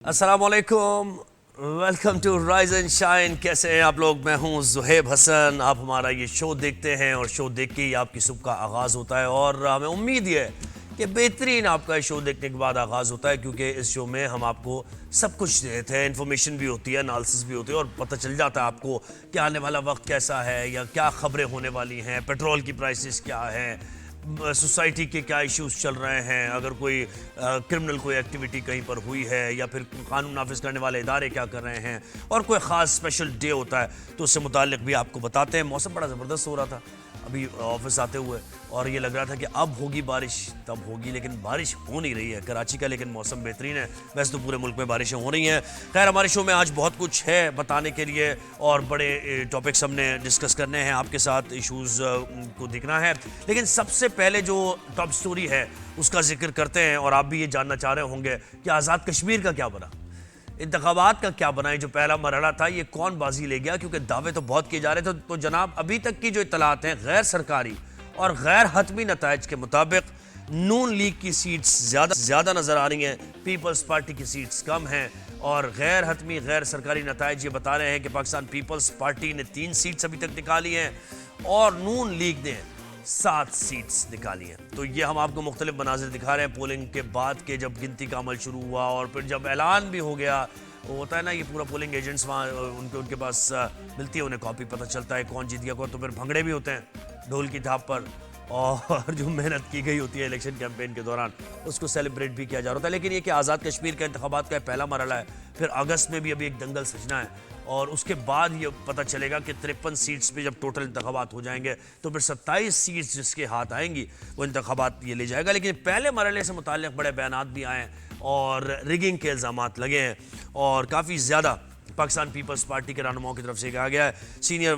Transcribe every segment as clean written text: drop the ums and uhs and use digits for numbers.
अस्सलाम वालेकुम, welcome to Rise and Shine. कैसे हैं आप लोग? मैं हूं ज़ुहैब हसन। आप हमारा ये शो देखते हैं और शो देख के ही आपकी सुबह का आगाज़ होता है और हमें उम्मीद ये है कि बेहतरीन आपका शो देखने के बाद आगाज़ होता है, क्योंकि इस शो में हम आपको सब कुछ देते हैं। इन्फॉर्मेशन भी होती है, एनालिसिस भी होती है और पता चल जाता है आपको कि आने वाला वक्त कैसा है या क्या ख़बरें होने वाली हैं, पेट्रोल की प्राइसेस क्या हैं, सोसाइटी के क्या इश्यूज चल रहे हैं, अगर कोई क्रिमिनल कोई एक्टिविटी कहीं पर हुई है या फिर कानून नाफिज करने वाले इदारे क्या कर रहे हैं, और कोई ख़ास स्पेशल डे होता है तो उससे मुताल्लिक भी आपको बताते हैं। मौसम बड़ा ज़बरदस्त हो रहा था अभी ऑफिस आते हुए और ये लग रहा था कि अब होगी बारिश, तब होगी, लेकिन बारिश हो नहीं रही है कराची का। लेकिन मौसम बेहतरीन है। वैसे तो पूरे मुल्क में बारिशें हो रही हैं। खैर, हमारे शो में आज बहुत कुछ है बताने के लिए और बड़े टॉपिक्स हमने डिस्कस करने हैं आपके साथ, इश्यूज़ को देखना है। लेकिन सबसे पहले जो टॉप स्टोरी है उसका जिक्र करते हैं और आप भी ये जानना चाह रहे होंगे कि आज़ाद कश्मीर का क्या बना, इंतखाबात का क्या बना, जो पहला मरहला था ये कौन बाजी ले गया, क्योंकि दावे तो बहुत किए जा रहे थे। तो जनाब, अभी तक की जो इतलात हैं गैर सरकारी और गैर हतमी नताइज के मुताबिक नून लीग की सीट्स ज़्यादा नज़र आ रही हैं, पीपल्स पार्टी की सीट्स कम हैं। और गैर हतमी गैर सरकारी नताइज ये बता रहे हैं कि पाकिस्तान पीपल्स पार्टी ने 3 सीट्स अभी तक निकाली हैं और नून लीग ने 7 सीट्स निकाली हैं। तो ये हम आपको मुख्तलिफ मनाजिर दिखा रहे हैं पोलिंग के बाद के, जब गिनती का अमल शुरू हुआ और फिर जब ऐलान भी हो गया। वो होता है ना, ये पूरा पोलिंग एजेंट्स वहाँ उनके पास मिलती है उन्हें कॉपी, पता चलता है कौन जीत गया कौन। तो फिर भंगड़े भी होते हैं ढोल की थाप पर, और जो मेहनत की गई होती है इलेक्शन कैंपेन के दौरान उसको सेलिब्रेट भी किया जा रहा था। लेकिन ये कि आज़ाद कश्मीर का इंतखाबात का पहला मरहला है, फिर अगस्त में भी अभी एक दंगल सजना है और उसके बाद ये पता चलेगा कि 53 सीट्स पे जब टोटल इंतखाबात हो जाएंगे तो फिर 27 सीट्स जिसके हाथ आएंगी वो इंतखाबात ये ले जाएगा। लेकिन पहले मरहले से मुताल्लिक़ बड़े बयानात भी आए और रिगिंग के इल्ज़ामात लगे हैं और काफ़ी ज़्यादा पाकिस्तान पीपल्स पार्टी के रहनुमाओं की तरफ से कहा गया है। सीनियर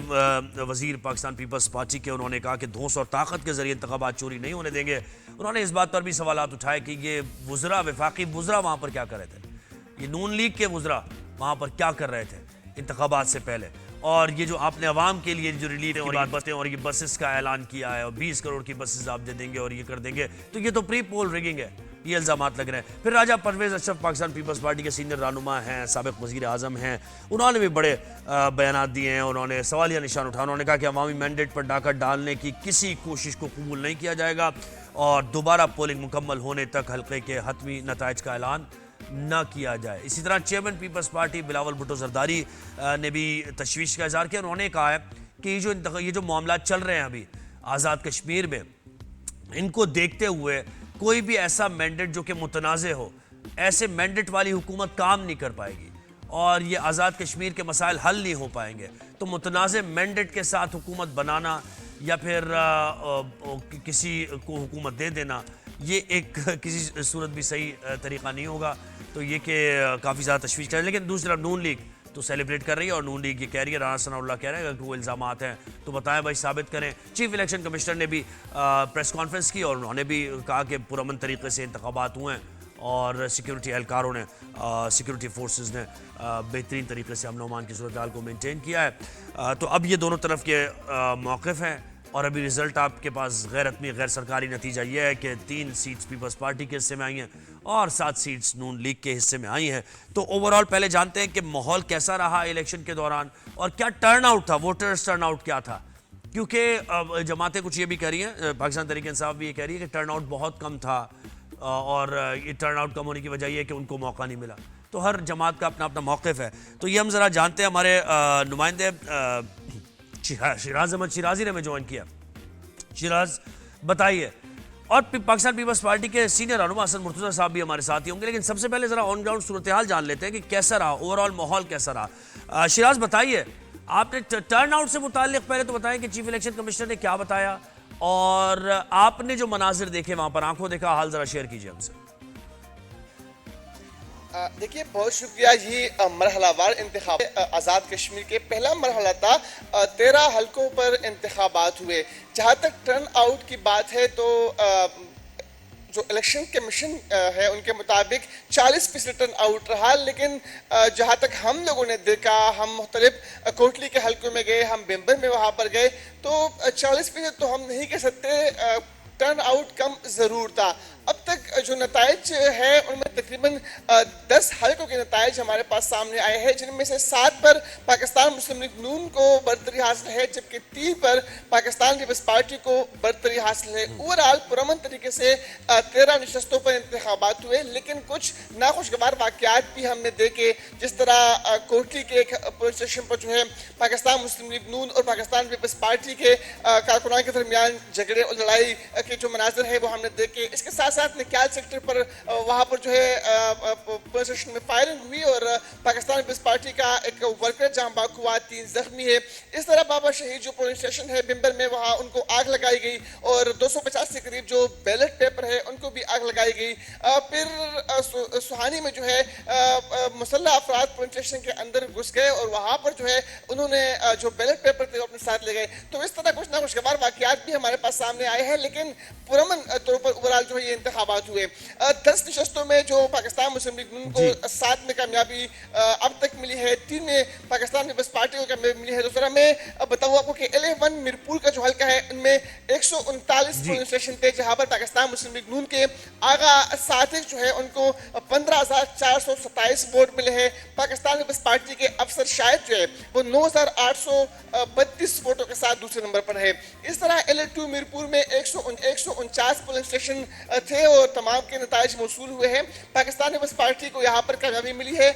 वजीर पाकिस्तान पीपल्स पार्टी के उन्होंने कहा कि धौंस और ताकत के जरिए इंतखाबात चोरी नहीं होने देंगे। उन्होंने इस बात पर भी सवालात उठाए कि ये वज़रा, वफाकी वज़रा वहाँ पर क्या कर रहे थे, ये नून लीग के वज़रा वहाँ पर क्या कर रहे थे इंतखाबात से पहले। और ये जो आपने अवाम के लिए जो रिलीफ की बात बतें और ये बसेस का ऐलान किया है और 20 करोड़ की बसेस आप दे देंगे और ये कर देंगे, तो ये तो प्री पोल रिगिंग है, ये इल्ज़ामात लग रहे हैं। फिर राजा परवेज़ अशरफ पाकिस्तान पीपल्स पार्टी के सीनियर रहनुमा हैं, साबिक़ वज़ीर आज़म हैं, उन्होंने भी बड़े बयानात दिए हैं। उन्होंने सवालिया निशान उठाया। उन्होंने कहा कि अवामी मैंडेट पर डाका डालने की किसी कोशिश को कबूल नहीं किया जाएगा और दोबारा पोलिंग मुकम्मल होने तक हल्के के हतमी नताइज का ऐलान ना किया जाए। इसी तरह चेयरमैन पीपल्स पार्टी बिलावल भुट्टो जरदारी ने भी तशवीश का इजहार किया। उन्होंने कहा है कि ये जो मामला चल रहे हैं अभी आज़ाद कश्मीर में, इनको देखते हुए कोई भी ऐसा मैंडेट जो कि मुतनाज़े हो, ऐसे मैंडेट वाली हुकूमत काम नहीं कर पाएगी और ये आज़ाद कश्मीर के मसाइल हल नहीं हो पाएंगे। तो मुतनाज़े मैंडेट के साथ हुकूमत बनाना या फिर किसी को हुकूमत दे देना, ये एक किसी सूरत भी सही तरीक़ा नहीं होगा। तो ये कि काफ़ी ज़्यादा तशवीश कर रहे हैं। लेकिन दूसरी तरफ नून लीग तो सेलिब्रेट कर रही है और नून लीग ये कह रही है, राना सनाउल्लाह कह रहे हैं कि वो इल्ज़ामात हैं तो बताएं भाई, साबित करें। चीफ इलेक्शन कमिश्नर ने भी प्रेस कॉन्फ्रेंस की और उन्होंने भी कहा कि पुरअमन तरीके से इंतखाबात हुए हैं और सिक्योरिटी एहलकारों ने, सिक्योरिटी फोर्सेस ने बेहतरीन तरीके से अमन अमान की सूरत हाल को मेनटेन किया है। तो अब ये दोनों तरफ के मौक़िफ़ हैं और अभी रिज़ल्ट आपके पास गैर हतमी गैर सरकारी नतीजा ये है कि 3 सीट्स पीपल्स पार्टी के हिस्से में आई हैं और 7 सीट्स नून लीग के हिस्से में आई हैं। तो ओवरऑल पहले जानते हैं कि माहौल कैसा रहा इलेक्शन के दौरान और क्या टर्न आउट था, वोटर्स टर्न आउट क्या था। क्योंकि जमातें कुछ ये भी कह रही हैं, पाकिस्तान तहरीक इंसाफ भी ये कह रही है कि टर्न आउट बहुत कम था और ये टर्न आउट कम होने की वजह ये कि उनको मौका नहीं मिला। तो हर जमात का अपना अपना मौक़िफ़ है। तो ये हम ज़रा जानते हैं। हमारे नुमाइंदे शिराज अहमद शिराजी ने हमें ज्वाइन किया। शिराज, बताइए। और पाकिस्तान पीपल्स पार्टी के सीनियर रहनुमा हसन मुर्तज़ा साहब भी हमारे साथ ही होंगे। लेकिन सबसे पहले ज़रा ऑन ग्राउंड सूरत हाल जान लेते हैं कि कैसा रहा ओवरऑल माहौल, कैसा रहा। शिराज, बताइए, आपने टर्न आउट से मुताल्लिक़ पहले तो बताएं कि चीफ इलेक्शन कमिश्नर ने क्या बताया और आपने जो मनाजिर देखे वहाँ पर, आंखों देखा हाल, ज़रा शेयर कीजिए हमसे। देखिए, बहुत शुक्रिया। ये मरहलावार इंतखाब आज़ाद कश्मीर के पहला मरहला था। 13 हलकों पर इंतखाबात हुए। जहाँ तक टर्न आउट की बात है तो जो इलेक्शन कमीशन है उनके मुताबिक 40% टर्न आउट रहा। लेकिन जहाँ तक हम लोगों ने देखा, हम मुख्तलिफ कोटली के हलकों में गए, हम बिम्बर में वहाँ पर गए, तो 40% तो हम नहीं कह सकते, टर्न आउट कम ज़रूर था। अब तक जो नताइज है उनमें तकरीबन 10 हल्कों के नताइज हमारे पास सामने आए हैं, जिनमें से 7 पर पाकिस्तान मुस्लिम लीग नून को बरतरी हासिल है, जबकि 3 पर पाकिस्तान पीपल्स पार्टी को बरतरी हासिल है। ओवरऑल पुरअमन तरीके से 13 नशस्तों पर इंतखाबात हुए, लेकिन कुछ नाखुशगवार वाकयात भी हमने देखे, जिस तरह कोटली के एक पुलिस स्टेशन पर जो है पाकिस्तान मुस्लिम लीग नून और पाकिस्तान पीपल्स पार्टी के कारकुनान के दरमियान झगड़े और लड़ाई के जो मनाजर है वो हमने देखे। इसके साथ साथ निक्याल सेक्टर पर वहाँ पर जो है पुलिस स्टेशन में फायरिंग हुई और पाकिस्तान पीपल्स पार्टी का एक वर्कर जहाँ बाग हुआ, 3 जख्मी है। इस तरह बाबा शहीद जो पुलिस स्टेशन है बिम्बर में, वहाँ उनको आग लगाई गई और 250 के करीब जो बैलेट पेपर है उनको भी आग लगाई गई। फिर सुहानी में जो है मुसल्लह अफराद पुलिस स्टेशन के अंदर घुस गए और वहाँ पर जो है उन्होंने जो बैलेट पेपर थे अपने साथ ले गए। तो इस तरह कुछ ना कुछ गवार वाकयात भी हमारे पास सामने आए हैं, लेकिन पुरअमन तौर पर ओवरऑल जो है ये इंतखाबात हुए। 10 नशस्तों में जो पाकिस्तान मुस्लिम लीग नून को 7 में कामयाबी अब तक मिली है, 3 में पाकिस्तान पीपल्स पार्टी को कामयाबी मिली है। दूसरा मैं बताऊँ आपको कि LA1 मीरपुर का जो हल्का है उनमें 139 पोलिंग स्टेशन थे, जहां पर पाकिस्तान मुस्लिम लीग नून के आगा साथिक जो है उनको 15,427 वोट मिले हैं। पाकिस्तान पीपल्स पार्टी के अफसर शायद जो है वो 9,832 वोटों के साथ दूसरे नंबर पर है। इस तरह LA2 मीरपुर में 149 पोलिंग स्टेशन थे और तमाम के नताइज मौसूल हुए हैं। पाकिस्तान पीपल्स पार्टी को यहाँ पर कामयाबी मिली है।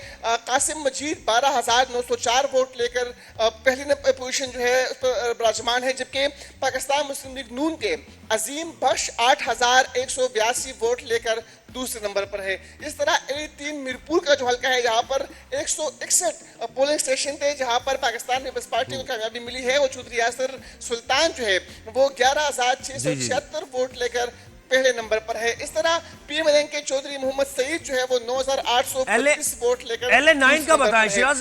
कासिम मजीद 12,904 वोट लेकर पहली पोजीशन जो है उस पर विराजमान है, जबकि पाकिस्तान मुस्लिम लीग नून के अजीम बख्श 8,182 वोट लेकर दूसरे नंबर पर है। इस तरह LA3 मीरपुर का जो हल्का है यहाँ पर 161 पोलिंग स्टेशन थे, जहाँ पर पाकिस्तान पीपल्स पार्टी को कामयाबी मिली है और चौधरी यासिर सुल्तान जो है वो 11,676 वोट लेकर पहले नंबर पर है। इस तरह PMLN के चौधरी मोहम्मद सईद जो है वो 9,835 वोट लेकर LA9 का बताएं शिराज,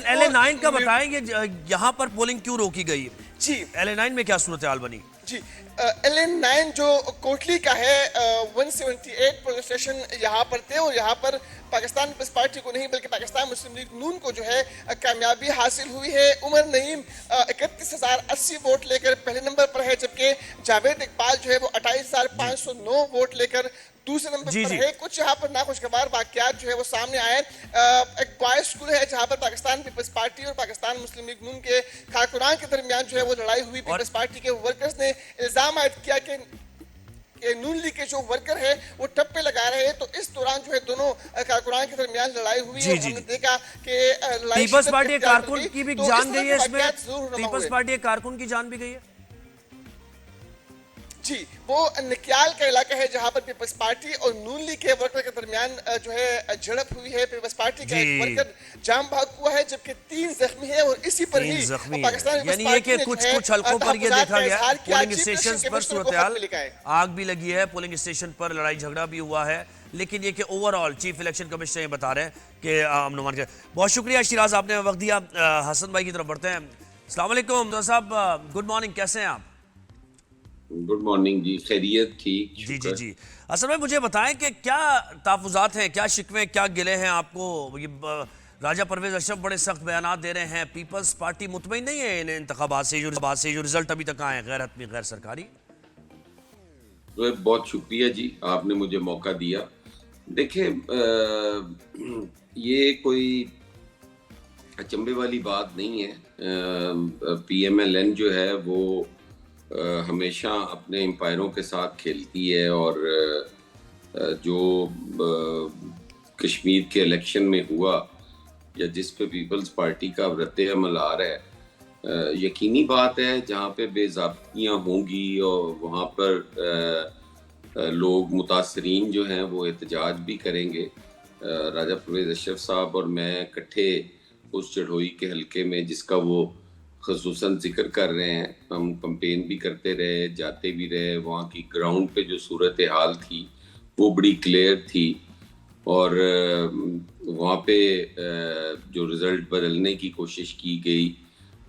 LA9 का बताएं ये यहाँ पर पोलिंग क्यों रोकी गई? जी, LA9 में क्या सूरत हाल बनी? जी, LA9 जो कोटली का है 178 पोलिंग स्टेशन यहाँ पर थे और यहाँ पर पाकिस्तान पीपल्स पार्टी को नहीं बल्कि पाकिस्तान मुस्लिम लीग नून को जो है कामयाबी हासिल हुई है। उमर नईम 31,080 वोट लेकर पहले नंबर पर है, जबकि जावेद इकबाल जो है वो 28,509 वोट लेकर दूसरे नंबर पर है। कुछ यहाँ पर नाखुशगवार वाकयात जो है वो सामने आए। एक बॉयज स्कूल है जहाँ पर पाकिस्तान पीपल्स पार्टी और पाकिस्तान मुस्लिम लीग नून के कारकुनान के दरमियान जो है वो लड़ाई हुई। पीपल्स पार्टी के वर्कर्स ने इल्जाम आयद किया कि नून लीग के जो वर्कर है वो टप्पे लगा रहे हैं, तो इस दौरान जो है दोनों कारकुनान के दरमियान लड़ाई हुई और हमने देखा कि पीपल्स पार्टी कारकुन की भी जान गई है इसमें। पीपल्स पार्टी कारकुन की जान भी गई है। जी, वो निक्याल का इलाका है जहां पर पीपल्स पार्टी और नून लीग के वर्कर के दरमियान जो है झड़प हुई है। पीपल्स पार्टी का एक वर्कर जाम भाग हुआ है, जबकि 3 जख्मी है और इसी पर ही पाकिस्तान यानी ये कि कुछ हल्कों पर ये देखा गया पोलिंग स्टेशन पर सूरत हाल, आग भी लगी है, पोलिंग स्टेशन पर लड़ाई झगड़ा भी हुआ है, लेकिन ये कि ओवरऑल चीफ इलेक्शन कमिश्नर ये बता रहे हैं कि अनुमान के। बहुत शुक्रिया शिराज, आपने वक्त दिया। हसन भाई की तरफ बढ़ते हैं। अस्सलाम वालेकुम साहब, गुड मॉर्निंग, कैसे हैं आप? गुड मॉर्निंग जी, खैरियत ठीक? जी जी जी। असल में मुझे बताएं कि क्या तहफ़्फ़ुज़ात हैं, क्या शिकवे, क्या गिले हैं आपको? ये राजा परवेज़ अशरफ बड़े सख्त बयान दे रहे हैं, पीपल्स पार्टी मुतमईन नहीं है इन इंतखाबात से, जो रिजल्ट अभी तक आए हैं गैर हतमी गैर सरकारी। तो बहुत शुक्रिया जी, आपने मुझे मौका दिया। देखिए, ये कोई अचंभे वाली बात नहीं है। PMLN जो है वो हमेशा अपने एम्पायरों के साथ खेलती है और जो कश्मीर के इलेक्शन में हुआ या जिस पे पीपल्स पार्टी का रद्द अमल आ रहा है, यकीनी बात है जहाँ पे बेज़ाब्तियाँ होंगी और वहाँ पर लोग मुतासरीन जो हैं वो एहतजाज भी करेंगे। राजा परवेज़ अशरफ साहब और मैं इकट्ठे उस चढ़ोई के हल्के में जिसका वो ख़ुसूसन जिक्र कर रहे हैं, हम कंपेन भी करते रहे, जाते भी रहे। वहाँ की ग्राउंड पे जो सूरत हाल थी वो बड़ी क्लियर थी और वहाँ पे जो रिज़ल्ट बदलने की कोशिश की गई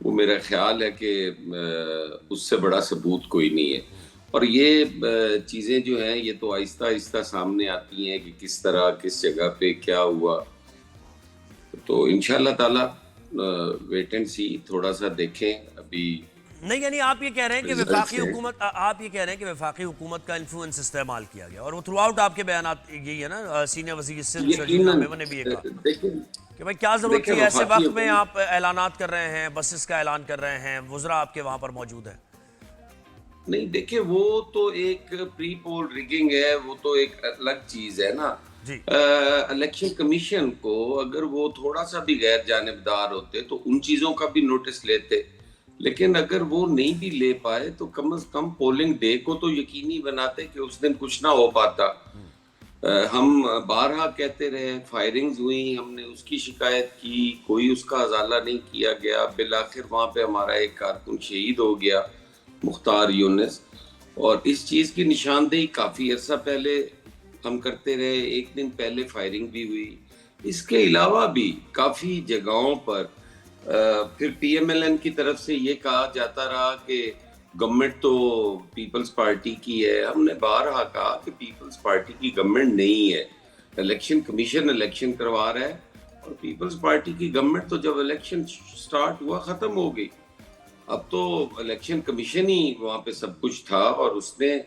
वो मेरा ख्याल है कि उससे बड़ा सबूत कोई नहीं है। और ये चीज़ें जो हैं ये तो आहिस्ता आहिस्ता सामने आती हैं कि किस तरह किस जगह पे क्या हुआ। तो इंशाल्लाह ताला वेट एंड सी, थोड़ा सा देखें। अभी नहीं, यानी आप ये कह रहे हैं कि Results वफाकी हैं। हुकूमत, आप ये कह रहे हैं कि वफाकी हुकूमत का इन्फ्लुएंस इस्तेमाल किया गया, और वो थ्रू आउट आपके बयानात यही है ना। सीनियर वज़ीर सिंध शर्जील यकीनन नामेवा ने भी ये कहा देखिए कि भाई क्या ज़रूरत देखिए थी ऐसे वफाकी वक्त में हुकूमत आप ऐलानात कर रहे हैं, बसेस का ऐलान कर रहे हैं, वुज़रा आपके वहाँ पर मौजूद है। नहीं, देखिए वो तो एक प्री पोल रिगिंग है, वो तो एक अलग चीज है ना। जी। इलेक्शन कमीशन को अगर वो थोड़ा सा भी गैर जानिबदार होते तो उन चीजों का भी नोटिस लेते, लेकिन अगर वो नहीं भी ले पाए तो कम से कम पोलिंग डे को तो यकीनी बनाते कि उस दिन कुछ ना हो पाता। हम बारहा कहते रहे, फायरिंग्स हुई, हमने उसकी शिकायत की, कोई उसका अजाला नहीं किया गया, बिलाखिर वहां पे हमारा एक कारकुन शहीद हो गया, मुख्तार यूनिस। और इस चीज की निशानदेही काफी अरसा पहले हम करते रहे, एक दिन पहले फायरिंग भी हुई। इसके अलावा भी काफी जगहों पर फिर पीएमएलएन की तरफ से ये कहा जाता रहा कि गवर्नमेंट तो पीपल्स पार्टी की है। हमने बारहा कहा कि पीपल्स पार्टी की गवर्नमेंट नहीं है, इलेक्शन कमीशन इलेक्शन करवा रहा है, और पीपल्स पार्टी की गवर्नमेंट तो जब इलेक्शन स्टार्ट हुआ खत्म हो गई। अब तो इलेक्शन कमीशन ही वहां पे सब कुछ था, और उसने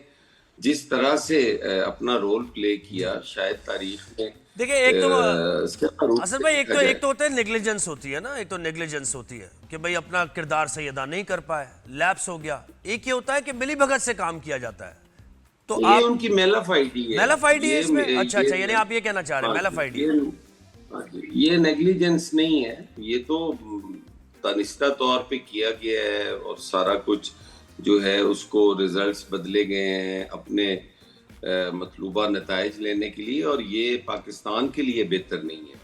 जिस तरह से अपना रोल प्ले किया शायद तारीख में देखिए, एक तो इसके रूप असल से में देखा जाए। एक तो होता है नेग्लिजेंस होती है ना, एक तो नेग्लिजेंस होती है कि भाई अपना किरदार सही अदा नहीं कर पाए, लैप्स हो गया। एक ये होता है कि मिली भगत से काम किया जाता है। तो ये आप उनकी मेलाफाइडी है, मेलाफाइडी है ये इसमें? ये- अच्छा अच्छा, यानी आप ये कहना चाह रहे हैं हाँ, मेलाफाइडी है। ये नेग्लिजेंस नहीं है, ये तो तनिष्ठा तौर पे किया गया है, और सारा कुछ जो है उसको रिजल्ट्स बदले गए हैं अपने मतलूबा नताइज लेने के लिए, और ये पाकिस्तान के लिए बेहतर नहीं है।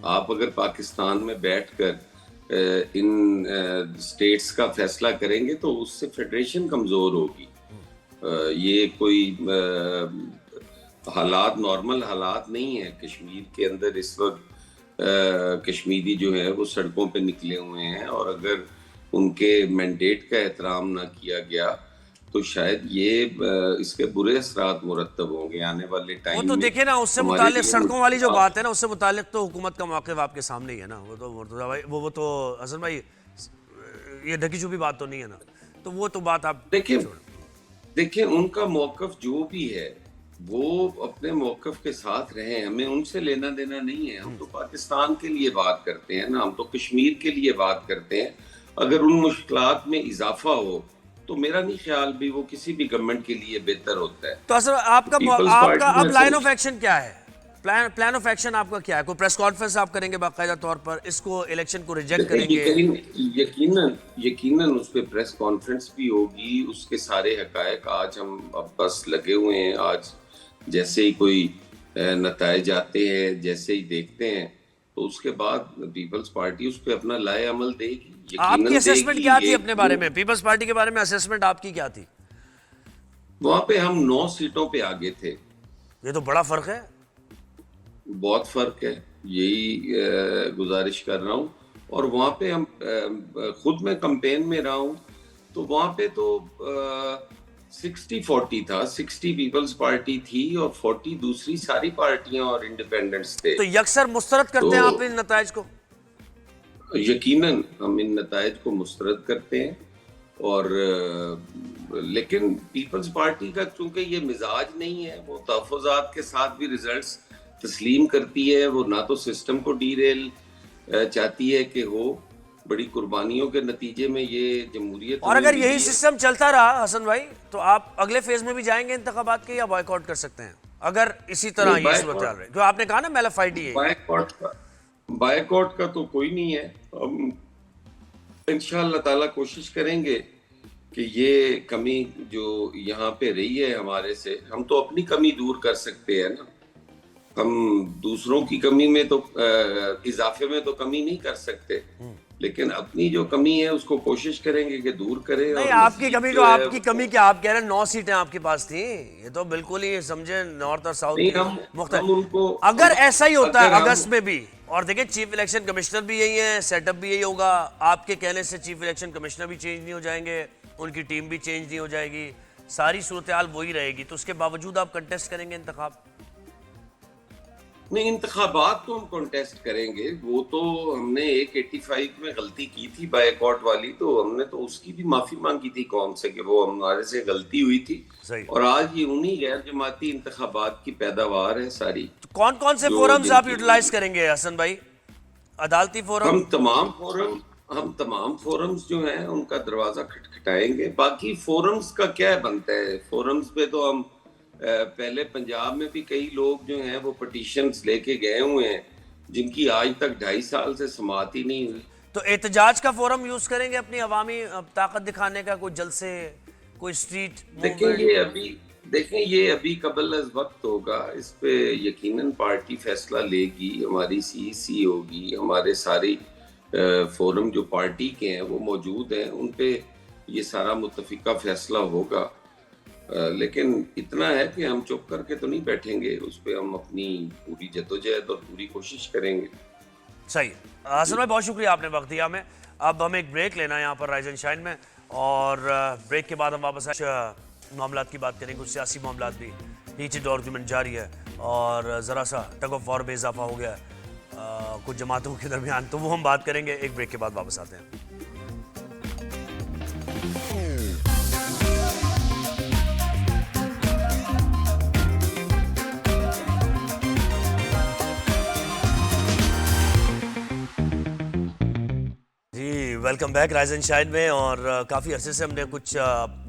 आप अगर पाकिस्तान में बैठकर इन स्टेट्स का फैसला करेंगे तो उससे फेडरेशन कमजोर होगी। ये कोई हालात नॉर्मल हालात नहीं है कश्मीर के अंदर इस वक्त। कश्मीरी जो है वो सड़कों पे निकले हुए हैं, और अगर उनके मैंडेट का एहतराम ना किया गया तो शायद ये इसके बुरे असरात मुरतब होंगे आने वाले टाइम वो में। तो देखे ना, उससे हमारे मुतालिक लिए सड़कों वाली जो बात है ना, उससे मुतालिक तो हुकूमत का मौक़िफ़ आपके सामने ही है ना। वो तो मुर्तज़ा भाई, वो तो हसन भाई, ये ढकी छुपी बात तो नहीं है ना। तो वो तो बात आप देखिए उनका मौकफ जो भी है वो अपने मौकफ के साथ रहे, हमें उनसे लेना देना नहीं है। हम तो पाकिस्तान के लिए बात करते हैं ना, हम तो कश्मीर के लिए बात करते हैं। अगर उन मुश्किलात में इजाफा हो तो मेरा नहीं ख्याल भी वो किसी भी गवर्नमेंट के लिए बेहतर होता है। तो असल आपका People's आपका Party अब में लाइन से- ऑफ एक्शन क्या है? प्लान ऑफ एक्शन आपका क्या है? कोई प्रेस कॉन्फ्रेंस आप करेंगे बाकायदा तौर पर, इसको इलेक्शन को रिजेक्ट करेंगे? यकीनन यकीनन उस पर प्रेस कॉन्फ्रेंस भी होगी, उसके सारे हकायक आज हम अब बस लगे हुए हैं। आज जैसे ही कोई नताइज आते हैं, जैसे ही देखते हैं, तो उसके बाद पीपल्स पार्टी उस पर अपना लाए अमल देगी। आपकी असेसमेंट क्या थी ये- अपने बारे में? पीपल्स पार्टी के बारे में असेसमेंट आपकी क्या थी? वहां पे हम 9 सीटों पे आगे थे। ये तो बड़ा फर्क है। बहुत फर्क है, यही गुजारिश कर रहा हूँ। और वहां पे हम खुद मैं कैंपेन में रहा हूँ, तो वहां पे तो 60-40 था। 60 पीपल्स पार्टी थी और 40 दूसरी सारी पार्टियां और इंडिपेंडेंट्स थे। तो यकसर मुस्तरद करते हैं तो- आप इन नताइज को? यकीनन हम इन नताइज को मुस्तरद करते हैं, और लेकिन पीपल्स पार्टी का चूंकि ये मिजाज नहीं है, वो तहफ़्फ़ुज़ात के साथ भी रिजल्ट्स तस्लीम करती है। वो ना तो सिस्टम को डीरेल चाहती है कि हो, बड़ी कुर्बानियों के नतीजे में ये जमहूरियत। और अगर यही सिस्टम चलता रहा हसन भाई, तो आप अगले फेज में भी जाएंगे इंतखाबात के, या बॉयकॉट कर सकते हैं अगर इसी तरह ये सूरत चल रही? जो आपने कहा ना मेलाफाइडी है। बायकॉट का तो कोई नहीं है। हम इंशाअल्लाह ताला कोशिश करेंगे कि ये कमी जो यहाँ पे रही है हमारे से, हम तो अपनी कमी दूर कर सकते हैं ना। हम दूसरों की कमी में तो इजाफे में तो कमी नहीं कर सकते, लेकिन अपनी जो कमी है उसको कोशिश करेंगे कि दूर करें। नहीं, और आपकी मज़ीद कमी जो तो है आपकी कमी क्या, आप कह रहे हैं 9 सीटें आपके पास थी, ये तो बिल्कुल ही समझे नॉर्थ और साउथ नहीं, की हम मुख्तलिफ। उनको अगर ऐसा ही होता अगर है हम- अगस्त में भी, और देखिए चीफ इलेक्शन कमिश्नर भी यही है, सेटअप भी यही होगा, आपके कहने से चीफ इलेक्शन कमिश्नर भी चेंज नहीं हो जाएंगे, उनकी टीम भी चेंज नहीं हो जाएगी, सारी सूरत हाल वही रहेगी, तो उसके बावजूद आप कंटेस्ट करेंगे इंतखाब? नहीं, इंतखाबात तो हम कॉन्टेस्ट करेंगे। वो तो हमने 185 में गलती की थी बायकॉट वाली, तो हमने तो उसकी भी माफी मांगी थी कौम से कि वो हमारे से गलती हुई थी। सही। और आज ये उन्हीं गैर जमाती इंतखाबात की पैदावार है सारी। तो कौन कौन से जो फोरम्स आप जिनकी यूटिलाइज करेंगे हसन भाई? अदालती फोरम? हम तमाम फोरम्स जो हैं उनका दरवाजा खटखटाएंगे। बाकी फोरम्स का क्या बनता है, फोरम्स पे तो हम पहले पंजाब में भी कई लोग जो हैं वो पिटीशंस लेके गए हुए हैं जिनकी आज तक 2.5 साल से समाअत ही नहीं हुई। तो एहतजाज का फोरम यूज करेंगे अपनी अवामी ताकत दिखाने का, कोई जलसे, कोई स्ट्रीट देखें ये अभी कबल अज वक्त होगा। इस पे यकीनन पार्टी फैसला लेगी, हमारी सीईसी होगी, हमारे सारी फोरम जो पार्टी के हैं वो मौजूद हैं, उन पे ये सारा मुत्तफिका फैसला होगा। लेकिन इतना है कि हम चुप करके तो नहीं बैठेंगे, उस पे हम अपनी पूरी जद्दोजहद और पूरी कोशिश करेंगे। सही। हसन भाई बहुत शुक्रिया, आपने वक्त दिया हमें। अब हमें एक ब्रेक लेना है यहाँ पर राइज एंड शाइन में, और ब्रेक के बाद हम वापस मामलात की बात करेंगे। कुछ सियासी मामलात भी, हीटेड आर्गुमेंट जारी है और ज़रा सा टग ऑफ वॉर में इजाफा हो गया है कुछ जमातों के दरमियान, तो वो हम बात करेंगे। एक ब्रेक के बाद वापस आते हैं। Welcome back rise and shine में। और काफ़ी अरसे से हमने कुछ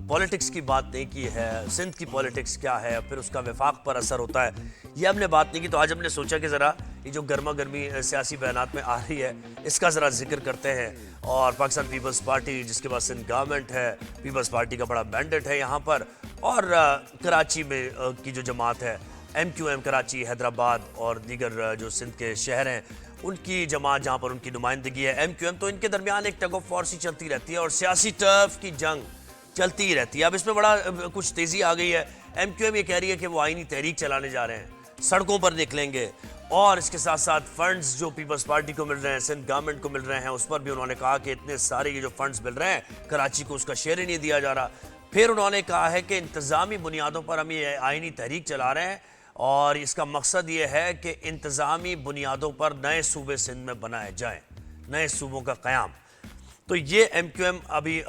पॉलिटिक्स की बात नहीं की है, सिंध की पॉलिटिक्स क्या है, फिर उसका वफाक पर असर होता है, ये हमने बात नहीं की। तो आज हमने सोचा कि ज़रा ये जो गर्मा गर्मी सियासी बयानात में आ रही है इसका ज़रा जिक्र करते हैं। और पाकिस्तान पीपल्स पार्टी जिसके पास सिंध गवर्नमेंट है, पीपल्स पार्टी का बड़ा मैंडेट है यहाँ पर, और कराची में की जो जमात है MQM कराची, हैदराबाद और दीगर जो सिंध के शहर हैं उनकी जमात जहाँ पर उनकी नुमाइंदगी है MQM, तो इनके दरमियान एक टग ऑफ वॉर सी चलती रहती है और सियासी टर्फ की जंग चलती ही रहती है। अब इसमें बड़ा कुछ तेज़ी आ गई है। MQM ये कह रही है कि वो आईनी तहरीक चलाने जा रहे हैं, सड़कों पर निकलेंगे, और इसके साथ साथ फंड्स जो पीपल्स पार्टी को मिल रहे हैं, सिंध गवर्नमेंट को मिल रहे हैं, उस पर भी उन्होंने कहा कि इतने सारे ये जो फंड्स मिल रहे हैं कराची को उसका शेयर ही नहीं दिया जा रहा। फिर उन्होंने कहा है कि इंतज़ामी बुनियादों पर हम ये आईनी तहरीक चला रहे हैं और इसका मकसद ये है कि इंतज़ामी बुनियादों पर नए सूबे सिंध में बनाए जाएं, नए सूबों का क़याम। तो ये MQM अभी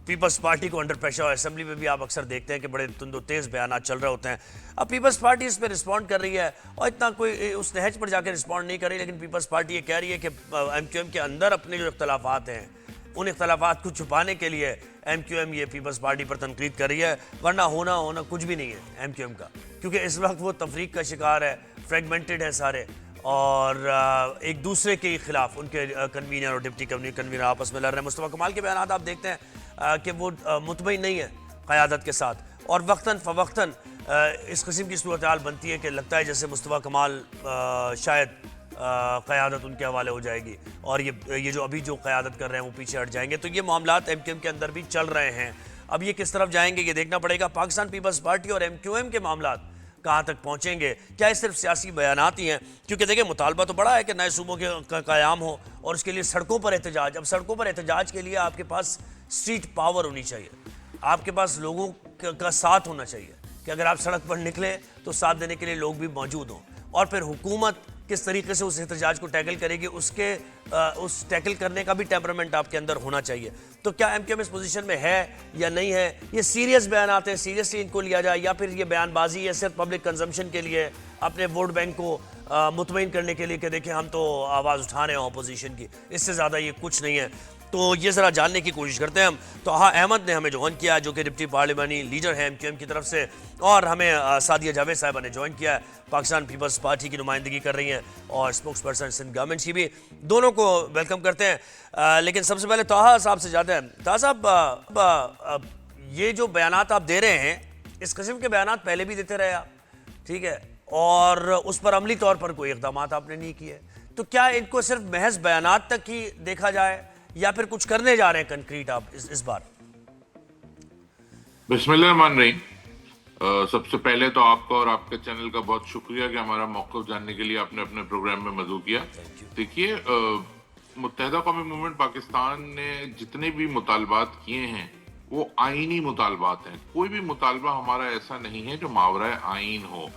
पीपल्स पार्टी को अंडर प्रेशर, और असेंबली में भी आप अक्सर देखते हैं कि बड़े तुंदो तेज़ बयान चल रहे होते हैं। अब पीपल्स पार्टी इस पर रिस्पॉन्ड कर रही है और इतना कोई उस नहज पर जाकर रिस्पॉन्ड नहीं कर रही, लेकिन पीपल्स पार्टी ये कह रही है कि MQM के अंदर अपने जो इख्तलाफात हैं उन इख्तलाफात को छुपाने के लिए MQM ये पीपल्स पार्टी पर तनकीद कर रही है, वरना होना कुछ भी नहीं है MQM का, क्योंकि इस वक्त वो तफरीक का शिकार है, फ्रेगमेंटेड है सारे, और एक दूसरे के खिलाफ उनके कन्वीनर और डिप्टी कन्वीनर आपस में लड़ रहे हैं। मुस्तफ़ा कमाल के बयान आप देखते हैं कि वो मुतमईन नहीं है क़यादत के साथ, और वक्तन फ़वक्तन इस किस्म की सूरत हाल बनती है कि लगता है जैसे मुस्तफ़ा कमाल शायद क़यादत उनके हवाले हो जाएगी और ये जो अभी जो क़यादत कर रहे हैं वो पीछे हट जाएंगे। तो ये मामलात MQM के अंदर भी चल रहे हैं। अब ये किस तरफ जाएंगे ये देखना पड़ेगा। पाकिस्तान पीपल्स पार्टी और MQM के मामलात कहाँ तक पहुँचेंगे, क्या ये सिर्फ सियासी बयानात ही हैं? क्योंकि देखिए मुतालबा तो बड़ा है कि नए सूबों के क़याम हो और उसके लिए सड़कों पर एहतजाज। अब सड़कों पर एहतजाज के लिए आपके पास स्ट्रीट पावर होनी चाहिए, आपके पास लोगों का साथ होना चाहिए कि अगर आप सड़क पर निकलें तो साथ देने के लिए लोग भी मौजूद हों, और फिर हुकूमत किस तरीके से उस एहतजाज को टैकल करेगी उस टैकल करने का भी टेम्परामेंट आपके अंदर होना चाहिए। तो क्या MQM इस पोजीशन में है या नहीं है? ये सीरियस बयान आते हैं, सीरियसली इनको लिया जाए, या फिर ये बयानबाजी है सिर्फ पब्लिक कंजम्पशन के लिए, अपने वोट बैंक को मुतमईन करने के लिए कि देखिए हम तो आवाज़ उठा रहे हैं अपोजिशन की, इससे ज़्यादा ये कुछ नहीं है। तो ये ज़रा जानने की कोशिश करते हैं हम। तो अहमद ने हमें ज्वाइन किया जो कि डिप्टी पार्लिमानी लीडर है MQM की तरफ से, और हमें सादिया जावेद साहिबा ने ज्वाइन किया है, पाकिस्तान पीपल्स पार्टी की नुमाइंदगी कर रही हैं और स्पोक्स पर्सन सिंध गवर्नमेंट की भी। दोनों को वेलकम करते हैं। लेकिन सबसे पहले ताहा साहब से जाते हैं। ताहा साहब, ये जो बयानात आप दे रहे हैं, इस किस्म के बयानात पहले भी देते रहे आप, ठीक है, और उस पर अमली तौर पर कोई इक़दाम आपने नहीं किए, तो क्या इनको सिर्फ महज बयानात तक ही देखा जाए या फिर कुछ करने जा रहे हैं कंक्रीट आप इस बार? बिस्मिल्लाहिर्रहमानिर्रहीम। सबसे पहले तो आपका और आपके चैनल का बहुत शुक्रिया कि हमारा मौक़िफ़ जानने के लिए आपने अपने प्रोग्राम में मदऊ किया। देखिए, मुत्तहिदा कौमी मूवमेंट पाकिस्तान ने जितने भी मुतालबात किए हैं वो आईनी मुतालबात हैं। कोई भी मुतालबा हमारा ऐसा नहीं है जो मावरा आईन हो।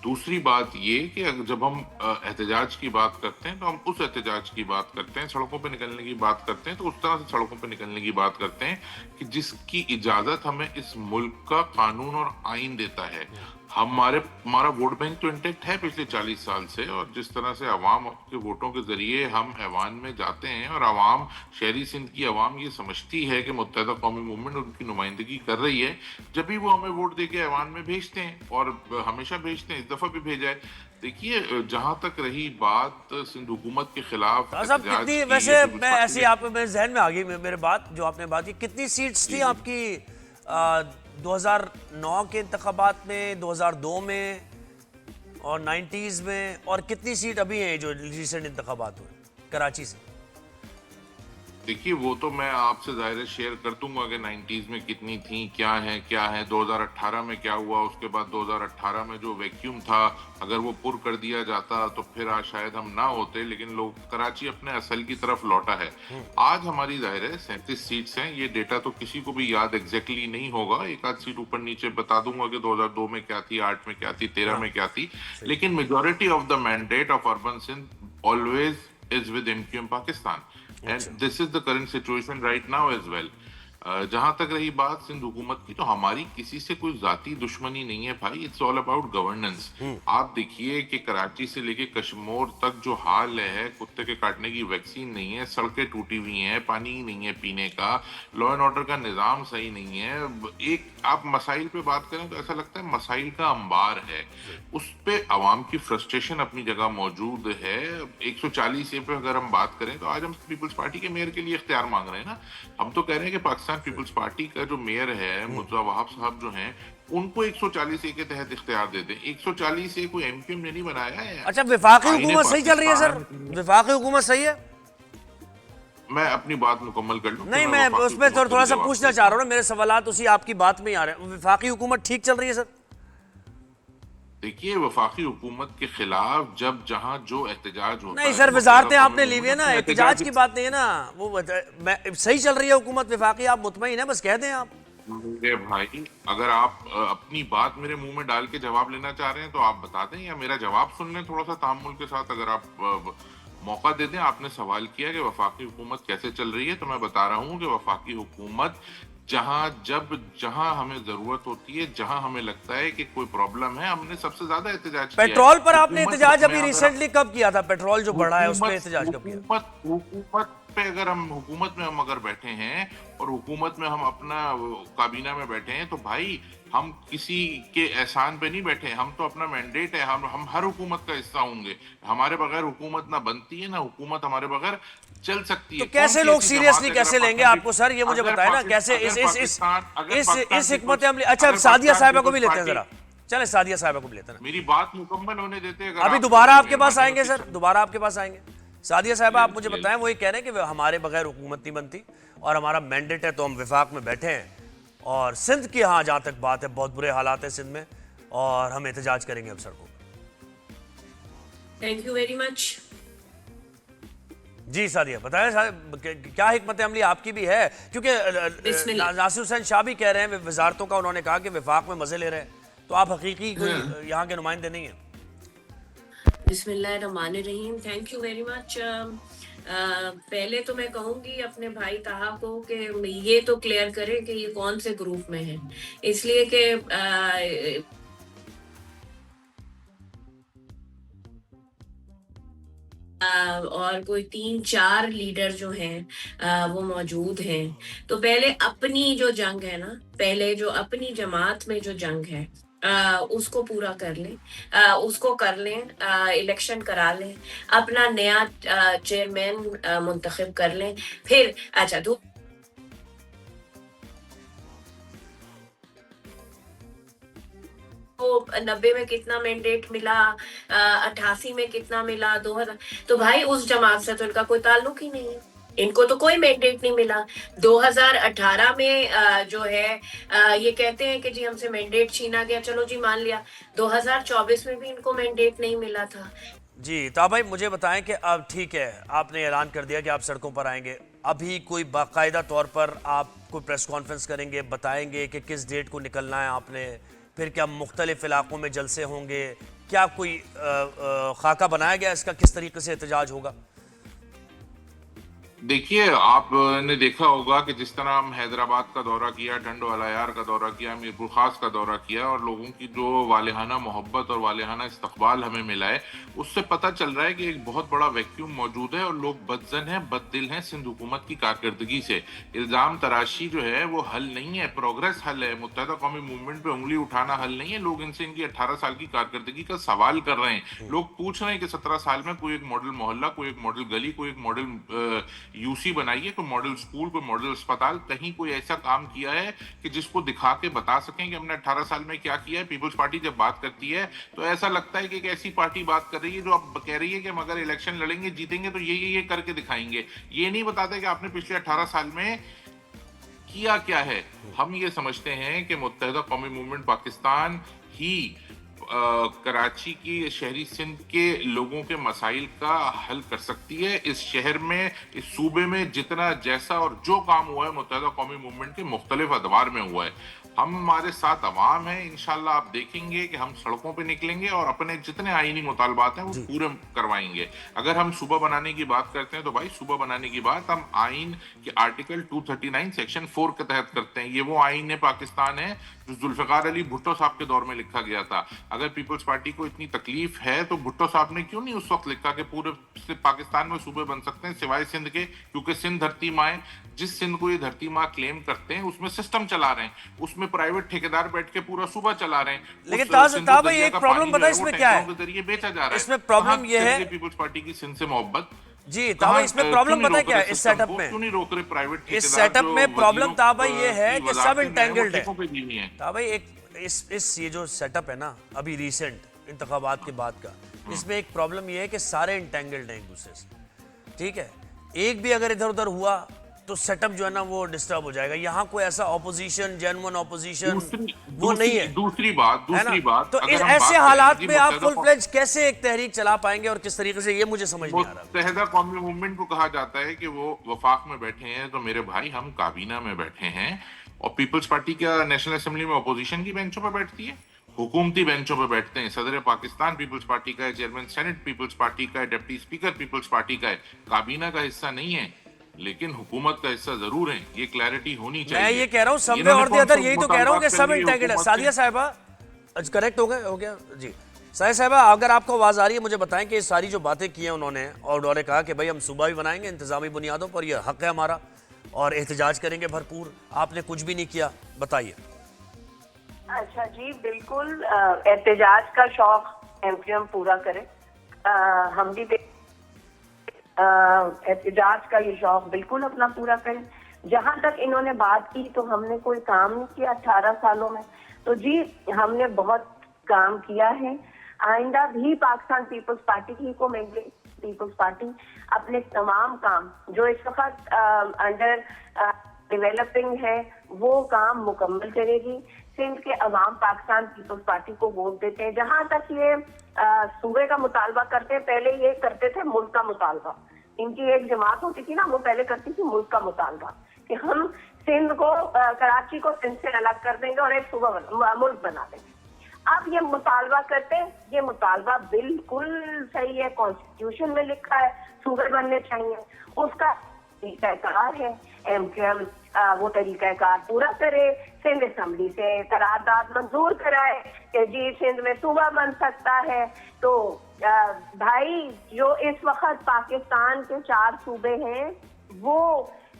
दूसरी बात ये कि जब हम एहतजाज की बात करते हैं तो हम उस एहतजाज की बात करते हैं, सड़कों पे निकलने की बात करते हैं तो उस तरह से सड़कों पे निकलने की बात करते हैं कि जिसकी इजाजत हमें इस मुल्क का कानून और आइन देता है। हमारा वोट बैंक तो इंटेक्ट है पिछले 40 साल से, और जिस तरह से अवाम के वोटों के जरिए हम ऐवान में जाते हैं और अवाम, शहरी सिंध की अवाम ये समझती है कि मुत्तहदा कौमी मूवमेंट उनकी नुमाइंदगी कर रही है, जब भी वो हमें वोट देके ऐवान में भेजते हैं, और हमेशा भेजते हैं, इस दफा भी भेजा है। देखिए, जहां तक रही बात सिंध हुकूमत के खिलाफ साहब एहतजाज कितनी, की, वैसे या मैं ऐसी आपके मेरे जहन में आ गई मेरे बात जो आपने बात की, कितनी सीट्स थी आपकी 2009 के इंतखाबात में, 2002 में और 90s में, और कितनी सीट अभी हैं जो रिसेंट इंतखाबात हुए कराची से? देखिए, वो तो मैं आपसे ज़ाहिर शेयर कर दूंगा कि 90s में कितनी थी, क्या है 2018 में क्या हुआ, उसके बाद 2018 में जो वैक्यूम था, अगर वो पुर कर दिया जाता तो फिर आज शायद हम ना होते, लेकिन लोग कराची अपने असल की तरफ लौटा है। आज हमारी ज़ाहिर है 37 सीट्स हैं। ये डेटा तो किसी को भी याद एग्जैक्टली नहीं होगा, एक आध सीट ऊपर नीचे बता दूंगा कि 2002 में क्या थी, 8 में क्या थी, 13 में क्या थी, लेकिन majority of the mandate of urban Sindh always is with MQM Pakistan, and this is the current situation right now as well. जहां तक रही बात सिंध हुकूमत की, तो हमारी किसी से कोई जाती दुश्मनी नहीं है भाई, इट्स ऑल अबाउट गवर्नेंस। आप देखिए कि कराची से लेके कश्मीर तक जो हाल है, कुत्ते के काटने की वैक्सीन नहीं है, सड़कें टूटी हुई हैं, पानी नहीं है पीने का, लॉ एंड ऑर्डर का निज़ाम सही नहीं है। एक आप मसाइल पे बात करें तो ऐसा लगता है मसाइल का अंबार है, उस पे अवाम की फ्रस्ट्रेशन अपनी जगह मौजूद है। 140A पे अगर हम बात करें तो आज हम पीपल्स पार्टी के मेयर के लिए इख्तियार मांग रहे हैं ना। हम तो कह रहे हैं कि पाकिस्तान पीपल्स पार्टी का जो मेयर है मुर्तजा वहाब साहब जो हैं, उनको 140A के तहत इख्तियार दे दें। 140A कोई एमक्यूएम ने नहीं बनाया है। अच्छा, विफाकी हुकूमत सही चल रही है सर? विफाकी हुकूमत सही है? मैं अपनी बात मुकम्मल कर लूं। नहीं, मैं उसमें थोड़ा सा पूछना चाह रहा हूँ ना, मेरे सवालात उसी आपकी बात में ही आ रहे हैं। विफाकी हुकूमत ठीक चल रही है सर? देखिए, वफाकी हुकूमत के खिलाफ जब जहां जो एहतजाज होता नहीं सर, वजारतें आपने ली हुई है ना, एहतजाज की बात नहीं है ना, वो सही चल रही है हुकूमत विफाकी, आप मुतमईन है, बस कह दें आप। मेरे भाई, अगर आप अपनी बात मेरे मुंह में डाल के जवाब लेना चाह रहे हैं तो आप बता दें, या मेरा जवाब सुन लें थोड़ा सा तामुल के साथ। अगर आप मौका दे दें, आपने सवाल किया कि वफाकी हुकूमत कैसे चल रही है, तो मैं बता रहा हूँ कि वफाकी हुकूमत जहां हमें जरूरत होती है, जहां हमें लगता है कि कोई प्रॉब्लम है, हमने सबसे ज्यादा एहतजाज किया है। पेट्रोल पर आपने एहतजाज अभी रिसेंटली कब किया था? पेट्रोल जो बढ़ा है उस पर एहतजाज कब किया? हुकूमत पे अगर हम हुकूमत में हम अगर बैठे हैं और हुकूमत में हम अपना काबीना में बैठे हैं, तो भाई हम किसी के एहसान पे नहीं बैठे, हम तो अपना मैंडेट है, हम हर हुकूमत का हिस्सा होंगे। हमारे बगैर हुकूमत ना बनती है, ना हुकूमत हमारे बगैर चल सकती है। तो कैसे लोग सीरियसली कैसे लेंगे आपको सर, ये मुझे बताए ना, कैसे इस हिकमत अमली। अच्छा, सादिया साहिबा को भी लेते हैं जरा, चले सादिया साहिबा को भी लेते हैं। मेरी बात मुकम्मल होने देते हैं। अभी दोबारा आपके पास आएंगे सर, दोबारा आपके पास आएंगे। सादिया साहिबा, आप मुझे बताएं, वो ये कह रहे हैं कि हमारे बगैर हुकूमत नहीं बनती और हमारा मैंडेट है, तो हम विफाक में बैठे हैं, और सिंध की, हाँ जहाँ तक बात है, बहुत बुरे हालात है सिंध में और हम एहतजाज करेंगे अब सड़कों पर। Thank you very much. जी सादिया, बताएं क्या हिकमत अमली आपकी भी है, क्योंकि नासिर हुसैन शाह भी कह रहे हैं वजारतों का, उन्होंने कहा कि विफाक में मजे ले रहे हैं, तो आप हकीकी कोई यहाँ के नुमाइंदे नहीं हैं। बिस्मिल्लाहिर्रहमानिर्रहीम। Thank you very much. पहले तो मैं कहूंगी अपने भाई ताहा को कि ये तो क्लियर करें कि ये कौन से ग्रुप में है, इसलिए कि और कोई 3-4 लीडर जो हैं वो मौजूद हैं। तो पहले अपनी जो जंग है ना, पहले जो अपनी जमात में जो जंग है उसको पूरा कर लें, उसको कर लें, इलेक्शन करा लें, अपना नया चेयरमैन मुंतखब कर लें, फिर अच्छा तो 90 में कितना मैंडेट मिला, 88 में कितना मिला, 2000, तो भाई उस जमात से तो इनका कोई ताल्लुक ही नहीं है, इनको तो कोई मैंडेट नहीं मिला। 2018 में जो है ये कहते हैं कि जी हमसे मैंडेट छीना गया, चलो जी मान लिया, 2024 में भी इनको मैंडेट नहीं मिला था। जी ता भाई, मुझे बताएं कि अब ठीक है, आपने ऐलान कर दिया कि आप सड़कों पर आएंगे, अभी कोई बाकायदा तौर पर आप कोई प्रेस कॉन्फ्रेंस करेंगे, बताएंगे कि किस डेट को निकलना है आपने, फिर क्या मुख्तलिफ इलाकों में जलसे होंगे, क्या कोई खाका बनाया गया इसका, किस तरीके से एहतजाज होगा? देखिए, आपने देखा होगा कि जिस तरह हम हैदराबाद का दौरा किया, टंडो यार का दौरा किया, मीरपुर खास का दौरा किया और लोगों की जो वालेहाना मोहब्बत और वालेहाना इस्तकबाल हमें मिला है, उससे पता चल रहा है कि एक बहुत बड़ा वैक्यूम मौजूद है और लोग बदजन हैं, बददिल हैं सिंध हुकूमत की कारकर्दगी से। इल्जाम तराशी जो है वो हल नहीं है, प्रोग्रेस हल है। मुत्तहदा कौमी मूवमेंट पे उंगली उठाना हल नहीं है। लोग इनसे इनकी 18 साल की कारकर्दगी का सवाल कर रहे हैं। लोग पूछ रहे हैं कि 17 साल में कोई एक मॉडल मोहल्ला, कोई एक मॉडल गली, कोई एक मॉडल यूसी बनाइए, कोई मॉडल स्कूल, कोई मॉडल अस्पताल, कहीं कोई ऐसा काम किया है कि जिसको दिखा के बता सकें कि हमने 18 साल में क्या किया है। पीपल्स पार्टी जब बात करती है तो ऐसा लगता है कि एक ऐसी पार्टी बात कर रही है जो अब कह रही है कि हम अगर इलेक्शन लड़ेंगे, जीतेंगे तो ये करके दिखाएंगे। ये नहीं बताते कि आपने पिछले 18 साल में किया क्या है। हम ये समझते हैं कि मुत्तहदा कौमी मूवमेंट पाकिस्तान ही कराची की शहरी सिंध के लोगों के मसाइल का हल कर सकती है। इस शहर में, इस सूबे में जितना जैसा और जो काम हुआ है मुत्तहदा कौमी मूवमेंट के मुख्तलिफ अदवार में हुआ है। हम हमारे साथ अवाम है, इंशाल्लाह आप देखेंगे कि हम सड़कों पे निकलेंगे और अपने जितने आईनी मुतालबात हैं वो पूरे करवाएंगे। अगर हम सूबा बनाने की बात करते हैं तो भाई सूबा बनाने की बात हम आइन के आर्टिकल 239 सेक्शन 4 के तहत करते हैं। ये वो आइन है पाकिस्तान है जो जुल्फिकार अली भुट्टो साहब के दौर में लिखा गया था। अगर पीपल्स पार्टी को इतनी तकलीफ है तो भुट्टो साहब ने क्यों नहीं उस वक्त लिखा कि पूरे पाकिस्तान में सूबे बन सकते हैं सिवाय सिंध के, क्योंकि सिंध धरती माँ है। जिस सिंध को ये धरती माँ क्लेम करते हैं उसमें सिस्टम चला रहे हैं, उसमें प्राइवेट ठेकेदार बैठ के पूरा सूबा चला रहे हैं। लेकिन ताब भाई एक प्रॉब्लम पता है इसमें क्या है? जरिए बेचा जा रहा है। इसमें प्रॉब्लम ये है पीपल्स पार्टी की सिंध से मोहब्बत जी ताब भाई, इसमें प्रॉब्लम पता है क्या है? इस सेटअप में क्यों नहीं रोक रहे प्राइवेट? इस सेटअप में प्रॉब्लम ताब भाई ये है कि सब इंटेंगल्ड है। ताब भाई एक इस ये जो सेटअप है ना अभी रिसेंट इंतखाबात के बाद का, इसमें एक प्रॉब्लम ये है कि सारे इंटेंगल्ड हैं एक दूसरे से। ठीक है, एक भी अगर इधर उधर हुआ तो सेटअप जो है ना वो डिस्टर्ब हो जाएगा। यहाँ कोई ऐसा ऑपोजिशन, जेन्युइन ऑपोजिशन वो नहीं है। दूसरी बात तो इस ऐसे हालात में आप फुल फ्लेज कैसे एक तहरीक चला पाएंगे और किस तरीके से, ये मुझे समझ नहीं आ रहा। मुत्तहदा कौमी मूवमेंट को कहा जाता है कि वो वफाक में बैठे हैं, तो मेरे भाई हम काबीना में बैठे हैं और पीपल्स पार्टी का नेशनल असेंबली में अपोजिशन की बेंचों पर बैठती है, हुकूमती बेंचों पर बैठते हैं। सदर पाकिस्तान पीपल्स पार्टी का है, चेयरमैन सेनेट पीपल्स पार्टी का है, डिप्टी स्पीकर पीपल्स पार्टी का है। काबीना का हिस्सा नहीं है लेकिन हुकूमत का हिस्सा जरूर है। ये क्लैरिटी होनी चाहिए। मैं ये कह रहा हूँ सब में और अदर, यही तो कह रहा हूँ कि सब इंटेग्रेटेड है। सादिया साहिबा करेक्ट हो गया जी। साहिया साहिबा अगर आपको आवाज आ रही है मुझे बताएं कि ये सारी जो बातें की हैं उन्होंने और उन्होंने कहा कि भाई हम सूबा भी बनाएंगे इंतजामी बुनियादों पर, यह हक है हमारा और एहतजाज करेंगे भरपूर, आपने कुछ भी नहीं किया, बताइए। अच्छा जी, बिल्कुल एहतजाज का शौक एमपीएम पूरा करे। हम भी एहतजाज का ये शौक बिल्कुल अपना पूरा करें। जहां तक इन्होंने बात की तो हमने कोई काम नहीं किया 18 सालों में, तो जी हमने बहुत काम किया है। आइंदा भी पाकिस्तान पीपल्स पार्टी ही को मेंगे पीपल्स पार्टी अपने तमाम काम जो इस वक्त अंडर डेवलपिंग है वो काम मुकम्मल करेगी। सिंध के अवाम पाकिस्तान पीपल्स पार्टी को वोट देते हैं। जहां तक ये सूबे का मुतालबा करते हैं, पहले ये करते थे मुल्क का मुतालबा। इनकी एक जमात होती थी ना, वो पहले करती थी मुल्क का मुतालबा कि हम सिंध को कराची को सिंध से अलग कर देंगे और एक सूबा मुल्क बना देंगे। अब ये मुतालबा करते हैं, ये मुतालबा बिल्कुल सही है, कॉन्स्टिट्यूशन में लिखा है सूबे बनने चाहिए, उसका तरीकाकार है। एमक्यूएम वो तरीकाकार पूरा करे, सिंध असम्बली से करारदाद मंजूर कराए कि जी सिंध में सूबा बन सकता है। तो भाई जो इस वक्त पाकिस्तान के 4 सूबे हैं वो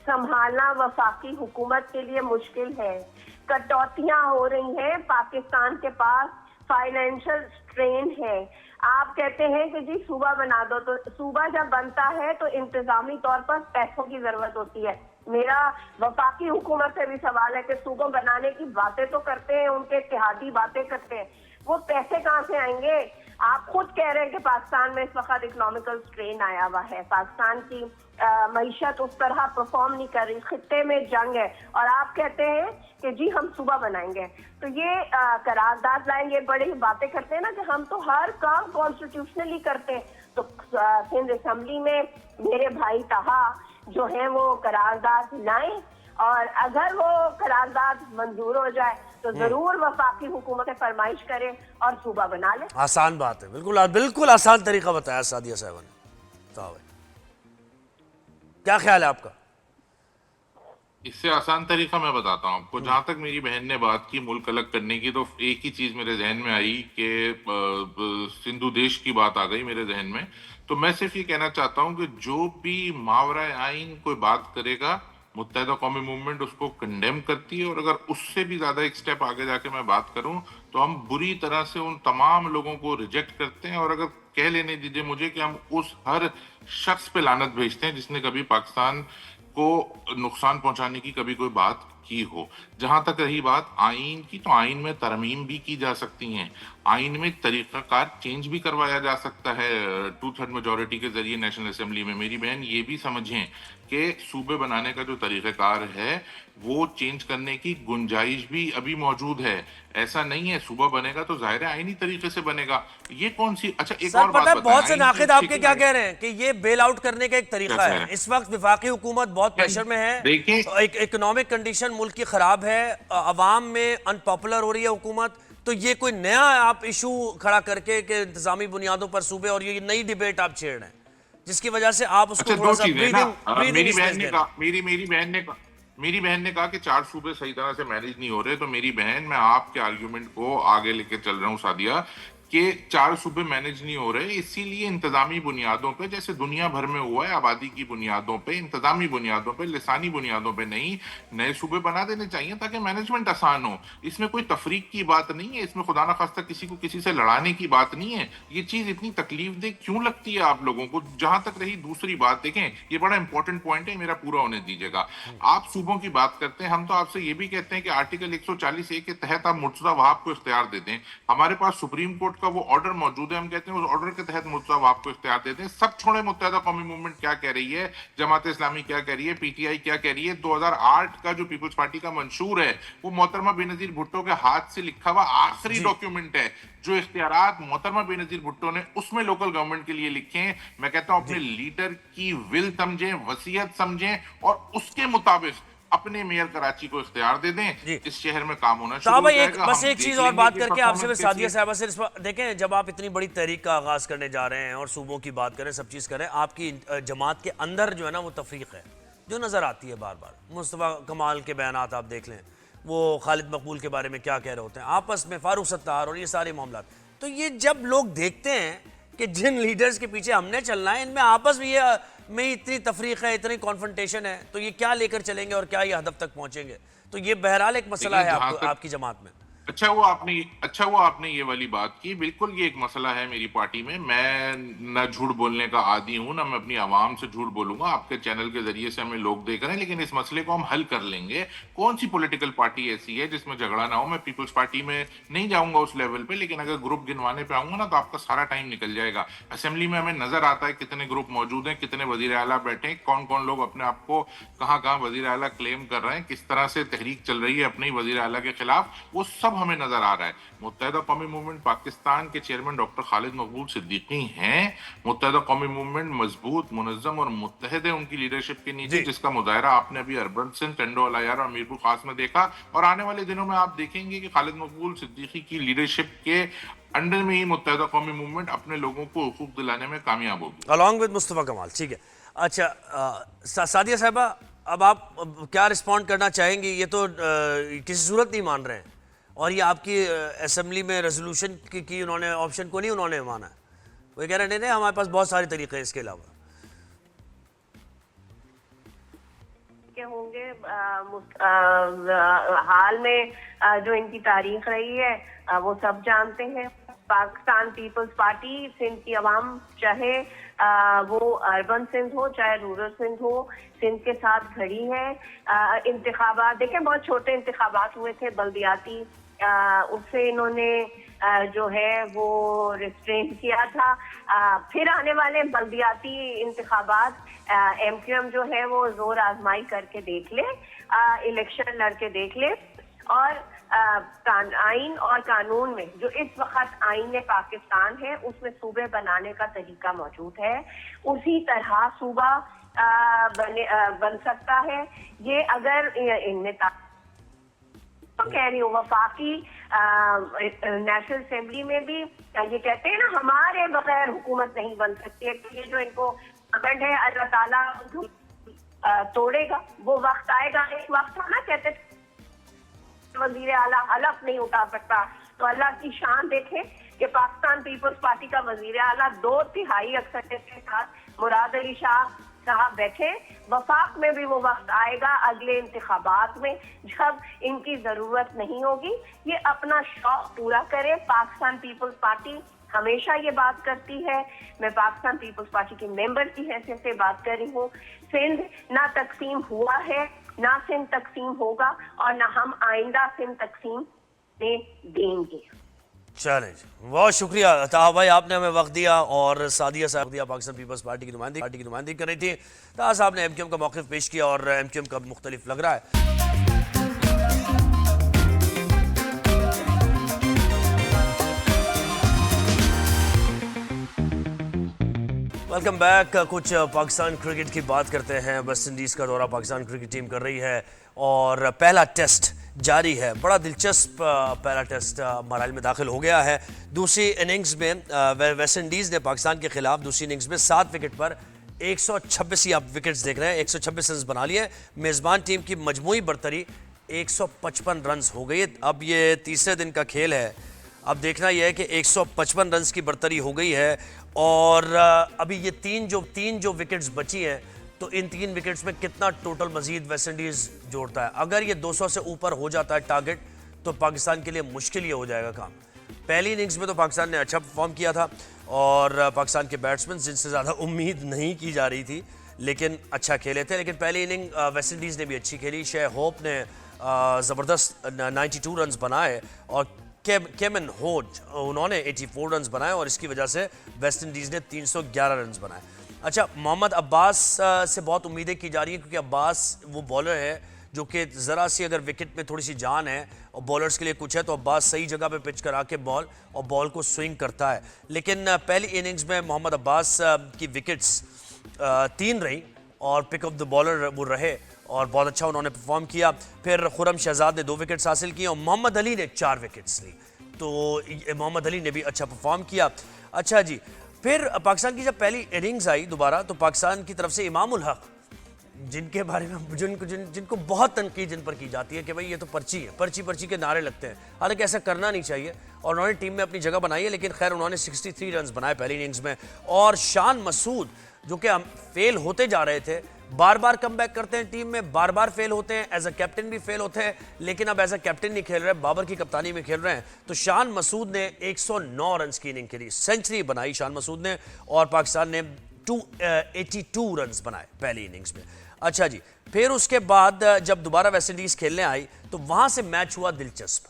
संभालना वफाकी हुकूमत के लिए मुश्किल है। कटौतियां हो रही हैं, पाकिस्तान के पास फाइनेंशियल स्ट्रेन है। आप कहते हैं कि जी सूबा बना दो, तो सूबा जब बनता है तो इंतजामी तौर पर पैसों की जरूरत होती है। मेरा वफाकी हुकूमत से भी सवाल है कि सूबों बनाने की बातें तो करते हैं, उनके इत्तेहादी बातें करते हैं, वो पैसे कहाँ से आएंगे? आप खुद कह रहे हैं कि पाकिस्तान में इस वक्त इकोनॉमिकल स्ट्रेन आया हुआ है, पाकिस्तान की मईशत उस तरह परफॉर्म नहीं कर रही, खित्ते में जंग है, और आप कहते हैं कि जी हम सूबा बनाएंगे। तो ये करारदाद लाएंगे, ये बड़ी बातें करते हैं ना कि हम तो हर काम कॉन्स्टिट्यूशनली करते हैं। तो सिंध असम्बली में मेरे भाई तहा जो है वो करारदाद लाएं और अगर वो करारदाद मंजूर हो जाए तो जरूर वफाकी हुकूमत फरमाइश करे और सूबा बना ले। आसान बात है, बिल्कुल बिल्कुल आसान तरीका बताया सादिया साहब ने। तो क्या ख्याल है आपका? इससे आसान तरीका मैं बताता हूँ आपको। जहां तक मेरी बहन ने बात की मुल्क अलग करने की, तो एक ही चीज मेरे जहन में आई कि सिंधु देश की बात आ गई मेरे जहन में। तो मैं सिर्फ ये कहना चाहता हूँ कि जो भी मावरा आइन कोई बात करेगा, मुत्तहिदा कौमी मूवमेंट उसको कंडेम करती है। और अगर उससे भी ज्यादा एक स्टेप आगे जाके मैं बात करूं तो हम बुरी तरह से उन तमाम लोगों को रिजेक्ट करते हैं। और अगर कह लेने दीजिए मुझे कि हम उस हर शख्स पे लानत भेजते हैं जिसने कभी पाकिस्तान को नुकसान पहुंचाने की कभी कोई बात की हो। जहां तक रही बात आइन की, तो आइन में तरमीम भी की जा सकती हैं, आइन में तरीकाकार चेंज भी करवाया जा सकता है 2/3 मेजोरिटी के जरिए नेशनल असेंबली में। मेरी बहन ये भी समझें कि सूबे बनाने का जो तरीकाकार है वो चेंज करने की गुंजाइश भी अभी मौजूद है। ऐसा नहीं है सूबा बनेगा तो जाहिर है आईनी तरीके से बनेगा। ये कौन सी, अच्छा एक सर और पता बात है बताएं, बहुत से आइन नाक़िद की आपके क्या कह रहे हैं कि ये बेल आउट करने का एक तरीका कैसे है। है? इस वक्त विफाकी हुकूमत बहुत प्रेशर में है, देखिए एक इकोनॉमिक कंडीशन मुल्क की खराब है, अवाम में अनपॉपुलर हो रही है हुकूमत, तो ये कोई नया आप इशू खड़ा करके कि इंतजामी बुनियादों पर सूबे, और ये नई डिबेट आप छेड़ रहे हैं जिसकी वजह से आप उसको अच्छा थोड़ा दो सा चीजें ना, ब्रीदिंग मेरी स्पेस बहन ने दे रहे कहा हैं। मेरी बहन ने कहा कि 4 सूबे सही तरह से मैनेज नहीं हो रहे। तो मेरी बहन, मैं आपके आर्ग्यूमेंट को आगे लेके चल रहा हूं सादिया, कि 4 सूबे मैनेज नहीं हो रहे, इसीलिए इंतजामी बुनियादों पे, जैसे दुनिया भर में हुआ है, आबादी की बुनियादों पे, इंतजामी बुनियादों पे, लिसानी बुनियादों पे नहीं, नए सूबे बना देने चाहिए ताकि मैनेजमेंट आसान हो। इसमें कोई तफरीक की बात नहीं है, इसमें खुदा ना खास्ता किसी को किसी से लड़ाने की बात नहीं है। ये चीज इतनी तकलीफ दे क्यों लगती है आप लोगों को? जहां तक रही दूसरी बात, देखें ये बड़ा इंपॉर्टेंट पॉइंट है, मेरा पूरा होने दीजिएगा। आप सूबों की बात करते हैं, हम तो आपसे ये भी कहते हैं कि आर्टिकल 140A के तहत आप मुर्तजा वहाब को इख्तियार दे दें। हमारे पास सुप्रीम कोर्ट का वो ऑर्डर मौजूद है, हम कहते हैं उस ऑर्डर के तहत मुर्तजा वहाब को इख्तियार देते हैं। सब छोड़े, मुत्तहिदा कौमी मूवमेंट क्या कह रही है, जमात इस्लामी क्या कह रही है, पीटीआई क्या कह रही है। 2008 का जो पीपल्स पार्टी का मंशूर है वो मोहतरमा बेनजीर भुट्टो के हाथ से लिखा हुआ आखिरी डॉक्यूमेंट है। जो इख्तियारात मोहतरमा बेनजीर भुट्टो ने उसमें लोकल गवर्नमेंट के लिए लिखे हैं। मैं कहता हूं अपने लीडर की विल समझें, वसीयत समझें और उसके मुताबिक अपने मेयर कराची को इख्तियार दे दें। इस शहर में काम होना शुरू हो जाएगा। बस हम एक देख चीज और लेंगे बात कि करके आपसे परफॉर्मेंस सादिया कैसी साहबा से देखें, जब आप इतनी बड़ी तहरीक का आगाज करने जा रहे हैं और सूबों की बात करें, सब चीज करें, आपकी जमात के अंदर जो है ना वो तफरीक है जो नजर आती है बार बार। मुस्तफा कमाल के बयानात आप देख लें, वो खालिद मकबूल के बारे में क्या कह रहे होते हैं आपस में, फारूक सत्तार और ये सारे मामला। तो ये जब लोग देखते हैं कि जिन लीडर्स के पीछे हमने चलना है इनमें आपस में इतनी तफरीक है, इतनी कॉन्फ्रंटेशन है, तो ये क्या लेकर चलेंगे और क्या ये हदफ तक पहुंचेंगे? तो ये बहरहाल एक मसला है आपकी जमात में। अच्छा वो आपने ये वाली बात की, बिल्कुल ये एक मसला है मेरी पार्टी में। मैं ना झूठ बोलने का आदी हूं, ना मैं अपनी आवाम से झूठ बोलूंगा। आपके चैनल के जरिए से हमें लोग देख रहे हैं, लेकिन इस मसले को हम हल कर लेंगे। कौन सी पॉलिटिकल पार्टी ऐसी है जिसमें झगड़ा ना हो? मैं पीपल्स पार्टी में नहीं जाऊंगा उस लेवल पे, लेकिन अगर ग्रुप गिनवाने पे आऊंगा ना तो आपका सारा टाइम निकल जाएगा। असेंबली में हमें नजर आता है कितने ग्रुप मौजूद हैं, कितने वजीर आला बैठे हैं, कौन कौन लोग अपने आप को कहाँ वजीर आला क्लेम कर रहे हैं, किस तरह से तहरीक चल रही है अपने वजीर आला के खिलाफ, वो सब हमें नजर आ रहा है। मुत्तहिदा कौमी मूवमेंट पाकिस्तान के चेयरमैन डॉक्टर खालिद मकबूल सिद्दीकी हैं। मुत्तहिदा कौमी मूवमेंट मजबूत, मुनज़्ज़म और मुत्तहिद है उनकी लीडरशिप के नीचे, जिसका मुजाहरा आपने अभी अर्बन सिंध, टंडो अलायार और मीरपुर खास में देखा। और आने वाले दिनों में आप देखेंगे कि खालिद मकबूल सिद्दीकी की लीडरशिप के अंडर में ही मुत्तहिदा कौमी मूवमेंट अपने लोगों को हुकूक दिलाने में कामयाब होगी, अलॉन्ग विद मुस्तफा कमाल। ठीक है, अच्छा सादिया साहबा, अब आप क्या रिस्पॉन्ड करना चाहेंगी? ये तो किसी सूरत नहीं मान रहे हैं, और ये आपकी असेंबली में रेजोल्यूशन की उन्होंने ऑप्शन को नहीं उन्होंने माना है। वो कह रहे हैं नहीं, हमारे पास बहुत सारे तरीके हैं इसके अलावा। होंगे हाल में जो इनकी तारीख रही है वो सब जानते हैं। पाकिस्तान पीपल्स पार्टी सिंध की आवाम, चाहे वो अर्बन सिंध हो चाहे रूरल सिंध हो, सिंध के साथ खड़ी है। इंतखाबात देखें, बहुत छोटे इंतखाबात हुए थे बल्दियाती, उससे इन्होंने जो है वो रिस्ट्रेन किया था। फिर आने वाले बल्दियाती इंतखाबात MQM जो है वो जोर आजमाई करके देख ले, इलेक्शन लड़के देख ले, और आइन और कानून में जो इस वक्त आइन पाकिस्तान है उसमें सूबे बनाने का तरीका मौजूद है। उसी तरह सूबा बन सकता है। ये अगर इनमें तो कह रही हूँ वफाकी नेशनल असेंबली में भी ये कहते हैं ना हमारे बगैर हुकूमत नहीं बन सकती है, तो ये जो इनको घमंड है अल्लाह ताला तोड़ेगा। वो वक्त आएगा, एक वक्त था ना कहते वजीर आला हलफ नहीं उठा सकता, तो अल्लाह की शान देखें कि पाकिस्तान पीपल्स पार्टी का वजीर आला 2/3 अक्सरियत के साथ मुराद अली शाह साहब बैठे। वफाक में भी वो वक्त आएगा अगले इंतखाबात में जब इनकी जरूरत नहीं होगी, ये अपना शौक पूरा करें। पाकिस्तान पीपल्स पार्टी हमेशा ये बात करती है, मैं पाकिस्तान पीपल्स पार्टी के मेंबर की हैसियत से बात कर रही हूँ, सिंध ना तकसीम हुआ है, ना सिंध तकसीम होगा और ना हम आइंदा सिंध तकसीम देंगे। चलें जी, बहुत शुक्रिया ताहा भाई, आपने हमें वक्त दिया और सादिया साहब दिया, पाकिस्तान पीपल्स पार्टी की नुमाइंदगी कर रही थी। ताहा साहब ने एमक्यूएम का मौक़िफ़ पेश किया और एमक्यूएम का मुख्तलिफ लग रहा है। Welcome back. कुछ पाकिस्तान क्रिकेट की बात करते हैं। वेस्ट इंडीज़ का दौरा पाकिस्तान क्रिकेट टीम कर रही है और पहला टेस्ट जारी है। बड़ा दिलचस्प पहला टेस्ट मराइल में दाखिल हो गया है। दूसरी इनिंग्स में वेस्ट इंडीज़ ने पाकिस्तान के खिलाफ दूसरी इनिंग्स में 7 विकेट पर 126 ही आप विकेट्स देख रहे हैं, 126 रन बना लिए। मेज़बान टीम की मजमूई बरतरी 155 रन हो गई। अब ये तीसरे दिन का खेल है, अब देखना यह है कि 155 रन की बरतरी हो गई है और अभी ये तीन जो विकेट्स बची हैं, तो इन 3 विकेट्स में कितना टोटल मजीद वेस्ट इंडीज़ जोड़ता है। अगर ये 200 से ऊपर हो जाता है टारगेट, तो पाकिस्तान के लिए मुश्किल ये हो जाएगा काम। पहली इनिंग्स में तो पाकिस्तान ने अच्छा परफॉर्म किया था और पाकिस्तान के बैट्समैन जिनसे ज़्यादा उम्मीद नहीं की जा रही थी लेकिन अच्छा खेले थे। लेकिन पहली इनिंग वेस्ट इंडीज़ ने भी अच्छी खेली। शे होप ने ज़बरदस्त 92 रन बनाए और केमन होज उन्होंने 84 रन बनाए और इसकी वजह से वेस्ट इंडीज़ ने 311 रन बनाए। अच्छा, मोहम्मद अब्बास से बहुत उम्मीदें की जा रही हैं क्योंकि अब्बास वो बॉलर है जो कि ज़रा सी अगर विकेट में थोड़ी सी जान है और बॉलर्स के लिए कुछ है तो अब्बास सही जगह पे पिच करा के बॉल को स्विंग करता है। लेकिन पहली इनिंग्स में मोहम्मद अब्बास की विकेट्स 3 रही और पिक ऑफ द बॉलर वो रहे और बहुत अच्छा उन्होंने परफॉर्म किया। फिर खुरम शहजाद ने 2 विकेट्स हासिल किए और मोहम्मद अली ने 4 विकेट्स ली, तो मोहम्मद अली ने भी अच्छा परफॉर्म किया। अच्छा जी, फिर पाकिस्तान की जब पहली इनिंग्स आई दोबारा, तो पाकिस्तान की तरफ से इमामुल हक, जिनके बारे में जिनको बहुत तनकीद जिन पर की जाती है कि भाई ये तो पर्ची है, पर्ची के नारे लगते हैं, हालांकि ऐसा करना नहीं चाहिए और उन्होंने टीम में अपनी जगह बनाई है। लेकिन खैर उन्होंने 63 रन बनाए पहली इनिंग्स में। और शान मसूद जो कि फेल होते जा रहे थे, बार बार कम बैक करते हैं टीम में, बार बार फेल होते हैं, एज अ कैप्टन भी फेल होते हैं, लेकिन अब एज अ कैप्टन नहीं खेल रहे, बाबर की कप्तानी में खेल रहे हैं। तो शान मसूद ने 109 रन की इनिंग खेली, सेंचुरी बनाई शान मसूद ने और पाकिस्तान ने 82 रन बनाए पहली इनिंग्स में। अच्छा जी, फिर उसके बाद जब दोबारा वेस्ट इंडीज़ खेलने आई तो वहां से मैच हुआ दिलचस्प।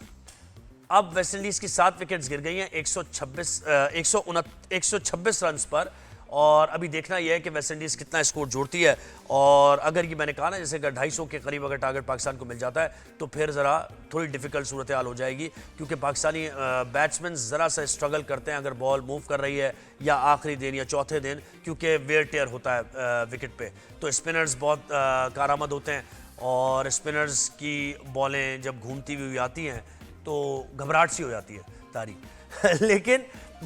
अब वेस्ट इंडीज़ की 7 विकेट्स गिर गई हैं 126 रन पर और अभी देखना यह है कि वेस्ट इंडीज़ कितना स्कोर जोड़ती है। और अगर ये मैंने कहा ना जैसे अगर 250 के करीब अगर टारगेट पाकिस्तान को मिल जाता है तो फिर ज़रा थोड़ी डिफ़िकल्ट सूरत हाल हो जाएगी क्योंकि पाकिस्तानी बैट्समैन ज़रा सा स्ट्रगल करते हैं अगर बॉल मूव कर रही है या आखिरी दिन या चौथे दिन, क्योंकि वेयर टेयर होता है विकेट पे, तो स्पिनर्स बहुत कारआमद होते हैं और स्पिनर्स की बॉलें जब घूमती हुई आती हैं तो घबराहट सी हो जाती है तारी। लेकिन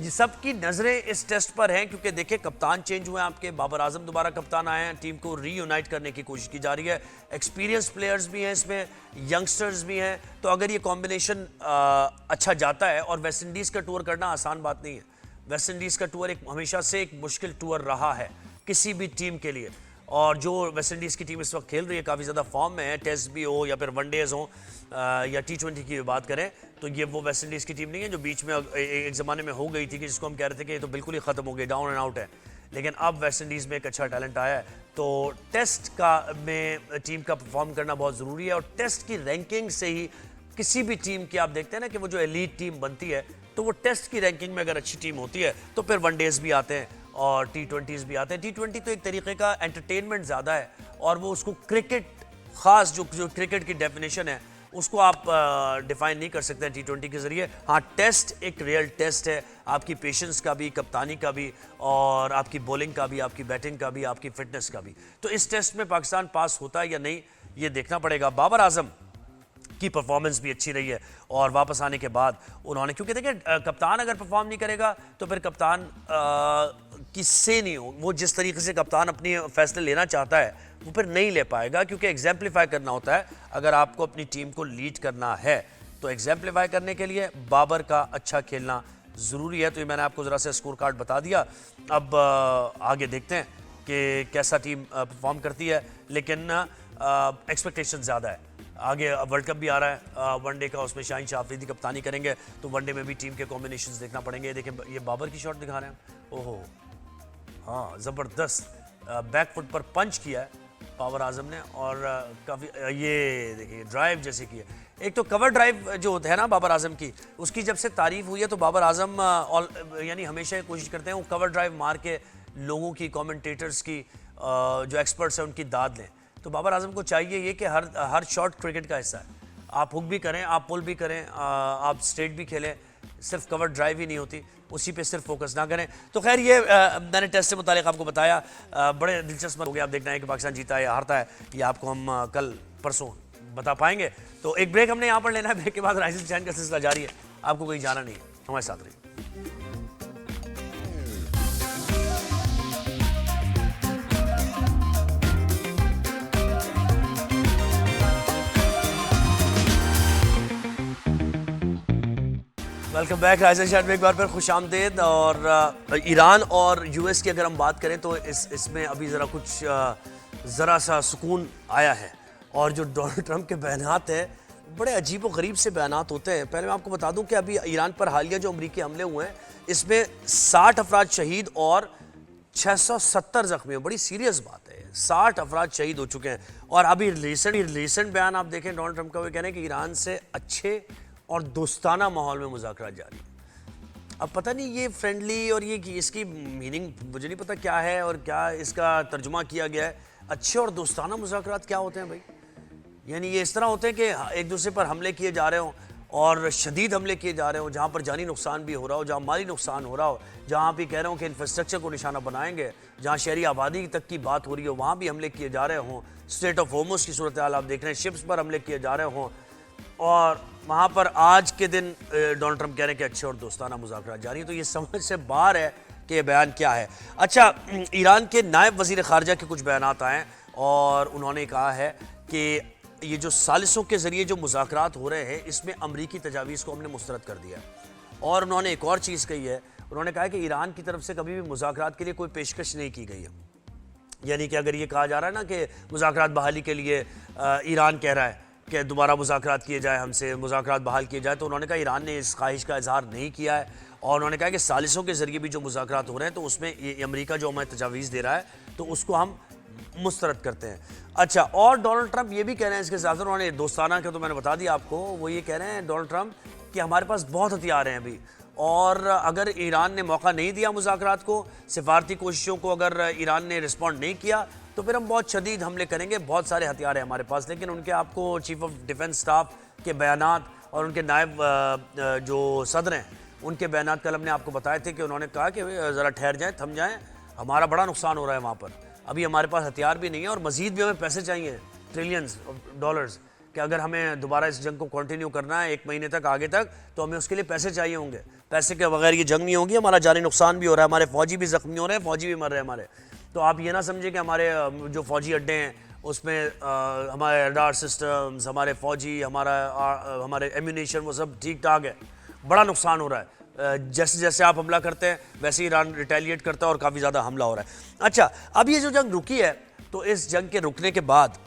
सबकी नज़रें इस टेस्ट पर हैं क्योंकि देखिए कप्तान चेंज हुए हैं आपके, बाबर आजम दोबारा कप्तान आए हैं, टीम को रीयूनाइट करने की कोशिश की जा रही है, एक्सपीरियंस प्लेयर्स भी हैं इसमें, यंगस्टर्स भी हैं। तो अगर ये कॉम्बिनेशन अच्छा जाता है और वेस्ट इंडीज़ का टूर करना आसान बात नहीं है। वेस्ट इंडीज़ का टूर हमेशा से एक मुश्किल टूर रहा है किसी भी टीम के लिए और जो वेस्ट इंडीज़ की टीम इस वक्त खेल रही है काफ़ी ज़्यादा फॉर्म में है, टेस्ट भी हो या फिर वनडेज़ हो या T20 की बात करें तो ये वो वेस्ट इंडीज़ की टीम नहीं है जो बीच में एक ज़माने में हो गई थी कि जिसको हम कह रहे थे कि ये तो बिल्कुल ही ख़त्म हो गई, डाउन एंड आउट है। लेकिन अब वेस्ट इंडीज़ में एक अच्छा टैलेंट आया है, तो टेस्ट में टीम का परफॉर्म करना बहुत ज़रूरी है और टेस्ट की रैंकिंग से ही किसी भी टीम की आप देखते हैं ना कि वो जो एलीट टीम बनती है तो वो टेस्ट की रैंकिंग में अगर अच्छी टीम होती है तो फिर वनडेज़ भी आते हैं और T20s भी आते हैं। T20 तो एक तरीके का एंटरटेनमेंट ज़्यादा है और वो उसको क्रिकेट ख़ास जो क्रिकेट की डेफिनेशन है उसको आप डिफाइन नहीं कर सकते T20 के ज़रिए। हाँ, टेस्ट एक रियल टेस्ट है, आपकी पेशेंस का भी, कप्तानी का भी, और आपकी बॉलिंग का भी, आपकी बैटिंग का भी, आपकी फिटनेस का भी। तो इस टेस्ट में पाकिस्तान पास होता है या नहीं, ये देखना पड़ेगा। बाबर आजम की परफॉर्मेंस भी अच्छी रही है और वापस आने के बाद उन्होंने, क्योंकि देखिए कप्तान अगर परफॉर्म नहीं करेगा तो फिर कप्तान किससे नहीं हो, वो जिस तरीके से कप्तान अपनी फैसले लेना चाहता है वो फिर नहीं ले पाएगा, क्योंकि एग्जाम्पलीफाई करना होता है। अगर आपको अपनी टीम को लीड करना है तो एग्जाम्पलीफाई करने के लिए बाबर का अच्छा खेलना ज़रूरी है। तो ये मैंने आपको ज़रा सा स्कोर कार्ड बता दिया। अब आगे देखते हैं कि कैसा टीम परफॉर्म करती है, लेकिन एक्सपेक्टेशन ज़्यादा है। आगे वर्ल्ड कप भी आ रहा है वनडे का, उसमें शाहीन शाह अफरीदी कप्तानी करेंगे, तो वनडे में भी टीम के कॉम्बिनेशंस देखना पड़ेंगे। देखें ये बाबर की शॉट दिखा रहे हैं, ओहो हाँ ज़बरदस्त बैक फुट पर पंच किया है बाबर आजम ने, और काफ़ी ये देखिए ड्राइव जैसे की है। एक तो कवर ड्राइव जो है ना बाबर आजम की, उसकी जब से तारीफ हुई है तो बाबर आजम यानी हमेशा कोशिश करते हैं वो कवर ड्राइव मार के लोगों की, कमेंटेटर्स की, जो एक्सपर्ट्स हैं उनकी दाद लें। तो बाबर आजम को चाहिए ये कि हर शॉट क्रिकेट का हिस्सा है। आप हुक भी करें, आप पुल भी करें, आप स्ट्रेट भी खेलें, सिर्फ कवर ड्राइव ही नहीं होती, उसी पे सिर्फ फोकस ना करें। तो खैर ये मैंने टेस्ट से मुतालिक आपको बताया, बड़े दिलचस्प हो गया। आप देखना है कि पाकिस्तान जीता है या हारता है, ये आपको हम कल परसों बता पाएंगे। तो एक ब्रेक हमने यहाँ पर लेना है, ब्रेक के बाद राइजिंग शाइन का सिलसिला जारी है, आपको कहीं जाना नहीं है, हमारे साथ रहिए। वेलकम बैक राइजिंग शाइन में एक बार फिर खुश आमदेद। और ईरान और यूएस की अगर हम बात करें तो इसमें अभी ज़रा कुछ ज़रा सा सुकून आया है। और जो डोनाल्ड ट्रंप के बयानात हैं, बड़े अजीब व गरीब से बयानात होते हैं। पहले मैं आपको बता दूं कि अभी ईरान पर हालिया जो अमरीकी हमले हुए हैं, इसमें 60 अफराद शहीद और 670 जख्मी। बड़ी सीरियस बात है, 60 अफराद शहीद हो चुके हैं। और अभी रिसेंट बयान आप देखें डोनाल्ड ट्रंप का, वो कह रहे हैं कि ईरान से अच्छे और दोस्ताना माहौल में मुज़ाकरात जारी है। अब पता नहीं ये फ्रेंडली और ये इसकी मीनिंग मुझे नहीं पता क्या है और क्या इसका तर्जुमा किया गया है। अच्छे और दोस्ताना मुज़ाकरात क्या होते हैं भाई? यानी ये इस तरह होते हैं कि एक दूसरे पर हमले किए जा रहे हों और शदीद हमले किए जा रहे हों, जहाँ पर जानी नुकसान भी हो रहा हो, जहाँ माली नुकसान हो रहा हो, जहाँ आप ये कह रहे हो कि इंफ्रास्ट्रक्चर को निशाना बनाएंगे, जहाँ शहरी आबादी तक की बात हो रही हो वहाँ भी हमले किए जा रहे हों। स्ट्रेट ऑफ होर्मुज़ की सूरत हाल आप देख रहे हैं, शिप्स पर हमले किए जा रहे हों, और वहाँ पर आज के दिन डोनाल्ड ट्रंप कह रहे हैं कि अच्छे और दोस्ताना मुज़ाकरात जारी है। तो ये समझ से बाहर है कि ये बयान क्या है। अच्छा, ईरान के नायब वज़ीर ख़ारजा के कुछ बयानात आए और उन्होंने कहा है कि ये जो सालिसों के ज़रिए जो मुज़ाकरात हो रहे हैं, इसमें अमरीकी तजावीज़ को हमने मुस्तरद कर दिया है। और उन्होंने एक और चीज़ कही है, उन्होंने कहा कि ईरान की तरफ से कभी भी मुज़ाकरात के लिए कोई पेशकश नहीं की गई है। यानी कि अगर ये कहा जा रहा है ना कि मुज़ाकरात बहाली के लिए ईरान कह रहा है कि दोबारा मुज़ाकरात किए जाए, हमसे मुज़ाकरात बहाल किए जाए, तो उन्होंने कहा ईरान ने इस ख्वाहिश का इजहार नहीं किया है। और उन्होंने कहा कि सालिसों के ज़रिए भी जो मुज़ाकरात हो रहे हैं तो उसमें ये अमेरिका जो हमें तजावीज़ दे रहा है तो उसको हम मुस्तरद करते हैं। अच्छा, और डोनाल्ड ट्रंप ये भी कह रहे हैं इसके साथ, उन्होंने दोस्ताना का तो मैंने बता दिया आपको, वो ये कह रहे हैं डोनाल्ड ट्रंप कि हमारे पास बहुत हथियार हैं अभी, और अगर ईरान ने मौका नहीं दिया मुज़ाकरात को, सिफारती कोशिशों को अगर ईरान ने रिस्पॉन्ड नहीं किया तो फिर हम बहुत शदीद हमले करेंगे। बहुत सारे हथियार हैं हमारे पास। लेकिन उनके आपको चीफ ऑफ डिफेंस स्टाफ के बयानात और उनके नायब जो सदर हैं उनके बयानात कल हमने आपको बताए थे कि उन्होंने कहा कि ज़रा ठहर जाएं, थम जाएं, हमारा बड़ा नुकसान हो रहा है वहाँ पर, अभी हमारे पास हथियार भी नहीं है और मज़ीद भी हमें पैसे चाहिए, ट्रिलियंस ऑफ डॉलर्स, कि अगर हमें दोबारा इस जंग को कंटिन्यू करना है 1 महीने तक आगे तक, तो हमें उसके लिए पैसे चाहिए होंगे। पैसे के बगैर ये जंग नहीं होगी, हमारा जानी नुकसान भी हो रहा है, हमारे फ़ौजी भी ज़ख्मी हो रहे हैं, फ़ौजी भी मर रहे हैं हमारे। तो आप ये ना समझें कि हमारे जो फ़ौजी अड्डे हैं उसमें हमारे रडार सिस्टम्स, हमारे फ़ौजी, हमारे एम्यूनेशन वो सब ठीक ठाक है, बड़ा नुकसान हो रहा है। जैसे जैसे आप हमला करते हैं वैसे ईरान रिटेलिएट करता है और काफ़ी ज़्यादा हमला हो रहा है। अच्छा, अब ये जो जंग रुकी है तो इस जंग के रुकने के बाद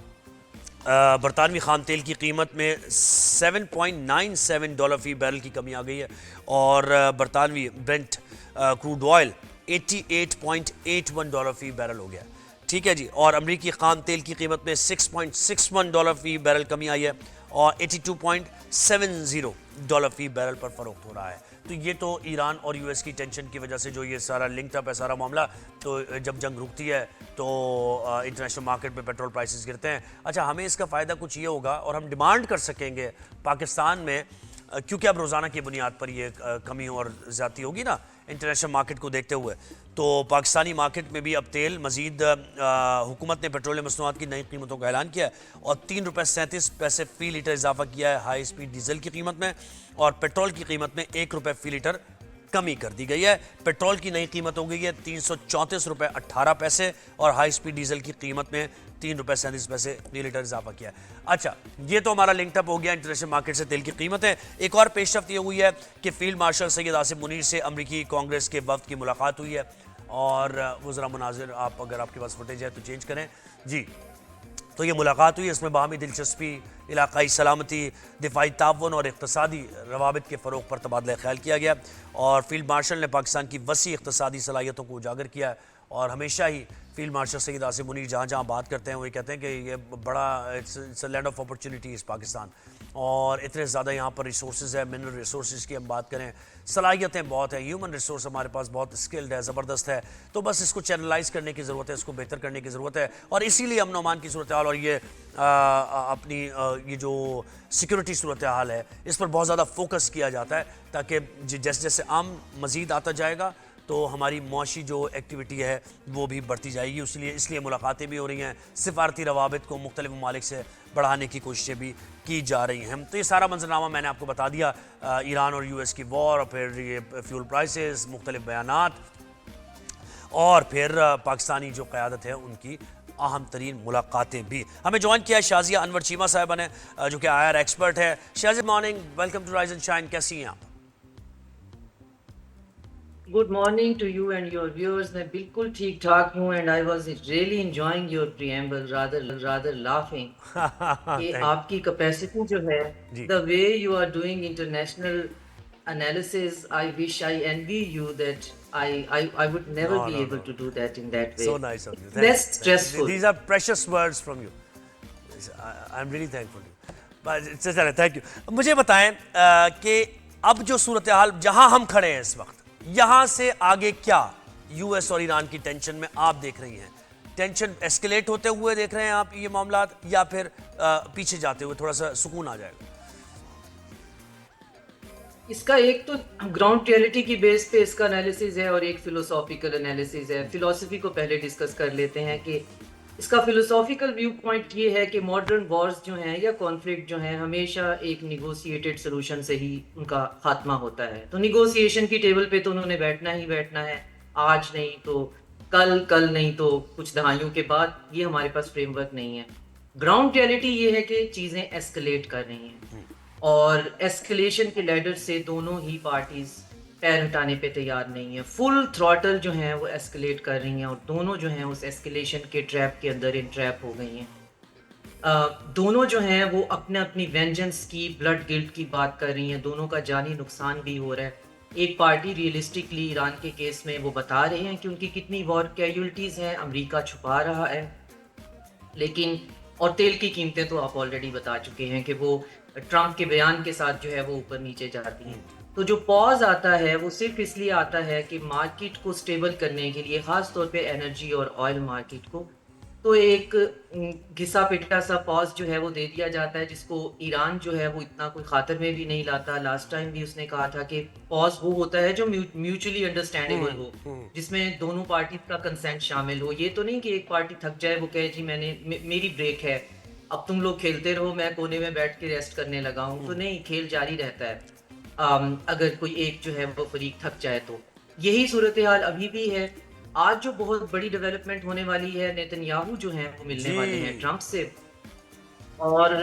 बरतानवी खाम तेल की कीमत में $7.97 फ़ी बैरल की कमी आ गई है और बरतानवी ब्रेंट क्रूड ऑयल $88.81 फ़ी बैरल हो गया। ठीक है जी। और अमरीकी खाम तेल की कीमत में $6.61 फ़ी बैरल कमी आई है और $82.70 फ़ी बैरल पर फ़रोख्त हो रहा है। तो ये तो ईरान और यूएस की टेंशन की वजह से जो ये सारा लिंक अप है सारा मामला, तो जब जंग रुकती है तो इंटरनेशनल मार्केट में पेट्रोल प्राइसेस गिरते हैं। अच्छा, हमें इसका फ़ायदा कुछ ये होगा और हम डिमांड कर सकेंगे पाकिस्तान में, क्योंकि अब रोज़ाना की बुनियाद पर ये कमी और ज़्यादती होगी ना इंटरनेशनल मार्केट को देखते हुए, तो पाकिस्तानी मार्केट में भी अब तेल मज़ीद हुकूमत ने पेट्रोलियम मसनूआत की नई कीमतों का ऐलान किया है और ₹3.37 फ़ी लीटर इजाफा किया है हाई स्पीड डीजल की कीमत में, और पेट्रोल की कीमत में ₹1 फ़ी लीटर कमी कर दी गई है। पेट्रोल की नई कीमत हो गई है ₹334.18 और हाई स्पीड डीजल की कीमत में ₹3.37 फ़ी लीटर इजाफा किया है। अच्छा, ये तो हमारा लिंकअप हो गया इंटरनेशनल मार्केट से तेल की कीमत है। एक और पेशरफ्त ये हुई है कि फील्ड मार्शल सैयद आसिम मुनीर से अमरीकी कांग्रेस के वफ्द की मुलाकात हुई है, और वो ज़रा मुनाजिर, आप अगर आपके पास फुटेज है तो चेंज करें जी। तो ये मुलाकात हुई, इसमें बाहमी दिलचस्पी, इलाकाई सलामती, दिफाई ताउन और इक़्तिसादी रवाबित के फ़रोग़ पर तबादला ख्याल किया गया, और फील्ड मार्शल ने पाकिस्तान की वसी इक़्तिसादी सलाहियतों को उजागर किया है। और हमेशा ही फील्ड मार्शल सैयद आसिम मुनीर जहाँ जहाँ बात करते हैं वो ये कहते हैं कि ये बड़ा it's a land of opportunities Pakistan, और इतने ज़्यादा यहाँ पर रिसोर्स है, मिनरल रिसोर्स की हम बात करें, सलाहियतें बहुत हैं, ह्यूमन रिसोर्स हमारे पास बहुत स्किल्ड है, ज़बरदस्त है, तो बस इसको चैनलाइज करने की ज़रूरत है, इसको बेहतर करने की ज़रूरत है। और इसीलिए अमन अमान की सूरत हाल और ये अपनी ये जो सिक्योरिटी सूरत हाल है इस पर बहुत ज़्यादा फोकस किया जाता है, ताकि जैसे जैसे आम मज़ीद आता जाएगा तो हमारी मुआशी जो एक्टिविटी है वो भी बढ़ती जाएगी। इसलिए मुलाकातें भी हो रही हैं, सिफारती रवाबित को मुख्तलिफ ममालिक से बढ़ाने की कोशिशें भी की जा रही हैं। तो ये सारा मंजरनामा मैंने आपको बता दिया, ईरान और यूएस की वॉर, और फिर ये फ्यूल प्राइसेस, मुख्तलिफ बयानात, और फिर पाकिस्तानी जो क़यादत है उनकी अहम तरीन मुलाकातें भी। हमें ज्वाइन किया है शाजिया अनवर चीमा साहिबा ने, जो कि IR एक्सपर्ट है। Shazia, morning, welcome to Rise and Shine, कैसी हैं आप? Good morning to you and your viewers. मैं बिल्कुल ठीक ठाक हूँ, and I was really enjoying your preamble, rather laughing कि आपकी कैपेसिटी जो है, the way you are doing international analysis, I wish I envy you that I would never be able to do that in that way. So nice of you. Less stressful. These are precious words from you. I'm really thankful to you. But चलिए, thank you. मुझे बताएं कि अब जो सूरत हाल जहां हम खड़े हैं इस वक्त, यहां से आगे क्या यूएस और ईरान की टेंशन में आप देख रही हैं? टेंशन एस्केलेट होते हुए देख रहे हैं आप ये मामलात, या फिर पीछे जाते हुए थोड़ा सा सुकून आ जाएगा? इसका एक तो ग्राउंड रियलिटी की बेस पे इसका एनालिसिस है और एक फिलोसॉफिकल एनालिसिस है। फिलोसफी को पहले डिस्कस कर लेते हैं कि इसका फिलोसॉफिकल व्यू पॉइंट ये है कि मॉडर्न वॉर्स जो हैं या कॉन्फ्लिक्ट जो हैं हमेशा एक निगोशिएटेड सोल्यूशन से ही उनका खात्मा होता है। तो निगोशिएशन की टेबल पे तो उन्होंने बैठना ही बैठना है, आज नहीं तो कल नहीं तो कुछ दहाइयों के बाद। ये हमारे पास फ्रेमवर्क नहीं है। ग्राउंड रियलिटी ये है कि चीज़ें एस्केलेट कर रही हैं, और एस्केलेशन के लैडर से दोनों ही पार्टीज पैर हटाने पे तैयार नहीं है। फुल थ्रॉटल जो हैं वो एस्केलेट कर रही हैं, और दोनों जो हैं उस एस्केलेशन के ट्रैप के अंदर इंट्रैप हो गई हैं। दोनों जो हैं वो अपनी वेंजेंस की, ब्लड गिल्ट की बात कर रही हैं। दोनों का जानी नुकसान भी हो रहा है। एक पार्टी रियलिस्टिकली ईरान के केस में वो बता रहे हैं कि उनकी कितनी वॉर कैजुअल्टीज़ हैं, अमेरिका छुपा रहा है, लेकिन और तेल की कीमतें तो आप ऑलरेडी बता चुके हैं कि वो ट्रंप के बयान के साथ जो है वो ऊपर नीचे जाती हैं। तो जो पॉज आता है वो सिर्फ इसलिए आता है कि मार्केट को स्टेबल करने के लिए, ख़ास तौर पे एनर्जी और ऑयल मार्केट को, तो एक घिसा पिटा सा पॉज जो है वो दे दिया जाता है, जिसको ईरान जो है वो इतना कोई खातर में भी नहीं लाता। लास्ट टाइम भी उसने कहा था कि पॉज वो होता है जो म्यूचुअली अंडरस्टैंडेबल हो, जिसमें दोनों पार्टी का कंसेंट शामिल हो। ये तो नहीं कि एक पार्टी थक जाए, वो कहे जी मेरी ब्रेक है, अब तुम लोग खेलते रहो, मैं कोने में बैठ के रेस्ट करने लगा हूँ। तो नहीं, खेल जारी रहता है अगर कोई एक जो है वो फरीक थक जाए तो। यही सूरत हाल अभी भी है। आज जो बहुत बड़ी डेवलपमेंट होने वाली है, नेतन्याहू जो हैं वो मिलने वाले हैं ट्रंप से, और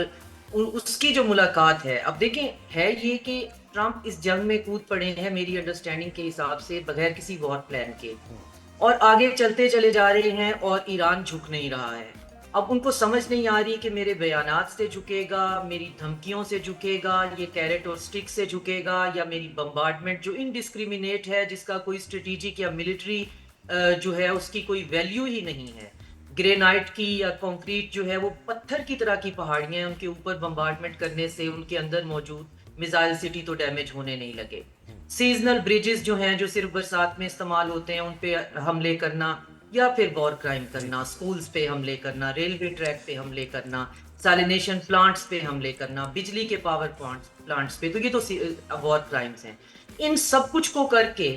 उसकी जो मुलाकात है, अब देखें, है ये कि ट्रंप इस जंग में कूद पड़े हैं मेरी अंडरस्टैंडिंग के हिसाब से बगैर किसी वॉर प्लान के, और आगे चलते चले जा रहे हैं, और ईरान झुक नहीं रहा है। अब उनको समझ नहीं आ रही कि मेरे बयानात से झुकेगा, मेरी धमकियों से झुकेगा, ये कैरेट और स्टिक से झुकेगा, या मेरी बम्बार्डमेंट जो इनडिस्क्रिमिनेट है, जिसका कोई स्ट्रेटेजिक या मिलिट्री जो है उसकी कोई वैल्यू ही नहीं है। ग्रेनाइट की या कंक्रीट जो है वो पत्थर की तरह की पहाड़ियाँ हैं, उनके ऊपर बम्बार्डमेंट करने से उनके अंदर मौजूद मिसाइल सिटी तो डैमेज होने नहीं लगे। सीजनल ब्रिजेस जो हैं जो सिर्फ बरसात में इस्तेमाल होते हैं उन पे हमले करना, या फिर वॉर क्राइम करना, स्कूल्स पे हमले करना, रेलवे ट्रैक पे हमले करना, सैलिनेशन प्लांट्स पे हमले करना, बिजली के पावर प्लांट्स पे, तो ये तो वॉर क्राइम्स हैं। इन सब कुछ को करके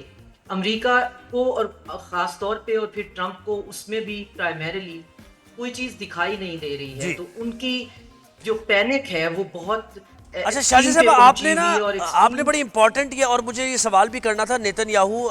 अमेरिका को और ख़ास तौर पे और फिर ट्रंप को उसमें भी प्राइमरीली कोई चीज़ दिखाई नहीं दे रही है, जी। तो उनकी जो पैनिक है वो बहुत अच्छा शाजी साहब, आपने बड़ी इंपॉर्टेंट ये, और मुझे ये सवाल भी करना था नेतन्याहू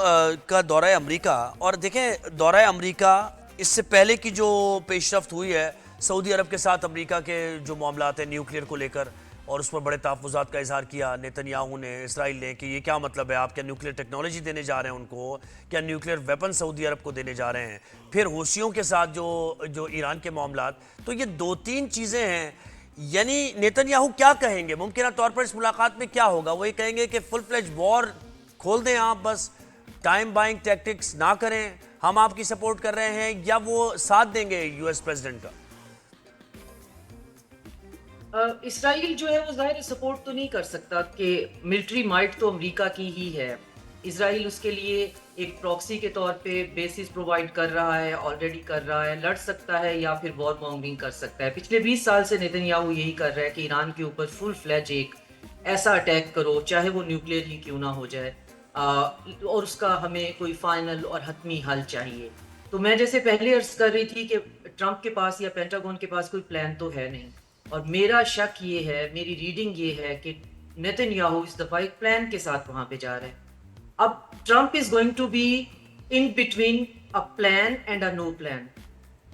का दौरा अमेरिका। और देखें, दौरा अमेरिका इससे पहले की जो पेशरफ्त हुई है सऊदी अरब के साथ अमेरिका के जो मामलात हैं न्यूक्लियर को लेकर, और उस पर बड़े तहफ़्फ़ुज़ात का इजहार किया नेतन्याहू ने, इसराइल ने, कि ये क्या मतलब है, आप क्या न्यूक्लियर टेक्नोलॉजी देने जा रहे हैं उनको, क्या न्यूक्लियर वेपन सऊदी अरब को देने जा रहे हैं। फिर हूसियों के साथ जो ईरान के मामलात, तो ये 2-3 चीज़ें हैं। यानी नेतन्याहू क्या कहेंगे मुमकिन तौर पर इस मुलाकात में, क्या होगा? वही कहेंगे कि फुल फ्लेज वॉर खोल दें आप, बस टाइम बाइंग टैक्टिक्स ना करें, हम आपकी सपोर्ट कर रहे हैं, या वो साथ देंगे यूएस प्रेसिडेंट का? इसराइल जो है वो ज़ाहिर सपोर्ट तो नहीं कर सकता कि मिलिट्री माइट तो अमेरिका की ही है। इसराइल उसके लिए एक प्रॉक्सी के तौर पे बेसिस प्रोवाइड कर रहा है, ऑलरेडी कर रहा है, लड़ सकता है या फिर वॉर मॉन्गरिंग कर सकता है। पिछले 20 साल से नेतन्याहू यही कर रहा है कि ईरान के ऊपर फुल फ्लैज एक ऐसा अटैक करो, चाहे वो न्यूक्लियर ही क्यों ना हो जाए, और उसका हमें कोई फाइनल और हतमी हल चाहिए। तो मैं जैसे पहले अर्ज कर रही थी कि ट्रंप के पास या पेंटागन के पास कोई प्लान तो है नहीं, और मेरा शक ये है, मेरी रीडिंग ये है कि नेतन्याहू इस दफा एक प्लान के साथ वहां पे जा रहे हैं। अब Trump is going to be in between a plan and a no plan,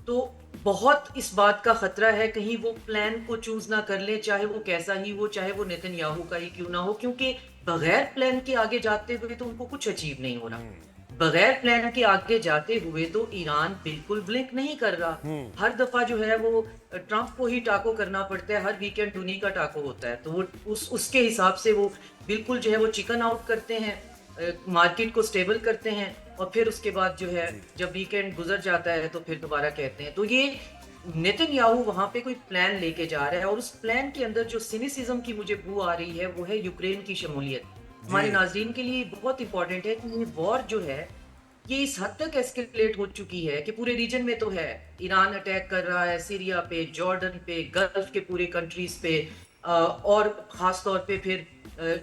तो बहुत इस बात का खतरा है कहीं वो प्लान को चूज ना कर ले, चाहे वो कैसा ही हो, चाहे वो नेतन्याहू का ही क्यों ना हो, क्योंकि बगैर प्लान के आगे जाते हुए तो उनको कुछ अचीव नहीं हो रहा। बगैर प्लान के आगे जाते हुए तो ईरान बिल्कुल ब्लिंक नहीं कर रहा। हर दफा जो है वो ट्रंप को ही टाको करना पड़ता है, हर वीकेंड उन्हीं का टाको होता है, तो वो उसके हिसाब से वो बिल्कुल जो है वो चिकन आउट करते हैं, मार्केट को स्टेबल करते हैं, और फिर उसके बाद जो है जब वीकेंड गुजर जाता है तो फिर दोबारा कहते हैं। तो ये नेतन्याहू वहां पे कोई प्लान लेके जा रहा है, और उस प्लान के अंदर जो सिनिसिज्म की मुझे बू आ रही है वो है यूक्रेन की शमूलियत। हमारे नाजरीन के लिए बहुत इंपॉर्टेंट है कि ये वॉर जो है ये इस हद तक एस्केलेट हो चुकी है कि पूरे रीजन में तो है, ईरान अटैक कर रहा है सीरिया पे, जॉर्डन पे, गल्फ के पूरे कंट्रीज पे, और ख़ास तौर पे फिर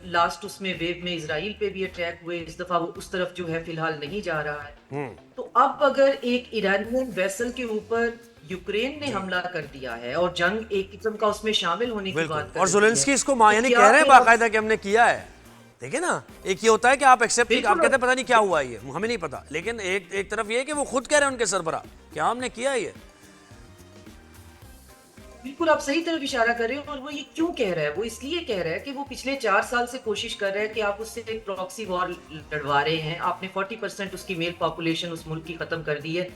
लास्ट उसमें वेव में इजराइल पे भी अटैक हुए। इस दफ़ा वो उस तरफ जो है फिलहाल नहीं जा रहा है। तो अब अगर एक ईरानियन वेसल के ऊपर यूक्रेन ने हमला कर दिया है और जंग एक किस्म का उसमें शामिल होने की बात कर और ज़ेलेंस्की इसको यानी कह रहे हैं बाकायदा कि हमने किया है। देखिए ना, एक ये होता है कि आप एक्सेप्ट, आप कहते हैं पता नहीं क्या हुआ ये, हमें नहीं पता, लेकिन एक तरफ ये है कि वो खुद कह रहे हैं उनके सरबराह क्या हमने किया है ये। बिल्कुल आप सही तरफ इशारा कर रहे हो। और वो ये क्यों कह रहा है? वो इसलिए कह रहा है कि वो पिछले 4 साल से कोशिश कर रहा है कि आप उससे एक प्रॉक्सी वॉर लड़वा रहे हैं। आपने 40% उसकी मेल पॉपुलेशन उस मुल्क की खत्म कर दी है।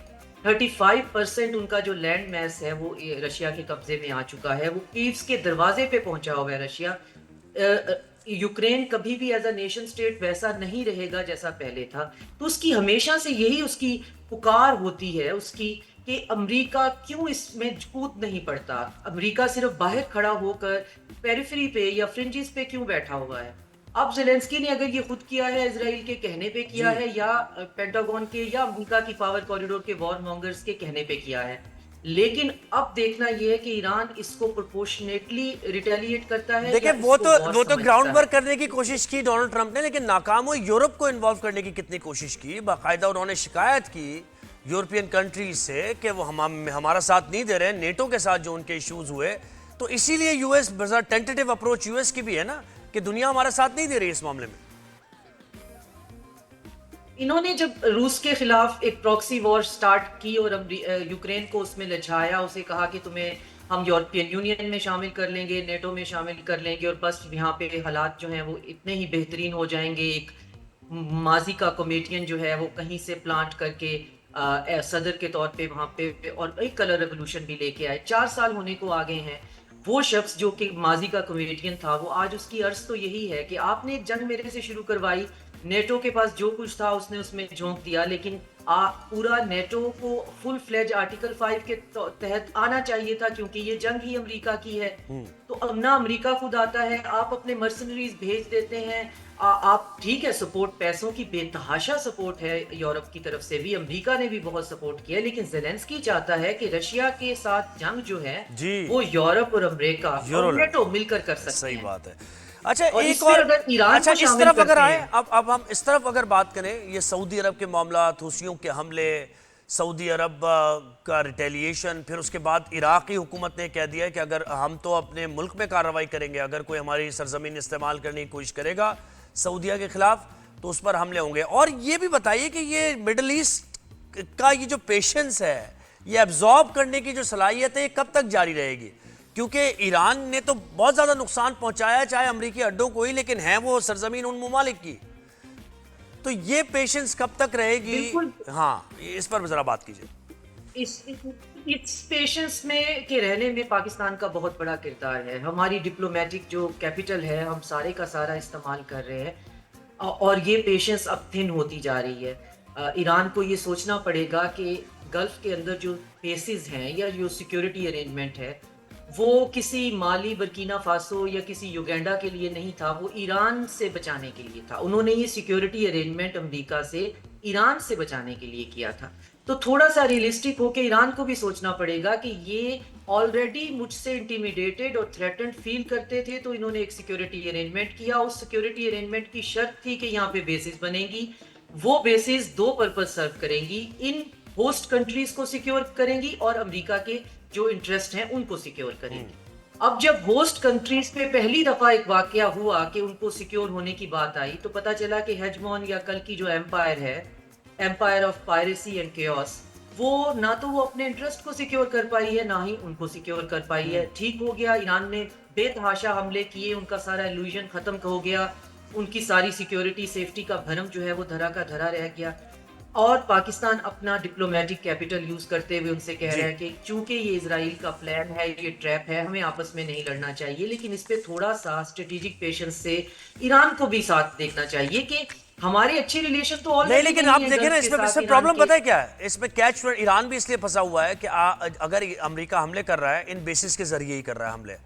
35% उनका जो लैंड मैस है वो रशिया के कब्जे में आ चुका है। वो कीव्स के दरवाजे पे पहुंचा हुआ है रशिया। यूक्रेन कभी भी एज अ नेशन स्टेट वैसा नहीं रहेगा जैसा पहले था। तो उसकी हमेशा से यही उसकी पुकार होती है उसकी कि अमेरिका क्यों इसमें कूद नहीं पड़ता, अमेरिका सिर्फ बाहर खड़ा होकर पेरिफेरी पे या फ्रिंजेस पे क्यों बैठा हुआ है। अब ज़ेलेंस्की ने अगर ये खुद किया है, इजराइल के कहने पे किया है, या पेंटागन के या अमेरिका की पावर कॉरिडोर के वॉर मॉन्गर्स के कहने पे किया है, लेकिन अब देखना यह है कि ईरान इसको प्रोपोर्शनेटली रिटेलिएट करता है। देखिए वो तो ग्राउंड वर्क करने की कोशिश की डोनाल्ड ट्रंप ने, लेकिन नाकाम हुई। यूरोप को इन्वॉल्व करने की कितनी कोशिश की, बाकायदा उन्होंने शिकायत की यूरोपियन कंट्रीज से कि वो हमारा साथ नहीं दे रहे, नेटो के साथ जो उनके इश्यूज हुए। तो इसीलिए यूएस टेंटेटिव अप्रोच यूएस की भी है ना कि दुनिया हमारा साथ नहीं दे रही इस मामले में। इन्होंने जब रूस के खिलाफ एक प्रॉक्सी वॉर स्टार्ट की और यूक्रेन को उसमें लजाया, उसे कहा कि तुम्हें हम यूरोपियन यूनियन में शामिल कर लेंगे, नेटो में शामिल कर लेंगे, और बस यहाँ पे हालात जो हैं वो इतने ही बेहतरीन हो जाएंगे। एक माजी का कॉमेडियन जो है वो कहीं से प्लांट करके सदर के तौर पे वहाँ पे और एक कलर रेवोल्यूशन भी लेके आए। 4 साल होने को आ गए हैं। वो शख्स जो कि माजी का कॉमेडियन था, वो आज उसकी अर्ज तो यही है कि आपने एक जंग मेरे से शुरू करवाई, नेटो के पास जो कुछ था उसने उसमें झोंक दिया, लेकिन पूरा नेटो को फुल फ्लेज आर्टिकल 5 के तहत आना चाहिए था, क्योंकि ये जंग ही अमेरिका की है। तो अब ना अमेरिका खुद आता है, आप अपने मर्सनरीज भेज देते हैं। आप ठीक है, सपोर्ट, पैसों की बेतहाशा सपोर्ट है यूरोप की तरफ से भी, अमेरिका ने भी बहुत सपोर्ट किया, लेकिन ज़ेलेंस्की चाहता है कि रशिया के साथ जंग जो है जी। वो यूरोप और अमेरिका और नेटो मिलकर कर सकते सही हैं। बात है। अच्छा, और एक इसमें और, अगर ईरान अच्छा को इस शामिल तरफ अगर करते आए, हैं। अब हम इस तरफ अगर बात करें, ये सऊदी अरब के मामला, हूथियों के हमले, सऊदी अरब का रिटेलिएशन, फिर उसके बाद इराक की हुकूमत ने कह दिया है कि अगर हम तो अपने मुल्क में कार्रवाई करेंगे, अगर कोई हमारी सरजमीन इस्तेमाल करने की कोशिश करेगा सऊदिया के खिलाफ तो उस पर हमले होंगे। और ये भी बताइए कि ये मिडल ईस्ट का ये जो पेशेंस है, ये एब्जॉर्ब करने की जो सलाहियत है, ये कब तक जारी रहेगी? क्योंकि ईरान ने तो बहुत ज़्यादा नुकसान पहुंचाया है, चाहे अमरीकी अड्डों को ही, लेकिन है वो सरजमीन उन ममालिक की। तो ये पेशेंस कब तक रहेगी? हाँ, इस पर ज़रा बात कीजिए। इस पेशेंस में के रहने में पाकिस्तान का बहुत बड़ा किरदार है। हमारी डिप्लोमेटिक जो कैपिटल है, हम सारे का सारा इस्तेमाल कर रहे हैं, और ये पेशेंस अब थिन होती जा रही है। ईरान को ये सोचना पड़ेगा कि गल्फ के अंदर जो बेसिस हैं या जो सिक्योरिटी अरेंजमेंट है, वो किसी माली, बर्किना फासो या किसी युगांडा के लिए नहीं था, वो ईरान से बचाने के लिए था। उन्होंने ये सिक्योरिटी अरेंजमेंट अमेरिका से ईरान से बचाने के लिए किया था। तो थोड़ा सा रियलिस्टिक होकर ईरान को भी सोचना पड़ेगा कि ये ऑलरेडी मुझसे इंटिमिडेटेड और थ्रेटन्ड फील करते थे, तो इन्होंने एक सिक्योरिटी अरेंजमेंट किया। उस सिक्योरिटी अरेंजमेंट की शर्त थी कि यहाँ पे बेसिस बनेंगी, वो बेसिस दो पर्पज सर्व करेंगी, इन होस्ट कंट्रीज को सिक्योर करेंगी और अमेरिका के जो इंटरेस्ट हैं उनको सिक्योर करेंगी। अब जब होस्ट कंट्रीज पे पहली दफा एक वाकया हुआ कि उनको सिक्योर होने की बात आई, तो पता चला कि हेजमोन या कल की जो एम्पायर है, empire of piracy and chaos, वो ना तो वो अपने इंटरेस्ट को सिक्योर कर पाई है, ना ही उनको सिक्योर कर पाई है। ठीक हो गया, ईरान ने बेतहाशा हमले किए, उनका सारा इल्यूजन खत्म हो गया, उनकी सारी सिक्योरिटी सेफ्टी का भरम जो है वो धरा का धरा रह गया। और पाकिस्तान अपना डिप्लोमेटिक कैपिटल यूज करते हुए उनसे कह रहा है कि चूंकि ये इजराइल का प्लान है, ये ट्रैप है, हमें आपस में नहीं लड़ना चाहिए। लेकिन इस पे थोड़ा सा स्ट्रेटेजिक पेशेंस से ईरान को भी साथ देखना चाहिए कि हमारे अच्छे रिलेशन तो ऑलरेडी नहीं, लेकिन आप देखें ना, इसमें प्रॉब्लम पता है क्या है? इसमें कैच ईरान भी इसलिए फंसा हुआ है कि अगर अमेरिका हमले कर रहा है, इन बेसिस के जरिए ही कर रहा है हमले,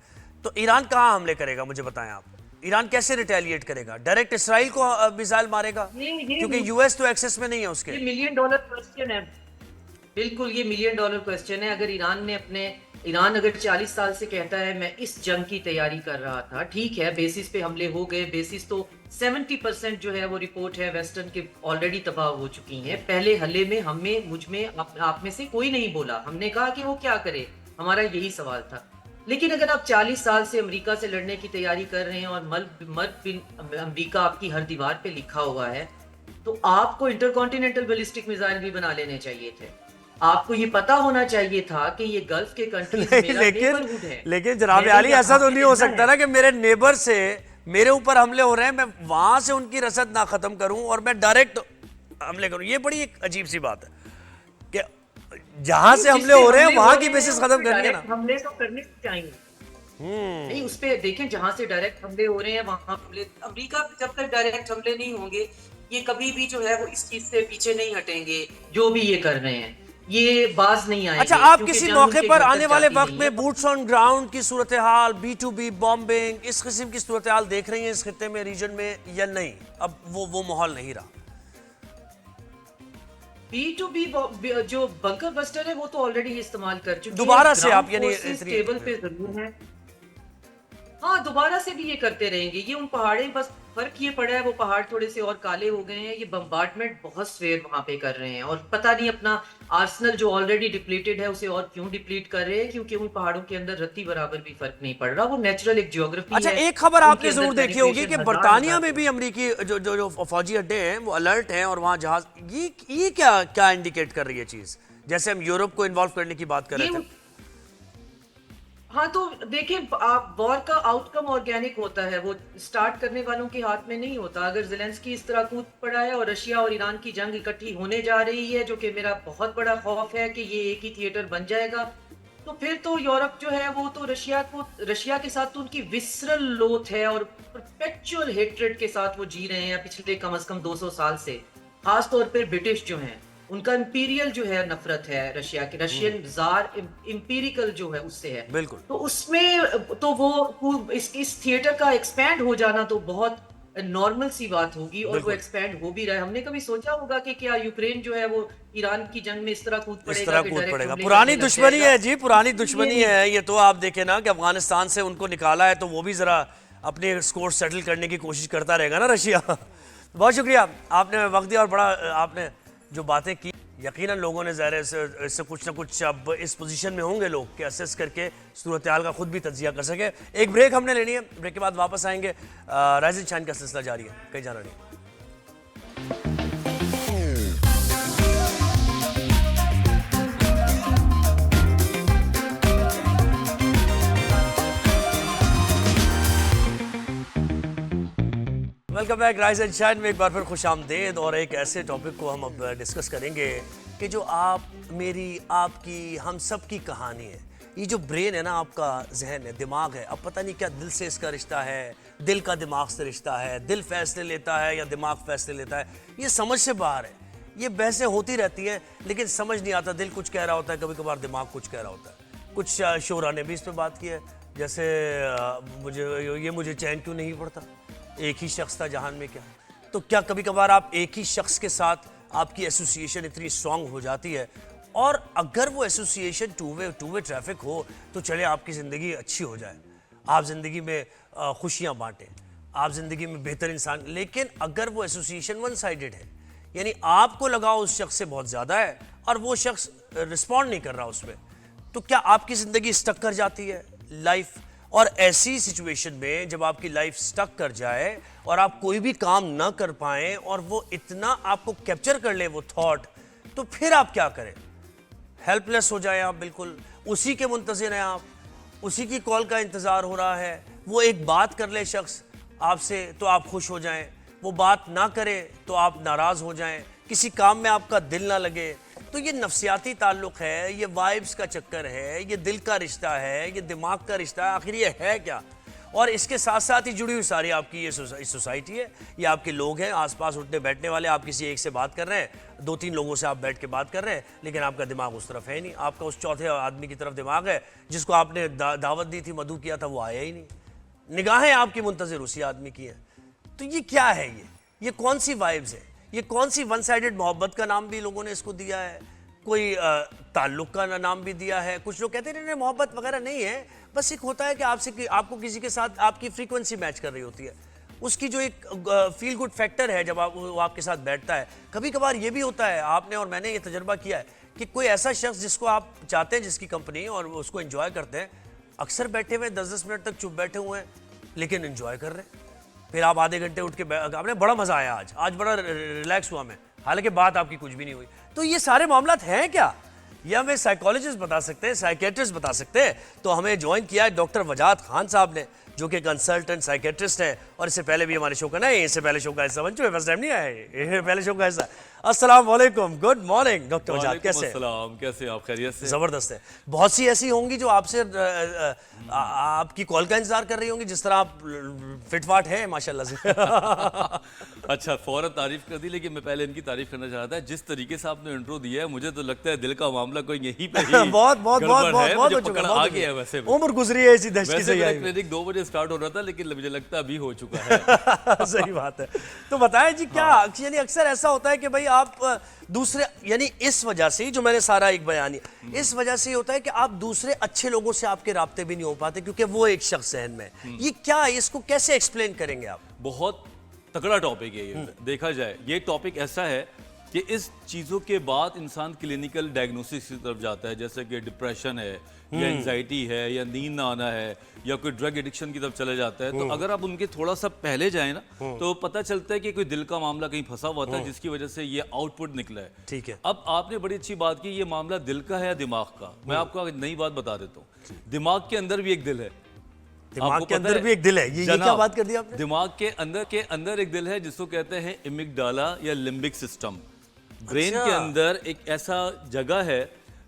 तो ईरान कहाँ हमले करेगा? मुझे बताएं आप। ईरान कैसे रिटेलिएट करेगा? डायरेक्ट इसराइल को मिसाइल मारेगा? क्योंकि यूएस तो एक्सेस में नहीं है उसके। ये $1,000,000 क्वेश्चन है, बिल्कुल ये $1,000,000 क्वेश्चन है। अगर ईरान अगर 40 साल से कहता है मैं इस जंग की तैयारी कर रहा था, ठीक है, बेसिस पे हमले हो गए, बेसिस तो 70% जो है वो रिपोर्ट है वेस्टर्न के ऑलरेडी तबाह हो चुकी हैं। पहले हल्ले में मुझ में आप में से कोई नहीं बोला, हमने कहा कि वो क्या करे, हमारा यही सवाल था। लेकिन अगर आप 40 साल से अमेरिका से लड़ने की तैयारी कर रहे हैं और मर्द बिन अमेरिका आपकी हर दीवार पे लिखा हुआ है, तो आपको इंटरकॉन्टिनेंटल बैलिस्टिक मिसाइल भी बना लेने चाहिए थे। आपको ये पता होना चाहिए था कि ये गल्फ के कंट्रीज मेरा नेबरहुड है। लेकिन जनाब आली, ऐसा तो नहीं हो सकता ना कि मेरे नेबर से मेरे ऊपर हमले हो रहे हैं, मैं वहां से उनकी रसद ना खत्म करूं और मैं डायरेक्ट हमले करूं। ये बड़ी एक अजीब सी बात है कि जहां से हमले हो रहे हैं वहां की बेसिस खत्म करनी है ना। हमले तो करने चाहिए, नहीं उस पे देखें, जहां से डायरेक्ट हमले हो रहे हैं वहां हमले। अमेरिका पे जब तक डायरेक्ट हमले नहीं होंगे, ये कभी भी जो है वो इस चीज से पीछे नहीं हटेंगे। जो भी ये कर रहे हैं, ये बाज नहीं आएंगे। अच्छा, आप किसी मौके पर आने वाले वक्त में बूट्स ऑन ग्राउंड की सूरत हाल, B2B बॉम्बिंग, इस किस्म की सूरत हाल देख रही हैं इस खित्ते में, रीजन में, या नहीं? अब वो माहौल नहीं रहा। B2B जो बंकर बस्टर है वो तो ऑलरेडी इस्तेमाल कर चुके हैं दोबारा से, आप यानी टेबल पे जरूर है। हाँ, दोबारा से भी ये करते रहेंगे। ये उन पहाड़े, बस फर्क ये पड़ा है वो पहाड़ थोड़े से और काले हो गए हैं। ये बम्बार्डमेंट बहुत स्वेर वहां पे कर रहे हैं और पता नहीं अपना आर्सनल जो ऑलरेडी डिप्लीटेड है उसे और क्यों डिप्लीट कर रहे हैं, क्योंकि उन पहाड़ों के अंदर रत्ती बराबर भी फर्क नहीं पड़ रहा। वो नेचुरल एक जियोग्राफी है। अच्छा, एक खबर आपने जरूर देखी होगी कि बर्तानिया में भी अमरीकी जो फौजी अड्डे हैं वो अलर्ट हैं और वहां जहाज, ये क्या इंडिकेट कर रही है चीज? जैसे हम यूरोप को इन्वॉल्व करने की बात कर रहे थे। हाँ, तो देखें, आप वॉर का आउटकम ऑर्गेनिक होता है, वो स्टार्ट करने वालों के हाथ में नहीं होता। अगर ज़ेलेंस्की इस तरह कूद पड़ा है और रशिया और ईरान की जंग इकट्ठी होने जा रही है, जो कि मेरा बहुत बड़ा खौफ है कि ये एक ही थिएटर बन जाएगा, तो फिर तो यूरोप जो है वो तो रशिया के साथ तो उनकी विसरल लोथ है और परपेचुअल हेट्रेड के साथ वो जी रहे हैं पिछले कम से कम 200 साल से। खास तौर पर ब्रिटिश जो हैं उनका इंपीरियल जो है नफरत है रशिया की, रशियन जार इंपीरिकल जो है उससे है। बिल्कुल। तो उसमें तो वो इस थिएटर का एक्सपैंड हो जाना तो बहुत नॉर्मल सी बात होगी, और वो बिल्कुल। एक्सपैंड हो भी रहा है। हमने कभी सोचा होगा कि क्या यूक्रेन जो है वो ईरान की जंग में इस तरह कूद पड़ेगा इस तरह कि कूद डायरेक्ट पड़ेगा? हमले पुरानी करने लग दुश्मनी जाएगा? है जी, पुरानी दुश्मनी नहीं। है ये। तो आप देखें ना कि अफगानिस्तान से उनको निकाला है, तो वो भी जरा अपने स्कोर सेटल करने की कोशिश करता रहेगा ना रशिया। बहुत शुक्रिया, आपने वक्त दिया और बड़ा आपने जो बातें की, यकीनन लोगों ने ज़ाहिर है इससे कुछ ना कुछ अब इस पोजीशन में होंगे लोग कि असेस करके सूरत हाल का खुद भी तज्जिया कर सके। एक ब्रेक हमने लेनी है, ब्रेक के बाद वापस आएंगे। राइजिंग शाइन का सिलसिला जारी है, कहीं जाना नहीं। Welcome back rise and shine में एक बार फिर खुश आमदेद। और एक ऐसे टॉपिक को हम अब डिस्कस करेंगे कि जो आप मेरी आपकी हम सब की कहानी है। ये जो ब्रेन है ना, आपका जहन है, दिमाग है, अब पता नहीं क्या दिल से इसका रिश्ता है, दिल का दिमाग से रिश्ता है, दिल फैसले लेता है या दिमाग फैसले लेता है, ये समझ से बाहर है। ये बहसें होती रहती हैं लेकिन समझ नहीं आता, दिल कुछ कह रहा होता है, कभी कभार दिमाग कुछ कह रहा होता है। कुछ शोरा ने भी इस पर बात की है, जैसे मुझे चैन क्यों नहीं पड़ता, एक ही शख्स था जहान में क्या। तो क्या कभी कभार आप एक ही शख्स के साथ आपकी एसोसिएशन इतनी स्ट्रांग हो जाती है, और अगर वो एसोसिएशन टू वे ट्रैफिक हो तो चले आपकी ज़िंदगी अच्छी हो जाए, आप ज़िंदगी में खुशियाँ बांटें, आप ज़िंदगी में बेहतर इंसान। लेकिन अगर वो एसोसिएशन वन साइडेड है, यानी आपको लगाव उस शख्स से बहुत ज़्यादा है और वो शख्स रिस्पॉन्ड नहीं कर रहा उसमें, तो क्या आपकी ज़िंदगी स्टक कर जाती है लाइफ? और ऐसी सिचुएशन में जब आपकी लाइफ स्टक कर जाए और आप कोई भी काम ना कर पाएं और वो इतना आपको कैप्चर कर ले वो थॉट, तो फिर आप क्या करें? हेल्पलेस हो जाए आप, बिल्कुल उसी के मुंतज़िर हैं आप, उसी की कॉल का इंतज़ार हो रहा है। वो एक बात कर ले शख्स आपसे तो आप खुश हो जाएं, वो बात ना करे तो आप नाराज़ हो जाएं, किसी काम में आपका दिल ना लगे। तो ये नफ्सियाती ताल्लुक़ है, ये वाइब्स का चक्कर है, ये दिल का रिश्ता है, ये दिमाग का रिश्ता है, आखिर ये है क्या? और इसके साथ साथ ही जुड़ी हुई सारी आपकी ये सोसाइटी है, ये आपके लोग हैं, आसपास उठने बैठने वाले। आप किसी एक से बात कर रहे हैं, 2-3 लोगों से आप बैठ के बात कर रहे हैं, लेकिन आपका दिमाग उस तरफ है नहीं, आपका उस चौथे आदमी की तरफ दिमाग है जिसको आपने दावत दी थी, मधु किया था, वो आया ही नहीं। निगाहें आपकी मुंतज़िर उसी आदमी की हैं। तो ये क्या है? ये कौन सी वाइब्स है? ये कौन सी वन साइडेड मोहब्बत का नाम भी लोगों ने इसको दिया है, कोई ताल्लुक़ का नाम भी दिया है। कुछ लोग कहते हैं नहीं मोहब्बत वगैरह नहीं है, बस एक होता है कि आपको किसी के साथ आपकी फ्रीक्वेंसी मैच कर रही होती है, उसकी जो एक फील गुड फैक्टर है जब वो आपके साथ बैठता है। कभी कभार ये भी होता है, आपने और मैंने ये तजर्बा किया है कि कोई ऐसा शख्स जिसको आप चाहते हैं, जिसकी कंपनी और उसको एंजॉय करते हैं, अक्सर बैठे हुए 10-10 मिनट तक चुप बैठे हुए हैं लेकिन एंजॉय कर रहे हैं। फिर आप आधे घंटे उठ के आपने बड़ा मज़ा आया, आज बड़ा रिलैक्स हुआ मैं, हालांकि बात आपकी कुछ भी नहीं हुई। तो ये सारे मामलात हैं क्या? ये हमें साइकोलॉजिस्ट बता सकते हैं, साइकेट्रिस्ट बता सकते हैं। तो हमें ज्वाइन किया है डॉक्टर वजाद खान साहब ने, जो कि कंसल्टेंट साइकेट्रिस्ट हैं, और इससे पहले भी हमारे शो का नहीं, इससे पहले शो का हिस्सा बन चुके, फर्स्ट टाइम नहीं आए, ये पहले शो का हिस्सा। अस्सलाम वालेकुम, गुड मॉर्निंग डॉक्टर वजाद, कैसे अस्सलाम, कैसे आप? खैरियत से? ज़बरदस्त है। बहुत सी ऐसी होंगी जो आपसे आपकी कॉल का इंतजार कर रही होंगी, जिस तरह आप फिटफाट है माशाल्लाह से। अच्छा, फौरन तारीफ कर दी, लेकिन मैं पहले इनकी तारीफ करना चाह रहा था। जिस तरीके से आपने इंट्रो दिया है, मुझे तो लगता है दिल का मामला कोई यहीं पे ही बहुत बहुत बहुत गड़बड़ बहुत है, बहुत मुझे हो चुका, पकड़ बहुत आ हो गया है। चुका। वैसे उम्र गुजरी है इसी दशकी वैसे से मेरा आई। क्लिनिक 2 बजे स्टार्ट हो रहा था, लेकिन मुझे लगता है अभी हो चुका है। सही बात है। तो बताएं जी, क्या यानी अक्सर ऐसा होता है कि भाई आप दूसरे, यानी इस वजह से जो मैंने सारा एक बयान, इस वजह से होता है कि आप दूसरे अच्छे लोगों से आपके राब्ते भी नहीं हो पाते क्योंकि वो एक शख्स जहन में। ये क्या, इसको कैसे एक्सप्लेन करेंगे आप? बहुत तगड़ा टॉपिक है ये। देखा जाए, ये टॉपिक ऐसा है कि इस चीज़ों के बाद इंसान क्लिनिकल डायग्नोसिस की तरफ जाता है, जैसे कि डिप्रेशन है या एंजाइटी है या नींद ना आना है या कोई ड्रग एडिक्शन की तरफ चला जाता है। तो अगर आप उनके थोड़ा सा पहले जाए ना, तो पता चलता है कि कोई दिल का मामला कहीं फंसा हुआ था, जिसकी वजह से ये आउटपुट निकला है। ठीक है। अब आपने बड़ी अच्छी बात की, ये मामला दिल का है या दिमाग का। मैं आपको एक नई बात बता देता हूँ, दिमाग के अंदर भी एक दिल है। दिमाग के अंदर भी एक दिल है, ये क्या बात कर दी आपने? दिमाग के अंदर एक दिल है जिसको कहते हैं इमिगडाला या लिम्बिक सिस्टम। ब्रेन के अंदर एक ऐसा जगह है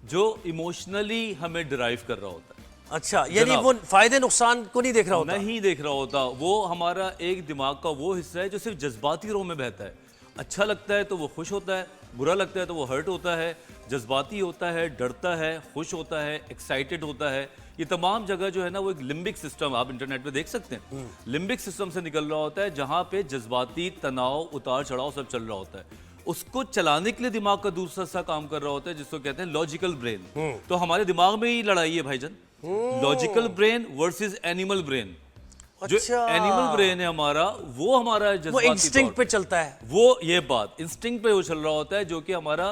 जो इमोशनली हमें डिराइव कर रहा होता है। अच्छा, यानी वो फायदे नुकसान को नहीं देख रहा होता? नहीं देख रहा होता। वो हमारा एक दिमाग का वो हिस्सा है जो सिर्फ जज्बाती रो में बहता है। अच्छा लगता है तो वो खुश होता है, बुरा लगता है तो वो हर्ट होता है, जज्बाती होता है, डरता है, खुश होता है, एक्साइटेड होता है। ये तमाम जगह जो है ना वो एक लिम्बिक सिस्टम, आप इंटरनेट पे देख सकते हैं, लिम्बिक सिस्टम से निकल रहा होता है, जहाँ पे जज्बाती तनाव, उतार चढ़ाव सब चल रहा होता है। उसको चलाने के लिए दिमाग का दूसरा सा काम कर रहा होता है, जिसको कहते हैं लॉजिकल ब्रेन। तो हमारे दिमाग में ही लड़ाई है भाईजान, logical brain versus animal brain. जो एनिमल ब्रेन है हमारा, वो हमारा वो जज्बाती इंस्टिंक्ट तौर पे चलता है। वो ये बात इंस्टिंक्ट पे वो चल रहा होता है, जो कि हमारा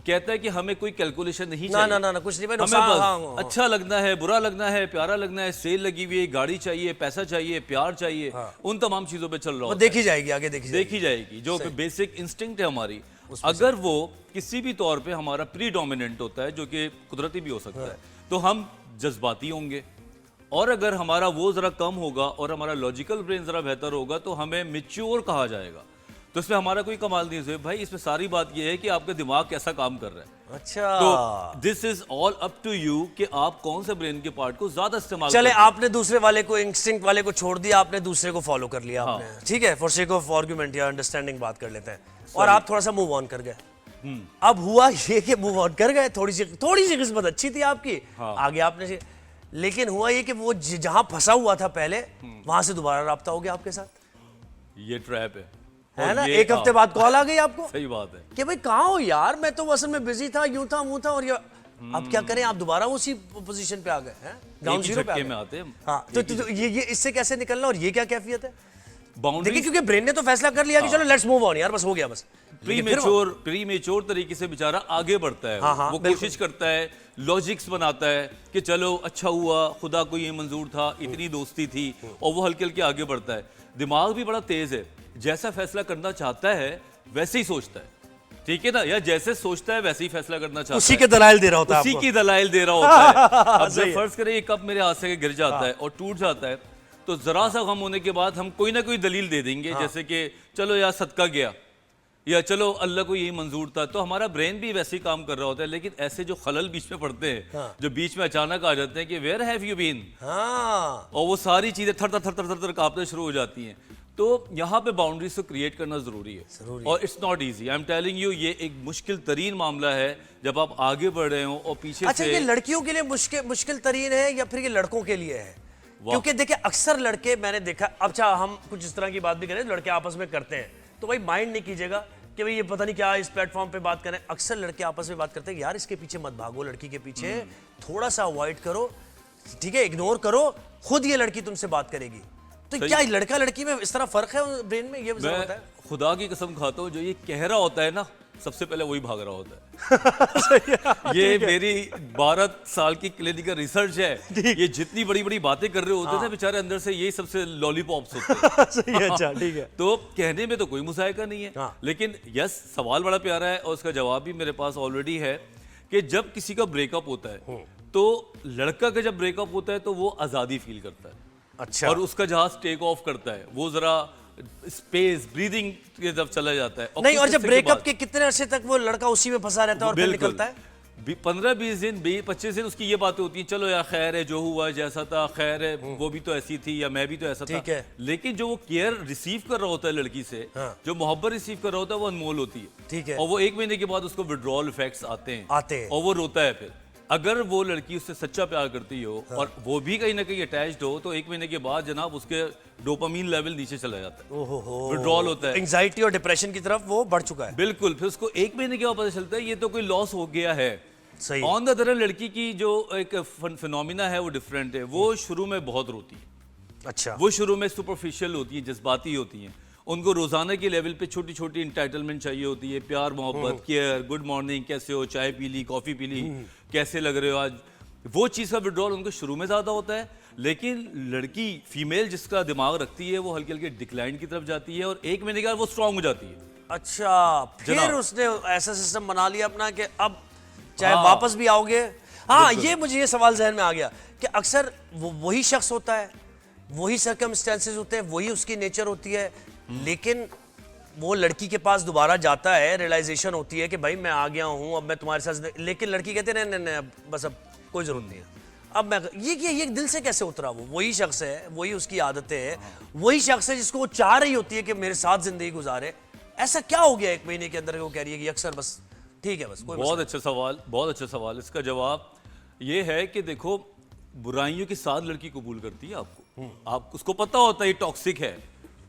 कहता है कि हमें कोई कैलकुलेशन नहीं ना चाहिए। ना ना ना कुछ नहीं भाई, हमें नुकसान, बस हाँ। अच्छा लगना है, बुरा लगना है, प्यारा लगना है, सेल लगी हुई है, गाड़ी चाहिए, पैसा चाहिए, प्यार चाहिए, उन तमाम चीजों पे चल रहा वो होता देखी जाएगी, आगे देखी जाएगी, जो बेसिक इंस्टिंक्ट है हमारी। अगर वो किसी भी तौर पे हमारा प्रीडोमिनेंट होता है, जो कि कुदरती भी हो सकता है, तो हम जज्बाती होंगे। और अगर हमारा वो जरा कम होगा और हमारा लॉजिकल ब्रेन जरा बेहतर होगा, तो हमें मैच्योर कहा जाएगा। तो इसमें हमारा कोई कमाल नहीं है भाई, इसमें सारी बात ये है कि आपका दिमाग कैसा काम कर रहा है। अच्छा, तो this is all up to you कि आप कौन से ब्रेन के पार्ट को ज्यादा इस्तेमाल चले करते हैं। आपने दूसरे वाले को, इंस्टिंक्ट वाले को छोड़ दिया, आपने दूसरे को फॉलो कर लिया आपने, ठीक है, फॉर सेक ऑफ आर्गुमेंट या अंडरस्टैंडिंग बात कर लेते हैं, और आप थोड़ा सा मूव ऑन कर गए। अब हुआ ये कि मूव ऑन कर गए, थोड़ी सी किस्मत अच्छी थी आपकी, आगे आपने, लेकिन हुआ ये कि वो जहां फंसा हुआ था पहले, वहां से दोबारा राब्ता हो गया आपके साथ। ये ट्रैप है और ना, ये- एक हफ्ते बाद कॉल आ गई आपको सही बात है। कि भाई कहाँ हो यार, मैं तो असल में बिजी था, यूं था वो था, और ये अब क्या करें, आप दोबारा उसी पोजीशन पे आ गए हैं, ग्राउंड एक ही जीरो पे आ झटके में गए। आते हैं। हाँ, तो ये इससे कैसे निकलना, और ये क्या कैफियत है? बाउंड्री देखिए, क्योंकि ब्रेन ने तो फैसला कर लिया कि चलो लेट्स मूव ऑन यार, बस हो गया, बस प्रीमेच्योर तरीके से बेचारा आगे बढ़ता है। हाँ, वो बिल्कुल। कोशिश करता है, लॉजिक्स बनाता है कि चलो अच्छा हुआ, खुदा को ये मंजूर था, इतनी दोस्ती थी, और वो हल्के हल्के आगे बढ़ता है। दिमाग भी बड़ा तेज है, जैसा फैसला करना चाहता है वैसे ही सोचता है, ठीक है ना, या जैसे सोचता है वैसे ही फैसला करना चाहता उसी है, के दलाइल दे रहा होता है उसी आपको। की दलाइल दे रहा होता है। अब सही जब है। फर्ज करें ये कप मेरे हाथ से गिर जाता है और टूट जाता है, तो जरा सा गम होने के बाद हम कोई ना कोई दलील दे देंगे, जैसे कि चलो यार सदका गया, या चलो अल्लाह को यही मंजूर था। तो हमारा ब्रेन भी वैसे ही काम कर रहा होता है, लेकिन ऐसे जो खलल बीच में पड़ते हैं, जो बीच में अचानक आ जाते हैं कि वेयर हैव यू बीन, हाँ, और वो सारी चीजें थर थर थर थर थर थर कांपने शुरू हो जाती हैं। तो यहाँ पे बाउंड्रीज को क्रिएट करना जरूरी है, और it's not easy, I am telling you, ये एक मुश्किल तरीन मामला है जब आप आगे बढ़ रहे हो और पीछे अच्छा, से। ये लड़कियों के लिए मुश्किल तरीन है या फिर ये लड़कों के लिए है? क्योंकि देखिए अक्सर लड़के, मैंने देखा, अच्छा हम कुछ इस तरह की बात भी करें लड़के आपस में करते हैं, तो भाई माइंड नहीं कीजिएगा कि भाई ये पता नहीं क्या इस प्लेटफॉर्म पे बात करें। अक्सर लड़के आपस में बात करते हैं, यार इसके पीछे मत भागो, लड़की के पीछे थोड़ा सा अवॉइड करो, ठीक है, इग्नोर करो, खुद ये लड़की तुमसे बात करेगी। तो क्या लड़का लड़की में इस तरह फर्क है ब्रेन में, ये मैं होता है? खुदा की कसम खाता हूँ, जो ये कह रहा होता है ना, सबसे पहले वही भाग रहा होता है। ये मेरी 12 साल की क्लिनिकल रिसर्च है। ये जितनी बड़ी बड़ी बातें कर रहे होते थे बेचारे, अंदर से यही सबसे लॉलीपॉप्स होते हैं। सही है, अच्छा ठीक है। तो कहने में तो कोई मुजायका नहीं है, हाँ। लेकिन यस, सवाल बड़ा प्यारा है और उसका जवाब भी मेरे पास ऑलरेडी है कि जब किसी का ब्रेकअप होता है, तो लड़का का जब ब्रेकअप होता है तो वो आज़ादी फील करता है, अच्छा, और उसका जहाज टेक ऑफ करता है, वो जरा स्पेस ब्रीदिंग की तरफ चला जाता है। नहीं, और कुछ जब अर्से के ब्रेकअप बाद- के कितने अरसे तक वो लड़का उसी में फंसा रहता है और फिर बिल्कुल। निकलता है? 15-20 दिन 25 दिन उसकी ये बातें होती हैं, चलो यार खैर है, जो हुआ जैसा था खैर है, वो भी तो ऐसी थी या मैं भी तो ऐसा था। ठीक है। लेकिन जो वो केयर रिसीव कर रहा होता है लड़की से, हाँ। जो मोहब्बत रिसीव कर रहा होता है, वो अनमोल होती है। ठीक है। और वो 1 महीने के बाद उसको विड्रॉल इफेक्ट्स आते हैं और वो रोता है। फिर अगर वो लड़की उससे सच्चा प्यार करती हो और वो भी कहीं ना कहीं अटैच्ड हो, तो 1 महीने के बाद जनाब उसके डोपामीन लेवल नीचे चला जाता है, विड्रॉल होता है, एंजाइटी और डिप्रेशन की तरफ वो बढ़ चुका है। बिल्कुल। फिर उसको 1 महीने के बाद पता चलता है ये तो कोई लॉस हो गया है। सही। ऑन द अदर लड़की की जो एक फिनोमिना है वो डिफरेंट है। वो शुरू में बहुत रोती है, अच्छा, वो शुरू में सुपरफिशियल होती है, जज्बाती होती हैं। उनको रोजाना के लेवल पे छोटी छोटी इंटाइटलमेंट चाहिए होती है, प्यार मोहब्बत, केयर, गुड मॉर्निंग, कैसे हो, चाय पी ली, कॉफी पी ली, कैसे लग रहे हो आज। वो चीज़ का विड्रॉल उनको शुरू में ज़्यादा होता है, लेकिन लड़की फीमेल जिसका दिमाग रखती है वो हल्के हल्के डिक्लाइन की तरफ जाती है और 1 महीने के बाद वो स्ट्रांग हो जाती है। अच्छा, फिर जनाब। उसने ऐसा सिस्टम बना लिया अपना कि अब चाहे वापस भी आओगे। हाँ, ये मुझे ये सवाल जहन में आ गया कि अक्सर वही शख्स होता है, वही सर्कमस्टेंसेस होते हैं, वही उसकी नेचर होती है, लेकिन वो लड़की के पास दोबारा जाता है, रियलाइजेशन होती है कि भाई मैं आ गया हूँ, अब मैं तुम्हारे साथ, लेकिन लड़की कहते हैं नहीं नहीं बस अब कोई जरूरत नहीं है, अब मैं ये दिल से कैसे उतरा? वो वही शख्स है, वही उसकी आदतें है, वही शख्स है जिसको वो चाह रही होती है कि मेरे साथ जिंदगी गुजारे। ऐसा क्या हो गया 1 महीने के अंदर वो कह रही है कि अक्सर बस ठीक है, बस कोई बहुत अच्छा सवाल, बहुत अच्छा सवाल। इसका जवाब ये है कि देखो, बुराइयों के साथ लड़की कबूल करती है आपको। आप उसको पता होता है ये टॉक्सिक है,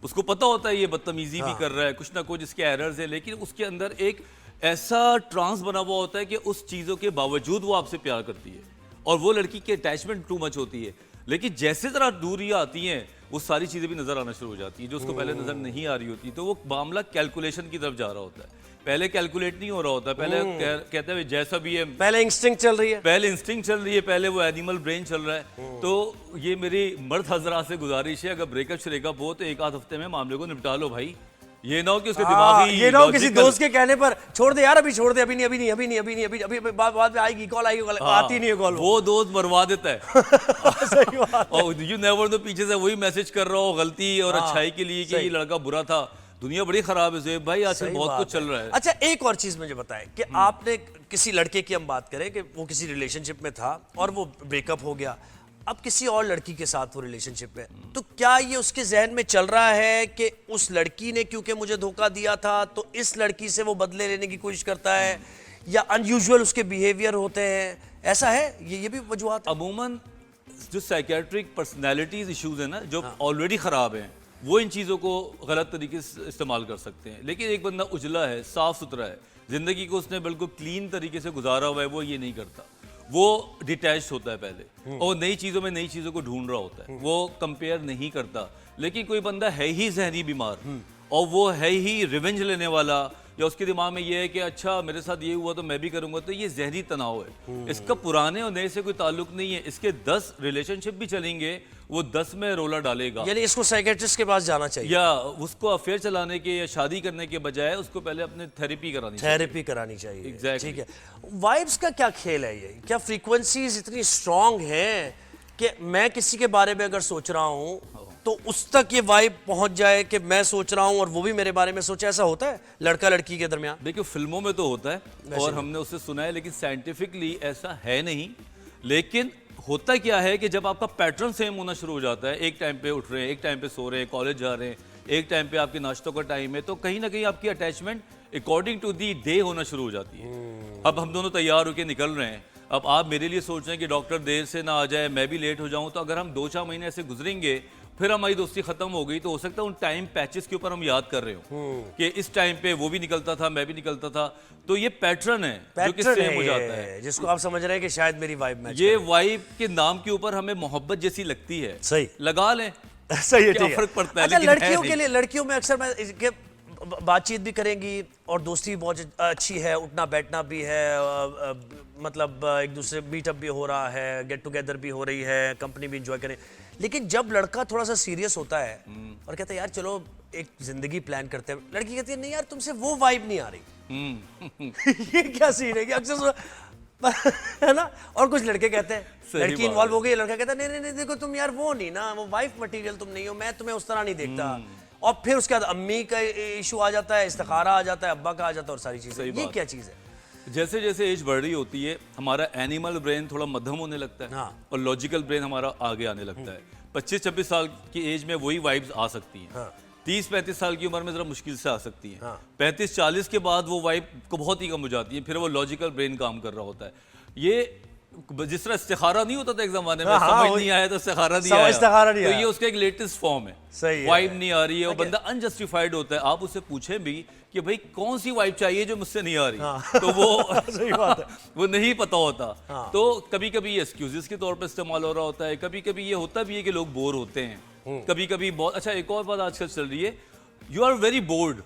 उसको पता होता है ये बदतमीजी भी कर रहा है, कुछ ना कुछ इसके एरर्स है, लेकिन उसके अंदर एक ऐसा ट्रांस बना हुआ होता है कि उस चीज़ों के बावजूद वो आपसे प्यार करती है और वो लड़की की अटैचमेंट टू मच होती है। लेकिन जैसे तरह दूरियां आती हैं वो सारी चीज़ें भी नज़र आना शुरू हो जाती हैं जो उसको पहले नज़र नहीं आ रही होती। तो वो मामला कैलकुलेशन की तरफ जा रहा होता है, पहले कैलकुलेट नहीं हो रहा होता, पहले कहते हैं जैसा भी है, पहले इंस्टिंक्ट चल रही है, पहले इंस्टिंक्ट चल रही है, पहले वो एनिमल ब्रेन चल रहा है। तो ये मेरी मर्द हजरात से गुजारिश है, अगर ब्रेकअप श्रेकअप हो तो एक आध हफ्ते में मामले को निपटा लो भाई। ये ना हो कि उसके दिमागी ये ना हो किसी logical- दोस्त के कहने पर छोड़ दे यार, अभी छोड़ दे, अभी नहीं, अभी नहीं, अभी नहीं, अभी नहीं, अभी बाद में आएगी कॉल, आएगी कॉल, आती नहीं है कॉल, वो दोस्त मरवा देता है। सही बात। और यू नेवर नो पीछे से वही मैसेज कर रहा हो गलती और अच्छाई के लिए कि ये लड़का बुरा था। दुनिया बड़ी खराब है ज़ुहैब भाई, आजकल सही बहुत बात कुछ चल रहा है। अच्छा, एक और चीज मुझे बताएं कि आपने किसी लड़के की हम बात करें कि वो किसी रिलेशनशिप में था और वो ब्रेकअप हो गया, अब किसी और लड़की के साथ वो रिलेशनशिप में, तो क्या ये उसके जहन में चल रहा है कि उस लड़की ने क्योंकि मुझे धोखा दिया था तो इस लड़की से वो बदले लेने की कोशिश करता है, या अनयूजुअल उसके बिहेवियर होते हैं, ऐसा है? ये भी वजूहत है? अमूमन जो साइकेट्रिक पर्सनैलिटीज इश्यूज है ना, जो ऑलरेडी ख़राब हैं, वो इन चीज़ों को गलत तरीके से इस्तेमाल कर सकते हैं। लेकिन एक बंदा उजला है, साफ़ सुथरा है, ज़िंदगी को उसने बिल्कुल क्लीन तरीके से गुजारा हुआ है, वो ये नहीं करता। वो डिटैच होता है पहले और नई चीज़ों में नई चीज़ों को ढूंढ रहा होता है, वो कंपेयर नहीं करता। लेकिन कोई बंदा है ही जहनी बीमार और वो है ही रिवेंज लेने वाला, या उसके दिमाग में ये है कि अच्छा मेरे साथ ये हुआ तो मैं भी करूंगा, तो ये जहनी तनाव है। इसका पुराने और नए से कोई ताल्लुक नहीं है। इसके 10 रिलेशनशिप भी चलेंगे, वो 10 में रोला डालेगा। यानी इसको साइकेट्रिस्ट के पास जाना चाहिए, या उसको अफेयर चलाने के या शादी करने के बजाय उसको पहले अपने थेरेपी करानी चाहिए। Exactly. ठीक है। वाइब्स का क्या खेल है ये? क्या फ्रीक्वेंसीज इतनी स्ट्रांग हैं कि मैं किसी के बारे में अगर सोच रहा हूँ तो उस तक ये वाइब पहुंच जाए कि मैं सोच रहा हूँ और वो भी मेरे बारे में सोचे? ऐसा होता है लड़का लड़की के दरमियान? देखिए, फिल्मों में तो होता है और हमने उससे सुना है, लेकिन साइंटिफिकली ऐसा है नहीं। लेकिन होता क्या है कि जब आपका पैटर्न सेम होना शुरू हो जाता है, एक टाइम पे उठ रहे हैं, एक टाइम पे सो रहे हैं, कॉलेज जा रहे हैं, एक टाइम पे आपके नाश्तों का टाइम है, तो कहीं ना कहीं आपकी attachment according to the day होना शुरू हो जाती है। अब हम दोनों तैयार होकर निकल रहे हैं, अब आप मेरे लिए सोच रहे हैं कि डॉक्टर देर से ना आ जाए, मैं भी लेट हो जाऊं, तो अगर हम 2-4 महीने ऐसे गुजरेंगे, फिर हमारी दोस्ती खत्म हो गई, तो हो सकता है उन टाइम पैचेस के ऊपर हम याद कर रहे हो कि इस टाइम पे वो भी निकलता था, मैं भी निकलता था। तो ये पैटर्न है जो कि सेम हो जाता है, जिसको आप समझ रहे हैं कि शायद मेरी वाइब मैच ये वाइब के नाम के ऊपर हमें मोहब्बत जैसी लगती है। सही लगा लें, सही है, क्या ठीक है। फर्क पड़ता है? अच्छा, लेकिन है लड़कियों के नहीं। लिए, लड़कियों में अक्सर मैं इसके बातचीत भी करेंगी और दोस्ती भी बहुत अच्छी है, उठना बैठना भी है, मतलब एक दूसरे मीटअप भी हो रहा है, गेट टुगेदर भी हो रही है, कंपनी भी इंजॉय करें। लेकिन जब लड़का थोड़ा सा सीरियस होता है और कहता है यार चलो एक जिंदगी प्लान करते हैं, लड़की कहती है नहीं यार तुमसे वो वाइब नहीं आ रही। ये क्या सीन है कि अक्सर है ना? और कुछ लड़के कहते हैं, लड़की इन्वॉल्व हो गई, लड़का कहता है नहीं नहीं नहीं देखो तुम यार वो नहीं ना, वो वाइफ मटेरियल तुम नहीं हो, मैं तुम्हें उस तरह नहीं देखता। और फिर उसके बाद अम्मी का इशू आ जाता है, इस्तिखारा आ जाता है, अब्बा का आ जाता है और सारी चीजें। ये क्या चीज है? जैसे जैसे एज बढ़ रही होती है, हमारा एनिमल ब्रेन थोड़ा मध्यम होने लगता है और लॉजिकल ब्रेन हमारा आगे आने लगता है। 25-26 साल की एज में वही वाइब्स आ सकती हैं। 30-35 साल की उम्र में जरा मुश्किल से आ सकती हैं। 35-40 के बाद वो वाइब को बहुत ही कम हो जाती है, फिर वो लॉजिकल ब्रेन काम कर रहा होता है। ये जिस तरह इस्तिखारा नहीं होता था एक जमाने में, समझ नहीं आया तो इस्तिखारा नहीं आया, तो ये उसका एक लेटेस्ट फॉर्म है। सही वाइब नहीं आ रही है और बंदा अनजस्टिफाइड होता है। आप उससे पूछे भी कि भाई कौन सी वाइब चाहिए जो मुझसे नहीं आ रही, तो वो सही बात है, वो नहीं पता होता। तो कभी कभी ये एक्सक्यूजेस के तौर पर इस्तेमाल हो रहा होता है, कभी कभी ये होता भी है कि लोग बोर होते हैं, कभी कभी बहुत। अच्छा, एक और बात आजकल चल रही है, you are very bored,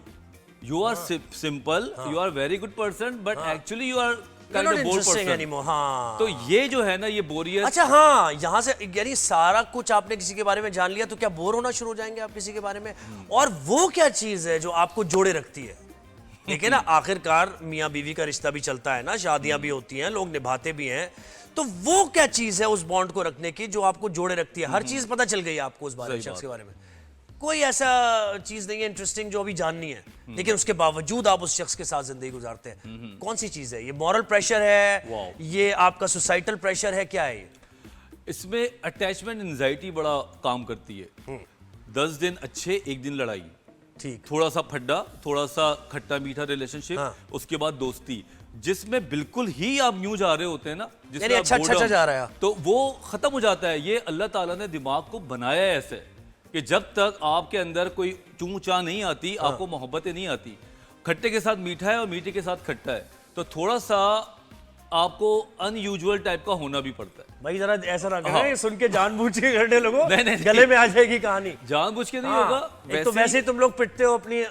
you are simple, you are very good person, but actually you are kind of bored person. हाँ। तो ये जो है ना, ये बोरियत। अच्छा, हाँ, यहाँ से यानी सारा कुछ आपने किसी के बारे में जान लिया तो क्या बोर होना शुरू हो जाएंगे आप किसी के बारे में? और वो क्या चीज है जो आपको जोड़े रखती है? देखिए ना, आखिरकार मियाँ बीवी का रिश्ता भी चलता है ना, शादियां भी होती हैं, लोग निभाते भी हैं, तो वो क्या चीज है उस बॉन्ड को रखने की जो आपको जोड़े रखती है? हर चीज पता चल गई आपको उस बारे शख्स के बारे में, कोई ऐसा चीज नहीं है इंटरेस्टिंग जो अभी जाननी है, लेकिन उसके बावजूद आप उस शख्स के साथ जिंदगी गुजारते हैं। कौन सी चीज है ये? मॉरल प्रेशर है, ये आपका सोसाइटल प्रेशर है, क्या है ये? इसमें अटैचमेंट एंजाइटी बड़ा काम करती है। 10 दिन अच्छे, एक दिन लड़ाई, ठीक, थोड़ा सा फड्डा, थोड़ा सा खट्टा मीठा रिलेशनशिप, उसके बाद दोस्ती। जिसमें बिल्कुल ही आप यूं जा रहे होते हैं ना, जिसमें यानी आप अच्छा boredom, जा रहा है। तो वो खत्म हो जाता है। ये अल्लाह ताला ने दिमाग को बनाया है ऐसे कि जब तक आपके अंदर कोई चूं चा नहीं आती, आपको मोहब्बतें नहीं आती। खट्टे के साथ मीठा है और मीठे के साथ खट्टा है, तो थोड़ा सा आपको अनयूजुअल टाइप का होना भी पड़ता है। भाई जरा ऐसा ना हाँ। करें, सुन के जानबूझ के करने लोगों, नहीं, नहीं, गले में आ जाएगी कहानी। जानबूझ के नहीं हाँ, होगा। एक तो वैसे ही तुम लोग पिटते हो अपनी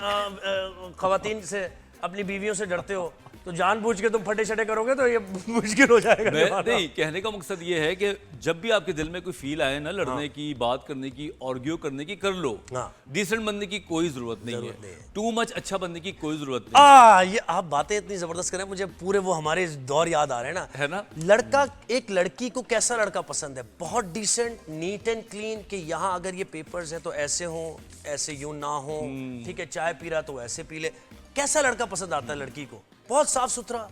खवातीन से, अपनी बीवियों से डरते हो, तो जानबूझ के तुम फटे शटे करोगे तो ये मुश्किल हो जाएगा। नहीं, कहने का मकसद ये है कि जब भी आपके दिल में कोई फील आए ना, लड़ने की, बात करने की, आर्ग्यू करने की, कर लो। डिसेंट बनने की कोई जरूरत नहीं है, टू मच अच्छा बनने की कोई जरूरत नहीं। ये आप बातें इतनी जबरदस्त करें, मुझे पूरे वो हमारे दौर याद आ रहे हैं ना, है ना। लड़का, एक लड़की को कैसा लड़का पसंद है? बहुत डिसेंट, नीट एंड क्लीन, कि यहाँ अगर ये पेपर्स है तो ऐसे हो, ऐसे यूं ना हो, ठीक है, चाय पी रहा तो ऐसे पी ले। कैसा लड़का पसंद आता है लड़की को? बहुत साफ सुथरा,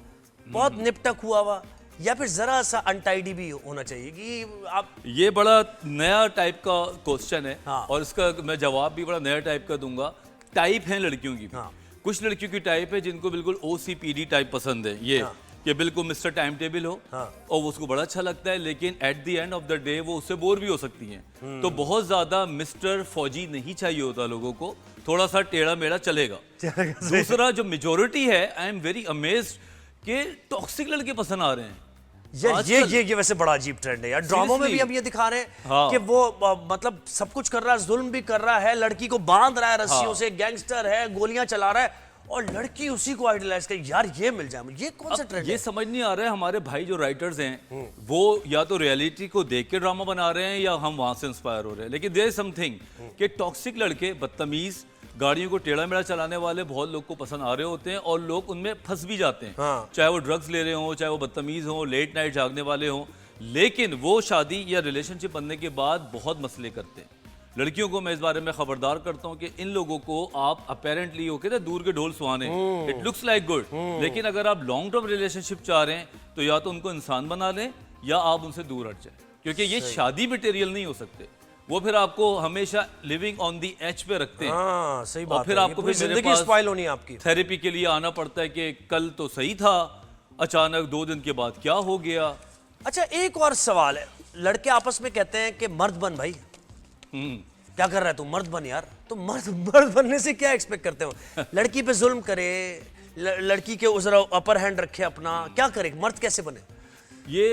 बहुत निपटक हुआ हुआ, या फिर जरा सा अनटाइडी भी होना चाहिए कि आप? ये बड़ा नया टाइप का क्वेश्चन है। हाँ। और इसका मैं जवाब भी बड़ा नया टाइप का दूंगा। टाइप है लड़कियों की। हाँ। कुछ लड़कियों की टाइप है जिनको बिल्कुल OCPD टाइप पसंद है, ये कि बिल्कुल मिस्टर टाइम टेबल हो। हाँ। और वो उसको बड़ा अच्छा लगता है, लेकिन at the end of the day वो उससे बोर भी हो सकती हैं। तो बहुत ज्यादा मिस्टर फौजी नहीं चाहिए होता लोगों को, थोड़ा सा टेढ़ा मेढ़ा चलेगा। दूसरा जो मेजोरिटी है, आई एम वेरी अमेज्ड कि टॉक्सिक लड़के पसंद आ रहे हैं। यार ये वैसे बड़ा अजीब ट्रेंड है यार। ड्रामों में भी अब ये दिखा रहे हैं हाँ। कि वो मतलब सब कुछ कर रहा है, जुल्म भी कर रहा है, लड़की को बांध रहा है रस्सियों हाँ। से, गैंगस्टर है, गोलियां चला रहा है, और लड़की उसी को आइडलाइज कर। यार ये मिल जाए मुझे, ये कौन सा ट्रेंड ये है? समझ नहीं आ रहा है हमारे भाई जो राइटर्स हैं, वो या तो रियलिटी को देख के ड्रामा बना रहे हैं या हम वहां से इंस्पायर हो रहे हैं। लेकिन देयर इज समथिंग कि टॉक्सिक लड़के, बदतमीज, गाड़ियों को टेढ़ा मेढ़ा चलाने वाले बहुत लोग को पसंद आ रहे होते हैं, और लोग उनमें फंस भी जाते हैं। हाँ। चाहे वो ड्रग्स ले रहे हों, चाहे वो बदतमीज हों, लेट नाइट जागने वाले हों, लेकिन वो शादी या रिलेशनशिप बनने के बाद बहुत मसले करते हैं। लड़कियों को मैं इस बारे में खबरदार करता हूं कि इन लोगों को आप अपेरेंटली हो कहते दूर के ढोल सुहाने, इट लुक्स लाइक गुड, लेकिन अगर आप लॉन्ग टर्म रिलेशनशिप चाह रहे हैं तो या तो उनको इंसान बना लें या आप उनसे दूर हट जाएं, क्योंकि ये शादी मटेरियल नहीं हो सकते। वो फिर आपको हमेशा लिविंग ऑन दी एज पे रखते हैं। हाँ, सही बात और फिर है। आपको ये पूरी फिर मेरे जिंदगी पास स्पॉइल होनी है आपकी। थेरेपी के लिए आना पड़ता है कि कल तो सही था, अचानक 2 दिन के बाद क्या हो गया। अच्छा, एक और सवाल है, लड़के आपस में कहते हैं कि मर्द बन भाई। क्या कर रहा है तू, मर्द बन यार। तो मर्द बनने से क्या एक्सपेक्ट करते हो? लड़की पे जुल्म करे, लड़की के उस अपर हैंड रखे अपना, क्या करे? मर्द कैसे बने? ये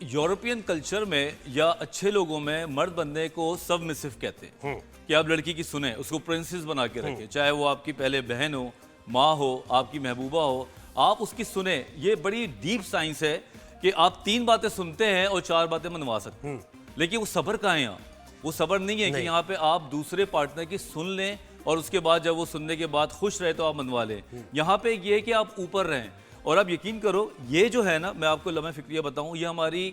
यूरोपियन कल्चर में या अच्छे लोगों में मर्द बनने को सबमिसिव कहते हैं कि आप लड़की की सुने, उसको प्रिंसेस बना के रखें, चाहे वो आपकी पहले बहन हो, माँ हो, आपकी महबूबा हो, आप उसकी सुने। ये बड़ी डीप साइंस है कि आप 3 बातें सुनते हैं और 4 बातें मनवा सकते हैं, लेकिन वो सब्र कहाँ है यहाँ? वो सब्र नहीं है कि यहाँ पे आप दूसरे पार्टनर की सुन लें और उसके बाद जब वो सुनने के बाद खुश रहे तो आप मनवा लें। यहाँ पे ये है कि आप ऊपर रहें। और आप यकीन करो, ये जो है ना, मैं आपको लम्हा फिक्रिया बताऊं, ये हमारी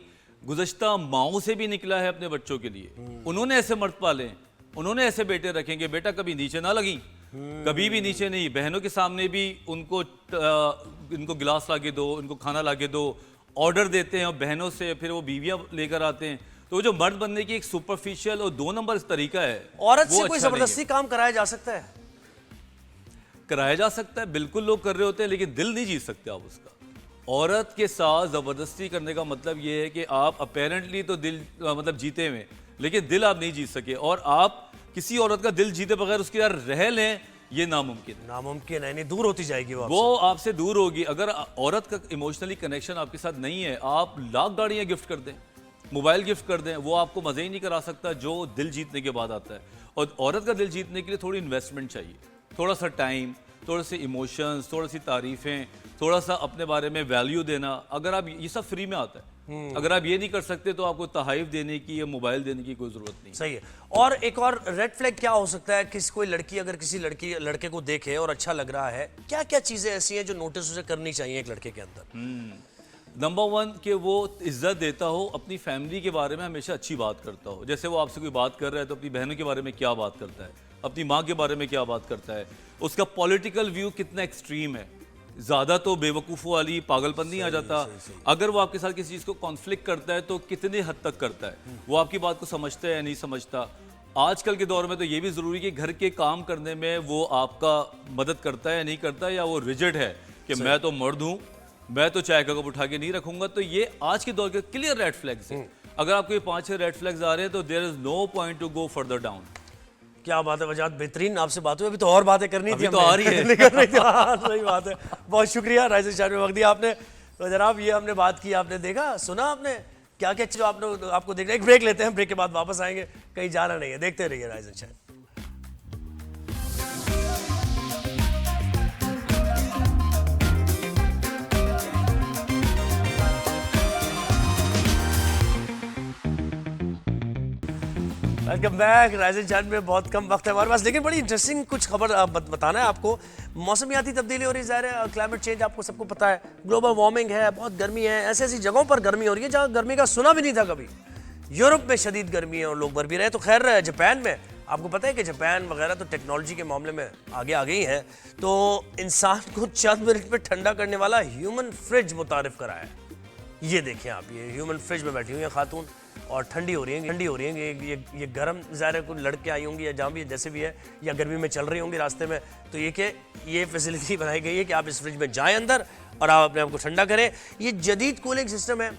गुज़श्ता माओं से भी निकला है अपने बच्चों के लिए। उन्होंने ऐसे मर्द पाले, उन्होंने ऐसे बेटे रखेंगे, बेटा कभी नीचे ना लगी, कभी भी नीचे नहीं। बहनों के सामने भी उनको इनको गिलास लाके दो, इनको खाना लाके दो, ऑर्डर देते हैं, और बहनों से फिर वो बीवियां लेकर आते हैं। तो जो मर्द बनने की एक सुपरफिशियल और 2 नंबर तरीका है, औरत वो से कोई अच्छा जबरदस्ती काम कराया जा सकता है? कराया जा सकता है, बिल्कुल लोग कर रहे होते हैं, लेकिन दिल नहीं जीत सकते आप उसका। औरत के साथ जबरदस्ती करने का मतलब ये है कि आप अपेरेंटली तो दिल मतलब जीते हुए, लेकिन दिल आप नहीं जीत सके, और आप किसी औरत का दिल जीते बगैर उसके यार रह लें, ये नामुमकिन है। नामुमकिन है, नहीं, दूर होती जाएगी वो आपसे दूर होगी। अगर औरत का इमोशनली कनेक्शन आपके साथ नहीं है, आप लाख गाड़ियां गिफ्ट कर दें, मोबाइल गिफ्ट कर दें, वो आपको मजे ही नहीं करा सकता जो दिल जीतने के बाद आता है। और औरत का दिल जीतने के लिए थोड़ी इन्वेस्टमेंट चाहिए, थोड़ा सा टाइम, थोड़े से इमोशंस, थोड़ी सी तारीफें, थोड़ा सा अपने बारे में वैल्यू देना। अगर आप ये सब फ्री में आता है, अगर आप ये नहीं कर सकते तो आपको तहाइफ देने की या मोबाइल देने की कोई जरूरत नहीं। सही है। और एक और रेड फ्लैग क्या हो सकता है? कोई लड़की अगर किसी लड़के को देखे और अच्छा लग रहा है, क्या क्या चीजें ऐसी हैं जो नोटिस उसे करनी चाहिए एक लड़के के अंदर? नंबर 1 कि वो इज्जत देता हो, अपनी फैमिली के बारे में हमेशा अच्छी बात करता हो। जैसे वो आपसे कोई बात कर रहा है तो अपनी बहनों के बारे में क्या बात करता है, अपनी माँ के बारे में क्या बात करता है, उसका पॉलिटिकल व्यू कितना एक्सट्रीम है, ज़्यादा तो बेवकूफ़ों वाली पागलपन नहीं आ जाता। अगर वो आपके साथ किसी चीज़ को कॉन्फ्लिक्ट करता है तो कितने हद तक करता है, वो आपकी बात को समझता है या नहीं समझता। आजकल के दौर में तो ये भी ज़रूरी है कि घर के काम करने में वो आपका मदद करता है या नहीं करता, या वो रिजिड है कि मैं तो मर्द हूँ, मैं तो चाय का कप उठा के नहीं रखूंगा। तो ये आज के दौर के क्लियर रेड फ्लैग्स हैं। अगर आपको ये 5-6 रेड फ्लैग्स आ रहे हैं तो there is no point to go further down. क्या बात है वजाहत, बेहतरीन आपसे बात हुई। अभी तो और बातें करनी थी, तो आ रही है निकल रही थी। हाँ, सही बात है। बहुत शुक्रिया राइजन शाइन में वक्त दिया आपने। तो जनाब ये हमने बात की, आपने देखा सुना आपने क्या क्या चीज़ आपको देखना। एक ब्रेक लेते हैं, ब्रेक के बाद वापस आएंगे, कहीं जाना नहीं है, देखते रहिए Ryzen shine. Welcome back. Ryzen shine में बहुत कम वक्त है हमारे पास, लेकिन बड़ी इंटरेस्टिंग कुछ खबर बताना है आपको। मौसमियाती तब्दीली हो रही है, ज़ाहिर है क्लाइमेट चेंज आपको सबको पता है, ग्लोबल वार्मिंग है, बहुत गर्मी है, ऐसी ऐसी जगहों पर गर्मी हो रही है जहाँ गर्मी का सुना भी नहीं था कभी। यूरोप में शदीद गर्मी है और लोग मर भी रहे हैं। तो खैर जापान में आपको पता है कि जापान वगैरह तो टेक्नोलॉजी के मामले में आगे आ गई है। तो इंसान को चंद मिनट में ठंडा करने वाला ह्यूमन फ्रिज मुतारिफ करा है। ये देखें आप, ये ह्यूमन फ्रिज में बैठी हुई है खातून और ठंडी हो रही हैं। ये गर्म ज़ाहिर है कोई लड़के आई होंगी या जहाँ भी जैसे भी है, या गर्मी में चल रही होंगी रास्ते में। तो ये फैसिलिटी बनाई गई है कि आप इस फ्रिज में जाएं अंदर और आप अपने आप को ठंडा करें। ये जदीद कूलिंग सिस्टम है,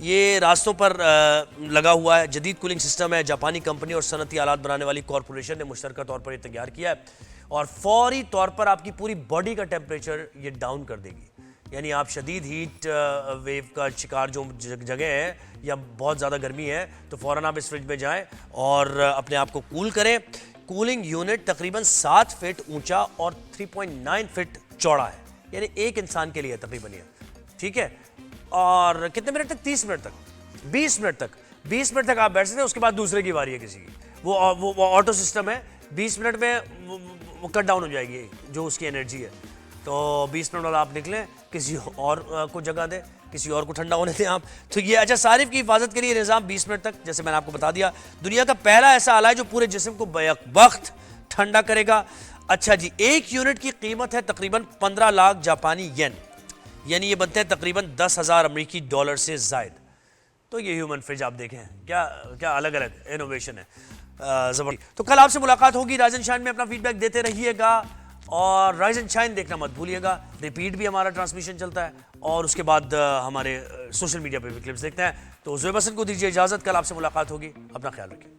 ये रास्तों पर लगा हुआ है। जदीद कूलिंग सिस्टम है, जापानी कंपनी और सनती आलात बनाने वाली कॉरपोरेशन ने मुश्तरका तौर पर ये तैयार किया है और फौरी तौर पर आपकी पूरी बॉडी का टेम्परेचर ये डाउन कर देगी। यानी आप शदीद हीट वेव का शिकार जो जगह है या बहुत ज़्यादा गर्मी है तो फ़ौरन आप इस फ्रिज में जाएं और अपने आप को कूल करें। कूलिंग यूनिट तकरीबन 7 फीट ऊंचा और 3.9 फीट चौड़ा है, यानी एक इंसान के लिए तकरीबन ये, ठीक है। और कितने मिनट तक? 30 मिनट तक, 20 मिनट तक, 20 मिनट तक आप बैठ सकते हैं। उसके बाद दूसरे की बारी है किसी की, वो ऑटो सिस्टम है। 20 मिनट में वो कट डाउन हो जाएगी जो उसकी एनर्जी है। तो 20 मिनट बाद आप निकलें, किसी और को जगह दें, किसी और को ठंडा होने दें आप। तो ये अच्छा, सारिफ की हिफाजत के लिए निज़ाम 20 मिनट तक, जैसे मैंने आपको बता दिया, दुनिया का पहला ऐसा आला है जो पूरे जिस्म को बैक-वक्त ठंडा करेगा। अच्छा जी, एक यूनिट की कीमत है तकरीबन 15 लाख जापानी येन, यानी ये बनते हैं तकरीबन 10,000 अमरीकी डॉलर से ज़ायद। तो ये ह्यूमन फ्रिज आप देखें, क्या क्या अलग अलग इनोवेशन है, ज़बरदस्त। तो कल आपसे मुलाकात होगी राइजन शाइन में, अपना फीडबैक देते रहिएगा और राइजन शाइन देखना मत भूलिएगा। रिपीट भी हमारा ट्रांसमिशन चलता है और उसके बाद हमारे सोशल मीडिया पे भी क्लिप्स देखते हैं। तो ज़ुहैब हसन को दीजिए इजाज़त, कल आपसे मुलाकात होगी, अपना ख्याल रखिए।